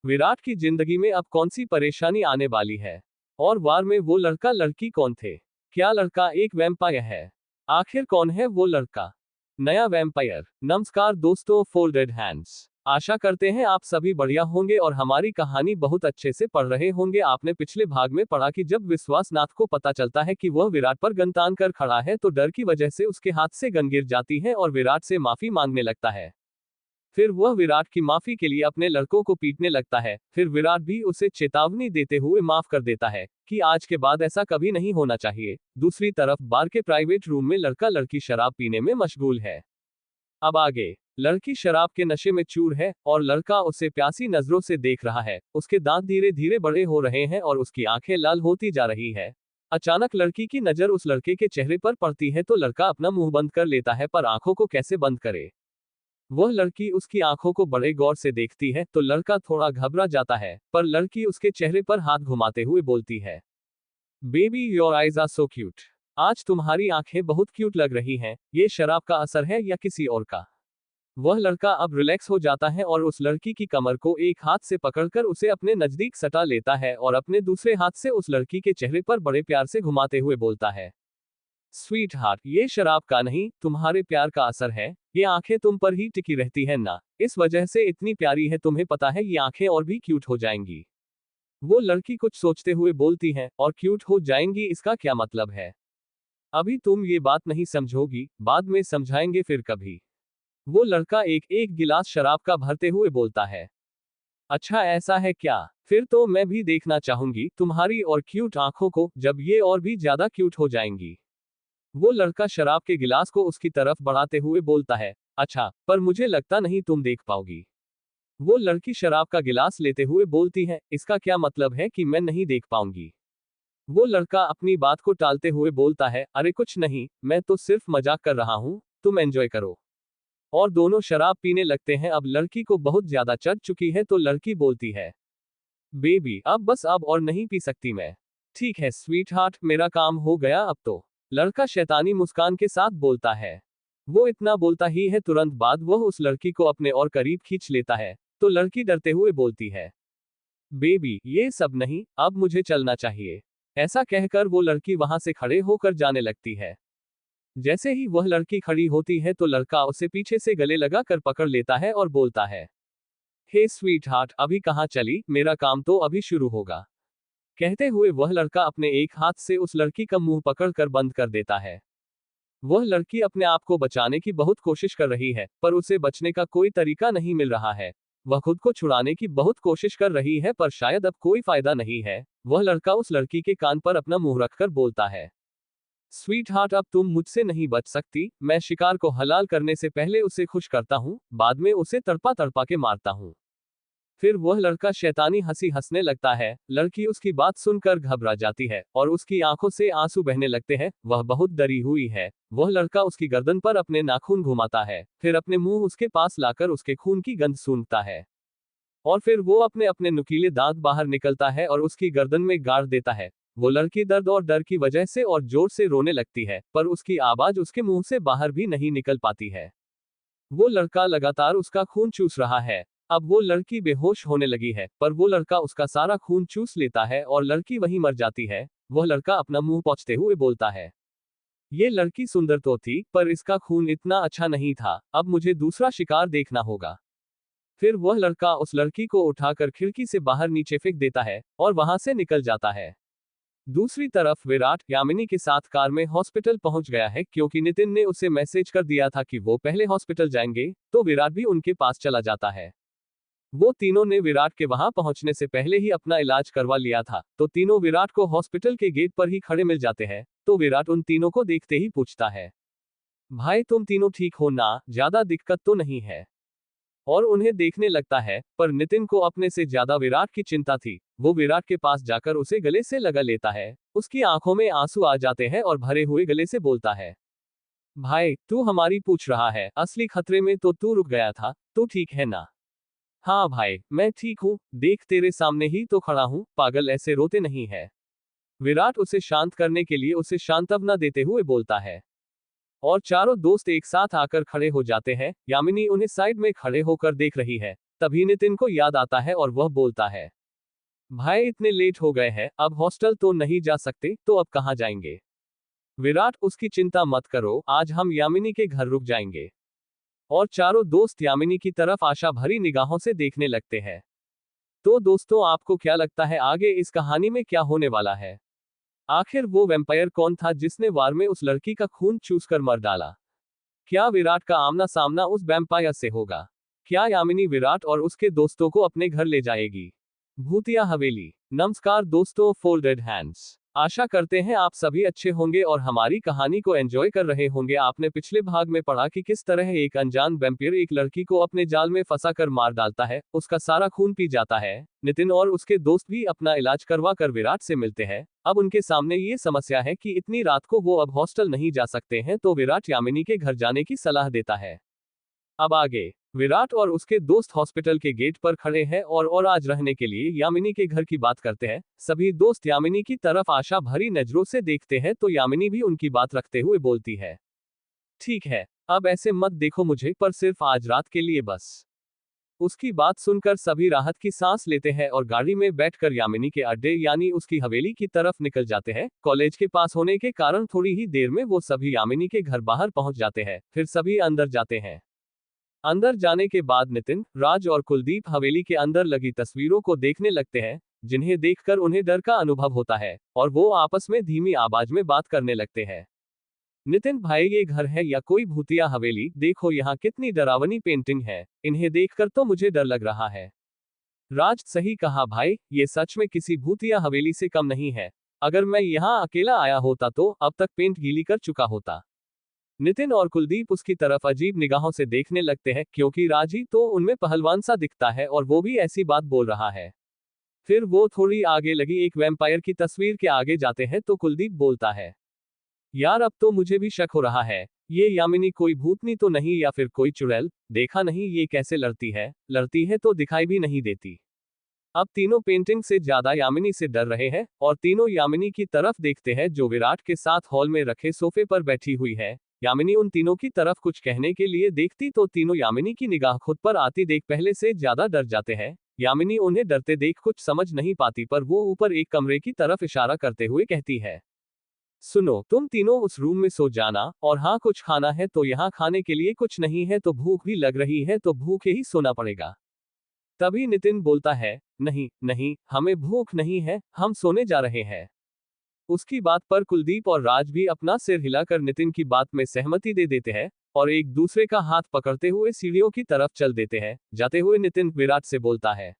विराट की जिंदगी में अब कौन सी परेशानी आने वाली है? और वार में वो लड़का लड़की कौन थे? क्या लड़का एक वैम्पायर है? आखिर कौन है वो लड़का? नया वैम्पायर? नमस्कार दोस्तों, फोल्डेड हैंड्स आशा करते हैं आप सभी बढ़िया होंगे और हमारी कहानी बहुत अच्छे से पढ़ रहे होंगे। आपने पिछले भाग में पढ़ा कि जब विश्वासनाथ को पता चलता है कि वह विराट पर गन तान कर खड़ा है तो डर की वजह से उसके हाथ से गन गिर जाती है और विराट से माफी मांगने लगता है। फिर वह विराट की माफी के लिए अपने लड़कों को पीटने लगता है। फिर विराट भी उसे चेतावनी देते हुए माफ कर देता है कि आज के बाद ऐसा कभी नहीं होना चाहिए। दूसरी तरफ बार के प्राइवेट रूम में लड़का लड़की शराब पीने में मशगूल है। अब आगे लड़की शराब के नशे में चूर है और लड़का उसे प्यासी नजरों से देख रहा है। उसके दांत धीरे धीरे बड़े हो रहे हैं और उसकी आंखें लाल होती जा रही है। अचानक लड़की की नजर उस लड़के के चेहरे पर पड़ती है तो लड़का अपना मुंह बंद कर लेता है, पर आंखों को कैसे बंद करे। वह लड़की उसकी आंखों को बड़े गौर से देखती है तो लड़का थोड़ा घबरा जाता है, पर लड़की उसके चेहरे पर हाथ घुमाते हुए बोलती है, baby your eyes are so cute. आज तुम्हारी आंखें बहुत क्यूट लग रही हैं। ये शराब का असर है या किसी और का। वह लड़का अब रिलैक्स हो जाता है और उस लड़की की कमर को एक हाथ से पकड़कर उसे अपने नजदीक सटा लेता है और अपने दूसरे हाथ से उस लड़की के चेहरे पर बड़े प्यार से घुमाते हुए बोलता है, स्वीट हार्ट, ये शराब का नहीं तुम्हारे प्यार का असर है। ये आंखें तुम पर ही टिकी रहती है ना, इस वजह से इतनी प्यारी है। तुम्हें पता है ये आंखें और भी क्यूट हो जाएंगी। वो लड़की कुछ सोचते हुए बोलती है, और क्यूट हो जाएंगी इसका क्या मतलब है। अभी तुम ये बात नहीं समझोगी, बाद में समझाएंगे फिर कभी। वो लड़का एक एक गिलास शराब का भरते हुए बोलता है, अच्छा ऐसा है क्या, फिर तो मैं भी देखना चाहूंगी तुम्हारी और क्यूट आंखों को, जब ये और भी ज्यादा क्यूट हो जाएंगी। वो लड़का शराब के गिलास को उसकी तरफ बढ़ाते हुए बोलता है, अच्छा पर मुझे लगता नहीं तुम देख पाओगी। वो लड़की शराब का गिलास लेते हुए बोलती है, इसका क्या मतलब है कि मैं नहीं देख पाऊंगी। वो लड़का अपनी बात को टालते हुए बोलता है, अरे कुछ नहीं, मैं तो सिर्फ मजाक कर रहा हूँ, तुम एंजॉय करो। और दोनों शराब पीने लगते हैं। अब लड़की को बहुत ज्यादा चढ़ चुकी है तो लड़की बोलती है, बेबी अब बस, अब और नहीं पी सकती मैं। ठीक है स्वीट हार्ट, मेरा काम हो गया अब तो। लड़का शैतानी मुस्कान के साथ बोलता है। वो इतना बोलता ही है, तुरंत बाद वह उस लड़की को अपने और करीब खींच लेता है तो लड़की डरते हुए बोलती है, बेबी ये सब नहीं, अब मुझे चलना चाहिए। ऐसा कहकर वो लड़की वहां से खड़े होकर जाने लगती है। जैसे ही वह लड़की खड़ी होती है तो लड़का उसे पीछे से गले लगा कर पकड़ लेता है और बोलता है, हे स्वीट हार्ट, अभी कहाँ चली, मेरा काम तो अभी शुरू होगा। कहते हुए वह लड़का अपने एक हाथ से उस लड़की का मुंह पकड़कर बंद कर देता है। वह लड़की अपने आप को बचाने की बहुत कोशिश कर रही है, पर उसे बचने का कोई तरीका नहीं मिल रहा है। वह खुद को छुड़ाने की बहुत कोशिश कर रही है, पर शायद अब कोई फायदा नहीं है। वह लड़का उस लड़की के कान पर अपना मुंह रखकर बोलता है, स्वीट हार्ट अब तुम मुझसे नहीं बच सकती। मैं शिकार को हलाल करने से पहले उसे खुश करता हूँ, बाद में उसे तड़पा तड़पा के मारता हूँ। फिर वह लड़का शैतानी हंसी हंसने लगता है। लड़की उसकी बात सुनकर घबरा जाती है और उसकी आंखों से आंसू बहने लगते हैं। वह बहुत डरी हुई है। वह लड़का उसकी गर्दन पर अपने नाखून घुमाता है, फिर अपने मुंह उसके पास लाकर उसके खून की गंध सूंघता है और फिर वो अपने अपने नुकीले दांत बाहर निकलता है और उसकी गर्दन में गाड़ देता है। वो लड़की दर्द और डर की वजह से और जोर से रोने लगती है, पर उसकी आवाज उसके मुंह से बाहर भी नहीं निकल पाती है। वो लड़का लगातार उसका खून चूस रहा है। अब वो लड़की बेहोश होने लगी है, पर वो लड़का उसका सारा खून चूस लेता है और लड़की वहीं मर जाती है। वह लड़का अपना मुंह पोंछते हुए बोलता है, ये लड़की सुंदर तो थी, पर इसका खून इतना अच्छा नहीं था। अब मुझे दूसरा शिकार देखना होगा। फिर वह लड़का उस लड़की को उठाकर खिड़की से बाहर नीचे फेंक देता है और वहां से निकल जाता है। दूसरी तरफ विराट यामिनी के साथ कार में हॉस्पिटल पहुंच गया है, क्योंकि नितिन ने उसे मैसेज कर दिया था कि वो पहले हॉस्पिटल जाएंगे, तो विराट भी उनके पास चला जाता है। वो तीनों ने विराट के वहां पहुंचने से पहले ही अपना इलाज करवा लिया था, तो तीनों विराट को हॉस्पिटल के गेट पर ही खड़े मिल जाते हैं। तो विराट उन तीनों को देखते ही पूछता है, भाई तुम तीनों ठीक हो ना, ज्यादा दिक्कत तो नहीं है। और उन्हें देखने लगता है, पर नितिन को अपने से ज्यादा विराट की चिंता थी। वो विराट के पास जाकर उसे गले से लगा लेता है। उसकी आंखों में आंसू आ जाते हैं और भरे हुए गले से बोलता है, भाई तू हमारी पूछ रहा है, असली खतरे में तो तू रुक गया था। तू ठीक है ना। हाँ भाई मैं ठीक हूँ, देख तेरे सामने ही तो खड़ा हूँ, पागल ऐसे रोते नहीं है। विराट उसे शांत करने के लिए उसे सांत्वना देते हुए बोलता है और चारों दोस्त एक साथ आकर खड़े हो जाते हैं। यामिनी उन्हें साइड में खड़े होकर देख रही है। तभी नितिन को याद आता है और वह बोलता है, भाई इतने लेट हो गए हैं, अब हॉस्टल तो नहीं जा सकते, तो अब कहाँ जाएंगे। विराट उसकी चिंता मत करो, आज हम यामिनी के घर रुक जाएंगे। और चारों दोस्त यामिनी की तरफ आशा भरी निगाहों से देखने लगते हैं। तो दोस्तों, आपको क्या लगता है आगे इस कहानी में क्या होने वाला है? आखिर वो वैम्पायर कौन था जिसने वार में उस लड़की का खून चूस कर मर डाला? क्या विराट का आमना सामना उस वैम्पायर से होगा? क्या यामिनी विराट और उसके दोस्तों को अपने घर ले जाएगी? भूतिया हवेली। नमस्कार दोस्तों, फोल्डेड हैंड्स। आशा करते हैं आप सभी अच्छे होंगे और हमारी कहानी को एंजॉय कर रहे होंगे। आपने पिछले भाग में पढ़ा कि किस तरह एक अनजान वैम्पायर एक लड़की को अपने जाल में फंसा कर मार डालता है, उसका सारा खून पी जाता है। नितिन और उसके दोस्त भी अपना इलाज करवा कर विराट से मिलते हैं। अब उनके सामने ये समस्या है कि इतनी रात को वो अब हॉस्टल नहीं जा सकते हैं, तो विराट यामिनी के घर जाने की सलाह देता है। अब आगे विराट और उसके दोस्त हॉस्पिटल के गेट पर खड़े हैं और आज रहने के लिए यामिनी के घर की बात करते हैं। सभी दोस्त यामिनी की तरफ आशा भरी नजरों से देखते हैं, तो यामिनी भी उनकी बात रखते हुए बोलती है, ठीक है, अब ऐसे मत देखो मुझे, पर सिर्फ आज रात के लिए बस। उसकी बात सुनकर सभी राहत की सांस लेते हैं और गाड़ी में बैठकर यामिनी के अड्डे यानी उसकी हवेली की तरफ निकल जाते हैं। कॉलेज के पास होने के कारण थोड़ी ही देर में वो सभी यामिनी के घर बाहर पहुंच जाते हैं। फिर सभी अंदर जाते हैं। अंदर जाने के बाद नितिन, राज और कुलदीप हवेली के अंदर लगी तस्वीरों को देखने लगते हैं, जिन्हें देखकर उन्हें डर का अनुभव होता है और वो आपस में धीमी आवाज में बात करने लगते हैं। नितिन, भाई ये घर है या कोई भूतिया हवेली? देखो यहाँ कितनी डरावनी पेंटिंग है, इन्हें देखकर तो मुझे डर लग रहा है। राज, सही कहा भाई, ये सच में किसी भूतिया हवेली से कम नहीं है। अगर मैं यहाँ अकेला आया होता तो अब तक पेंट गीली कर चुका होता। नितिन और कुलदीप उसकी तरफ अजीब निगाहों से देखने लगते हैं, क्योंकि राजी तो उनमें पहलवान सा दिखता है और वो भी ऐसी बात बोल रहा है। फिर वो थोड़ी आगे लगी एक वैम्पायर की तस्वीर के आगे जाते हैं, तो कुलदीप बोलता है, यार अब तो मुझे भी शक हो रहा है, ये यामिनी कोई भूतनी तो नहीं या फिर कोई चुड़ैल? देखा नहीं ये कैसे लड़ती है तो दिखाई भी नहीं देती। अब तीनों पेंटिंग से ज्यादा यामिनी से डर रहे हैं और तीनों यामिनी की तरफ देखते हैं, जो विराट के साथ हॉल में रखे सोफे पर बैठी हुई है। यामिनी उन तीनों की तरफ कुछ कहने के लिए देखती तो तीनों यामिनी की निगाह खुद पर आती देख पहले से ज्यादा डर जाते हैं। यामिनी उन्हें डरते देख कुछ समझ नहीं पाती, पर वो ऊपर एक कमरे की तरफ इशारा करते हुए कहती है, सुनो, तुम तीनों उस रूम में सो जाना, और हाँ, कुछ खाना है तो यहाँ खाने के लिए कुछ नहीं है, तो भूख भी लग रही है तो भूखे ही सोना पड़ेगा। तभी नितिन बोलता है, नहीं नहीं, हमें भूख नहीं है, हम सोने जा रहे हैं। उसकी बात पर कुलदीप और राज भी अपना सिर हिलाकर नितिन की बात में सहमति दे देते हैं और एक दूसरे का हाथ पकड़ते हुए सीढ़ियों की तरफ चल देते हैं। जाते हुए नितिन विराट से बोलता है,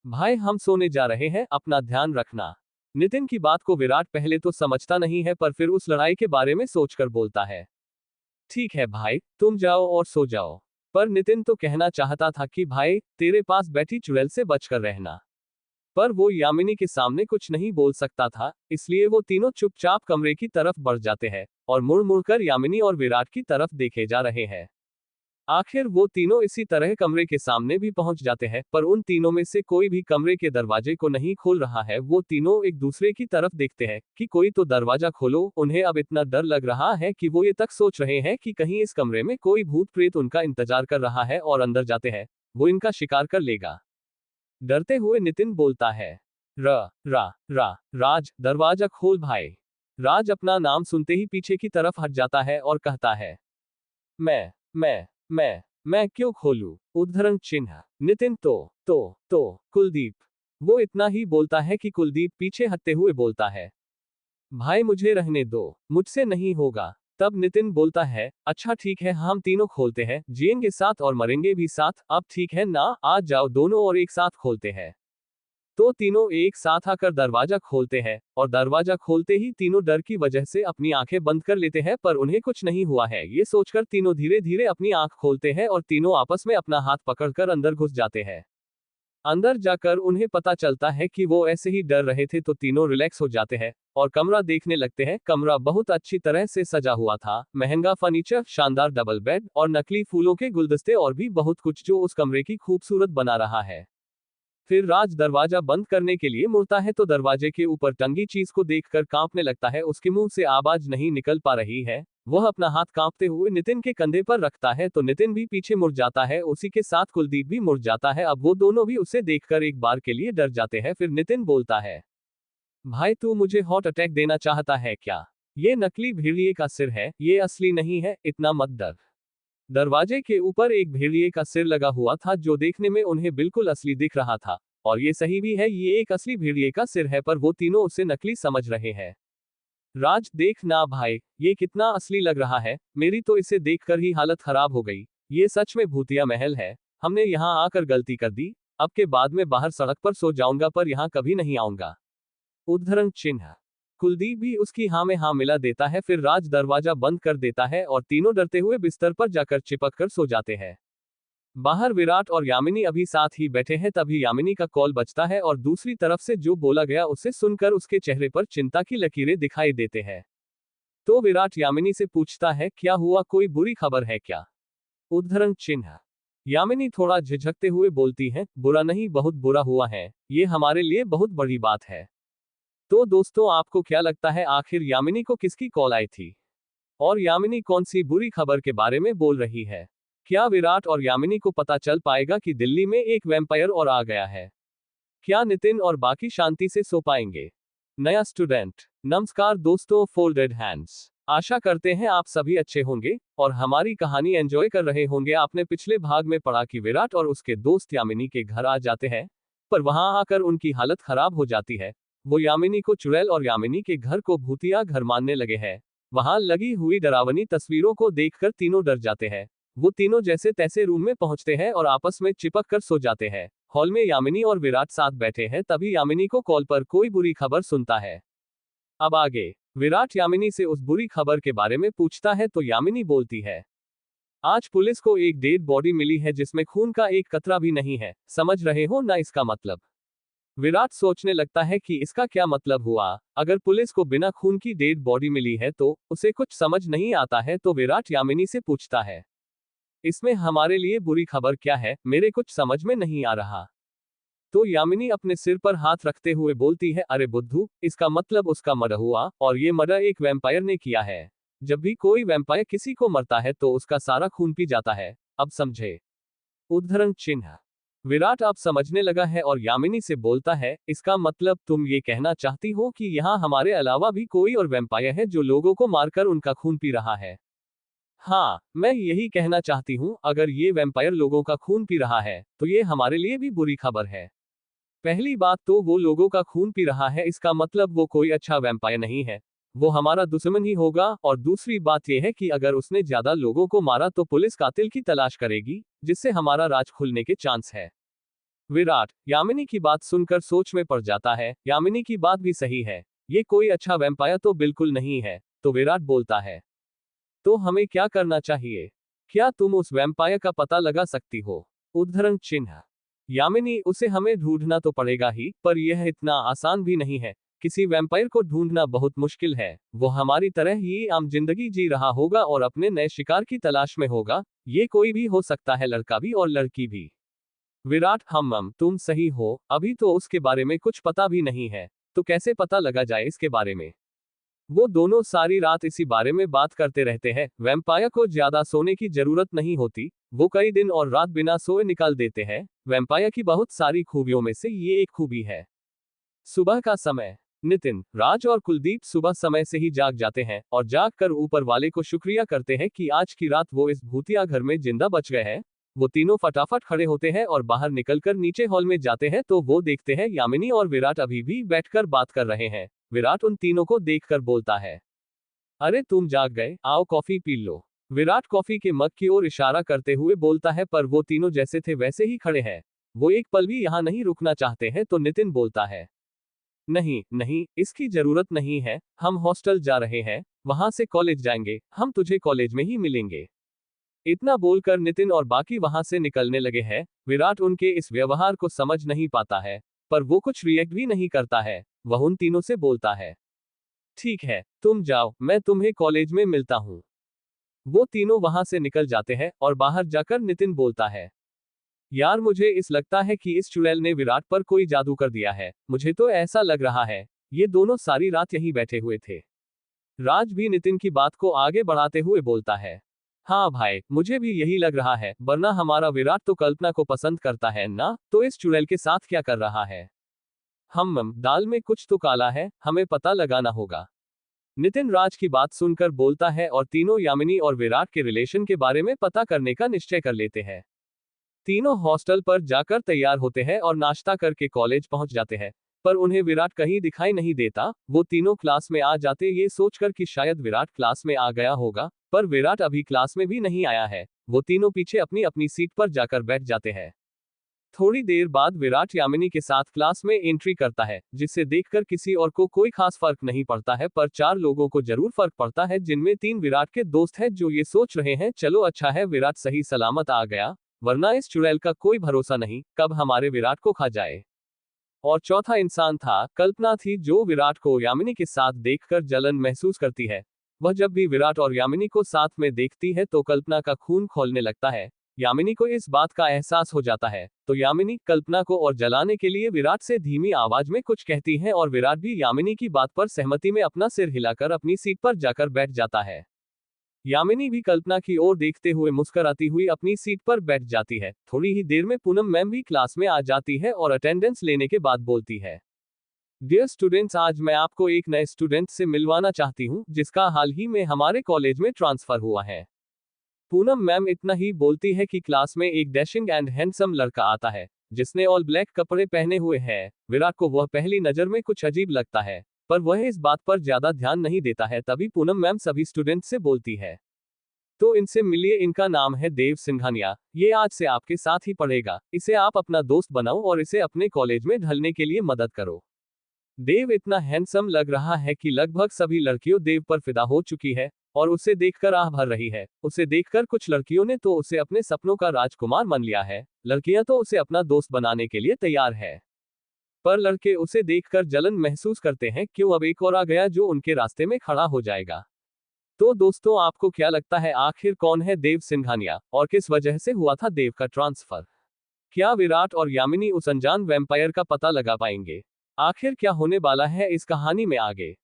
भाई हम सोने जा रहे हैं, अपना ध्यान रखना। नितिन की बात को विराट पहले तो समझता नहीं है, पर फिर उस लड़ाई के बारे में सोचकर बोलता है, ठीक है भाई, तुम जाओ और सो जाओ। पर नितिन तो कहना चाहता था कि भाई तेरे पास बैठी चुड़ैल से बचकर रहना, पर वो यामिनी के सामने कुछ नहीं बोल सकता था, इसलिए वो तीनों चुपचाप कमरे की तरफ बढ़ जाते हैं और मुड़ मुड़कर यामिनी और विराट की तरफ देखे जा रहे हैं। आखिर वो तीनों इसी तरह कमरे के सामने भी पहुंच जाते हैं, पर उन तीनों में से कोई भी कमरे के दरवाजे को नहीं खोल रहा है। वो तीनों एक दूसरे की तरफ देखते हैं कि कोई तो दरवाजा खोलो। उन्हें अब इतना डर लग रहा है कि वो ये तक सोच रहे हैं कि कहीं इस कमरे में कोई भूत प्रेत उनका इंतजार कर रहा है और अंदर जाते हैं वो इनका शिकार कर लेगा। डरते हुए नितिन बोलता है, राज, दरवाजा खोल भाई। राज अपना नाम सुनते ही पीछे की तरफ हट जाता है और कहता है, मैं क्यों खोलूं? उद्धरण चिन्ह। नितिन कुलदीप। वो इतना ही बोलता है कि कुलदीप पीछे हटते हुए बोलता है, भाई मुझे रहने दो, मुझसे नहीं होगा। तब नितिन बोलता है, अच्छा ठीक है, हम तीनों खोलते हैं, जिएंगे साथ और मरेंगे भी साथ। अब ठीक है ना, आज जाओ दोनों और एक साथ खोलते हैं। तो तीनों एक साथ आकर दरवाजा खोलते हैं और दरवाजा खोलते ही तीनों डर की वजह से अपनी आंखें बंद कर लेते हैं, पर उन्हें कुछ नहीं हुआ है। ये सोचकर तीनों धीरे धीरे अपनी आंख खोलते हैं और तीनों आपस में अपना हाथ पकड़कर अंदर घुस जाते हैं। अंदर जाकर उन्हें पता चलता है कि वो ऐसे ही डर रहे थे, तो तीनों रिलैक्स हो जाते हैं और कमरा देखने लगते हैं। कमरा बहुत अच्छी तरह से सजा हुआ था, महंगा फर्नीचर, शानदार डबल बेड और नकली फूलों के गुलदस्ते और भी बहुत कुछ जो उस कमरे की खूबसूरत बना रहा है। फिर राज दरवाजा बंद करने के लिए मुड़ता है, तो दरवाजे के ऊपर टंगी चीज को देखकर कांपने लगता है। उसके मुंह से आवाज नहीं निकल पा रही है। वह अपना हाथ कांपते हुए नितिन के कंधे पर रखता है, तो नितिन भी पीछे मुड़ जाता है, उसी के साथ कुलदीप भी मुड़ जाता है। अब वो दोनों भी उसे देखकर एक बार के लिए डर जाते हैं। फिर नितिन बोलता है, भाई तू मुझे हार्ट अटैक देना चाहता है क्या? ये नकली भेड़िए का सिर है, ये असली नहीं है, इतना मत डर। दरवाजे के ऊपर एक भेड़िए का सिर लगा हुआ था जो देखने में उन्हें बिल्कुल असली दिख रहा था। और ये सही भी है, ये एक असली भेड़िए का सिर है, पर वो तीनों उसे नकली समझ रहे हैं। राज, देख ना भाई, ये कितना असली लग रहा है, मेरी तो इसे देखकर ही हालत खराब हो गई। ये सच में भूतिया महल है। हमने यहाँ आकर गलती कर दी। अब के बाद में बाहर सड़क पर सो जाऊंगा, पर यहाँ कभी नहीं आऊंगा। उद्धरण चिन्ह। कुलदीप भी उसकी हाँ में हाँ मिला देता है। फिर राज दरवाजा बंद कर देता है और तीनों डरते हुए बिस्तर पर जाकर चिपक कर सो जाते हैं। बाहर विराट और यामिनी अभी साथ ही बैठे हैं, तभी यामिनी का कॉल बजता है और दूसरी तरफ से जो बोला गया उसे सुनकर उसके चेहरे पर चिंता की लकीरें दिखाई देते हैं। तो विराट यामिनी से पूछता है, क्या हुआ, कोई बुरी खबर है क्या? उद्धरण चिन्ह। यामिनी थोड़ा झिझकते हुए बोलती है, बुरा नहीं, बहुत बुरा हुआ है, ये हमारे लिए बहुत बड़ी बात है। तो दोस्तों, आपको क्या लगता है, आखिर यामिनी को किसकी कॉल आई थी? और यामिनी कौन सी बुरी खबर के बारे में बोल रही है? क्या विराट और यामिनी को पता चल पाएगा कि दिल्ली में एक वैम्पायर और आ गया है? क्या नितिन और बाकी शांति से सो पाएंगे? नया स्टूडेंट। नमस्कार दोस्तों, फोल्डेड हैंड्स। आशा करते हैं आप सभी अच्छे होंगे और हमारी कहानी एंजॉय कर रहे होंगे। आपने पिछले भाग में पढ़ा कि विराट और उसके दोस्त यामिनी के घर आ जाते हैं, पर वहां आकर उनकी हालत खराब हो जाती है। वो यामिनी को चुड़ैल और यामिनी के घर को भूतिया घर मानने लगे हैं। वहां लगी हुई डरावनी तस्वीरों को देखकर तीनों डर जाते हैं। वो तीनों जैसे तैसे रूम में पहुंचते हैं और आपस में चिपक कर सो जाते हैं। हॉल में यामिनी और विराट साथ बैठे हैं, तभी यामिनी को कॉल पर कोई बुरी खबर सुनता है। अब आगे विराट यामिनी से उस बुरी खबर के बारे में पूछता है, तो यामिनी बोलती है, आज पुलिस को एक डेड बॉडी मिली है जिसमें खून का एक कतरा भी नहीं है। समझ रहे हो ना इसका मतलब? विराट सोचने लगता है कि इसका क्या मतलब हुआ। अगर पुलिस को बिना खून की डेड बॉडी मिली है तो उसे कुछ समझ नहीं आता है। तो विराट यामिनी से पूछता है, इसमें हमारे लिए बुरी खबर क्या है, मेरे कुछ समझ में नहीं आ रहा। तो यामिनी अपने सिर पर हाथ रखते हुए बोलती है, अरे बुद्धू, इसका मतलब उसका मर्डर हुआ, और ये मर्डर एक वैम्पायर ने किया है। जब भी कोई वैम्पायर किसी को मरता है तो उसका सारा खून पी जाता है। अब समझे? उद्धरण चिन्ह। विराट अब समझने लगा है और यामिनी से बोलता है, इसका मतलब तुम ये कहना चाहती हो कि यहाँ हमारे अलावा भी कोई और वैम्पायर है जो लोगों को मारकर उनका खून पी रहा है? हाँ, मैं यही कहना चाहती हूँ, अगर ये वैम्पायर लोगों का खून पी रहा है तो ये हमारे लिए भी बुरी खबर है। पहली बात तो वो लोगों का खून पी रहा है, इसका मतलब वो कोई अच्छा वैम्पायर नहीं है, वो हमारा दुश्मन ही होगा। और दूसरी बात यह है कि अगर उसने ज्यादा लोगों को मारा तो पुलिस कातिल की तलाश करेगी, जिससे हमारा राज खुलने के चांस है। विराट यामिनी की बात सुनकर सोच में पड़ जाता है। यामिनी की बात भी सही है, ये कोई अच्छा वैम्पायर तो बिल्कुल नहीं है। तो विराट बोलता है, तो हमें क्या करना चाहिए? क्या तुम उस वैम्पायर का पता लगा सकती हो? उद्धरण चिन्ह। यामिनी, उसे हमें ढूंढना तो पड़ेगा ही, पर यह इतना आसान भी नहीं है। किसी वैम्पायर को ढूंढना बहुत मुश्किल है। वो हमारी तरह ही आम जिंदगी जी रहा होगा और अपने नए शिकार की तलाश में होगा। ये कोई भी हो सकता है, लड़का भी और लड़की भी। विराट, हम तुम सही हो, अभी तो उसके बारे में कुछ पता भी नहीं है, तो कैसे पता लगा जाए इसके बारे में? वो दोनों सारी रात इसी बारे में बात करते रहते हैं। वैम्पायर को ज्यादा सोने की जरूरत नहीं होती, वो कई दिन और रात बिना सोए निकाल देते हैं। वैम्पायर की बहुत सारी खूबियों में से ये एक खूबी है। सुबह का समय। नितिन, राज और कुलदीप सुबह समय से ही जाग जाते हैं और जाग कर ऊपर वाले को शुक्रिया करते हैं कि आज की रात वो इस भूतिया घर में जिंदा बच गए हैं। वो तीनों फटाफट खड़े होते हैं और बाहर निकलकर नीचे हॉल में जाते हैं, तो वो देखते हैं यामिनी और विराट अभी भी बैठकर बात कर रहे हैं। विराट उन तीनों को देखकर बोलता है, अरे तुम जाग गए, आओ coffee P low. Virat coffee के मग की ओर इशारा करते हुए बोलता है, पर वो तीनों जैसे थे वैसे ही खड़े हैं। वो एक पल भी यहाँ नहीं रुकना चाहते हैं। तो नितिन बोलता है, नहीं नहीं, इसकी जरूरत नहीं है, हम हॉस्टल जा रहे हैं, वहां से कॉलेज जाएंगे, हम तुझे कॉलेज में ही मिलेंगे। इतना बोलकर नितिन और बाकी वहां से निकलने लगे हैं। विराट उनके इस व्यवहार को समझ नहीं पाता है, पर वो कुछ रिएक्ट भी नहीं करता है। वह उन तीनों से बोलता है, ठीक है, तुम जाओ, मैं तुम्हें कॉलेज में मिलता हूँ। वो तीनों वहां से निकल जाते हैं और बाहर जाकर नितिन बोलता है, यार मुझे इस लगता है कि इस चुड़ैल ने विराट पर कोई जादू कर दिया है। मुझे तो ऐसा लग रहा है, ये दोनों सारी रात यहीं बैठे हुए थे। राज भी नितिन की बात को आगे बढ़ाते हुए बोलता है, हाँ भाई, मुझे भी यही लग रहा है, वरना हमारा विराट तो कल्पना को पसंद करता है ना, तो इस चुड़ैल के साथ क्या कर रहा है? हम दाल में कुछ तो काला है, हमें पता लगाना होगा। नितिन राज की बात सुनकर बोलता है और तीनों यामिनी और विराट के रिलेशन के बारे में पता करने का निश्चय कर लेते हैं। तीनों हॉस्टल पर जाकर तैयार होते हैं और नाश्ता करके कॉलेज पहुंच जाते हैं, पर उन्हें विराट कहीं दिखाई नहीं देता। वो तीनों क्लास में आ जाते ये सोचकर कि शायद विराट क्लास में आ गया होगा, पर विराट अभी क्लास में भी नहीं आया है। वो तीनों पीछे अपनी अपनी सीट पर जाकर बैठ जाते हैं। थोड़ी देर बाद विराट यामिनी के साथ क्लास में एंट्री करता है, जिसे देखकर किसी और को कोई खास फर्क नहीं पड़ता है, पर 4 लोगों को जरूर फर्क पड़ता है, जिनमें 3 विराट के दोस्त हैं जो ये सोच रहे हैं चलो अच्छा है विराट सही सलामत आ गया, वरना इस चुड़ैल का कोई भरोसा नहीं, कब हमारे विराट को खा जाए। और चौथा इंसान था, कल्पना थी, जो विराट को यामिनी के साथ देखकर जलन महसूस करती है। वह जब भी विराट और यामिनी को साथ में देखती है तो कल्पना का खून खौलने लगता है। यामिनी को इस बात का एहसास हो जाता है, तो यामिनी कल्पना को और जलाने के लिए विराट से धीमी आवाज में कुछ कहती है और विराट भी यामिनी की बात पर सहमति में अपना सिर हिलाकर अपनी सीट पर जाकर बैठ जाता है। यामिनी भी कल्पना की ओर देखते हुए मुस्कुराती हुई अपनी सीट पर बैठ जाती है। थोड़ी ही देर में पूनम मैम भी क्लास में आ जाती है और अटेंडेंस लेने के बाद बोलती है, डियर स्टूडेंट्स, आज मैं आपको एक नए स्टूडेंट से मिलवाना चाहती हूँ, जिसका हाल ही में हमारे कॉलेज में ट्रांसफर हुआ है। पूनम मैम इतना ही बोलती है कि क्लास में एक डैशिंग एंड हैंडसम लड़का आता है, जिसने ऑल ब्लैक कपड़े पहने हुए हैं। विराट को वह पहली नजर में कुछ अजीब लगता है, पर वह इस बात पर ज्यादा ध्यान नहीं देता है। तभी पूनम मैम सभी स्टूडेंट से बोलती है, तो इनसे मिलिए, इनका नाम है देव सिंघानिया, ये आज से आपके साथ ही पढ़ेगा, इसे आप अपना दोस्त बनाओ और इसे अपने कॉलेज में ढलने के लिए मदद करो। देव इतना हैंडसम लग रहा है कि लगभग सभी लड़कियों देव पर फिदा हो चुकी है और उसे देखकर आह भर रही है। उसे देखकर कुछ लड़कियों ने तो उसे अपने सपनों का राजकुमार मान लिया है, लड़कियां तो उसे अपना दोस्त बनाने के लिए तैयार है, पर लड़के उसे देखकर जलन महसूस करते हैं, क्यों अब एक और आ गया जो उनके रास्ते में खड़ा हो जाएगा। तो दोस्तों, आपको क्या लगता है आखिर कौन है देव सिंघानिया और किस वजह से हुआ था देव का ट्रांसफर? क्या विराट और यामिनी उस अनजान वैम्पायर का पता लगा पाएंगे? आखिर क्या होने वाला है इस कहानी में आगे?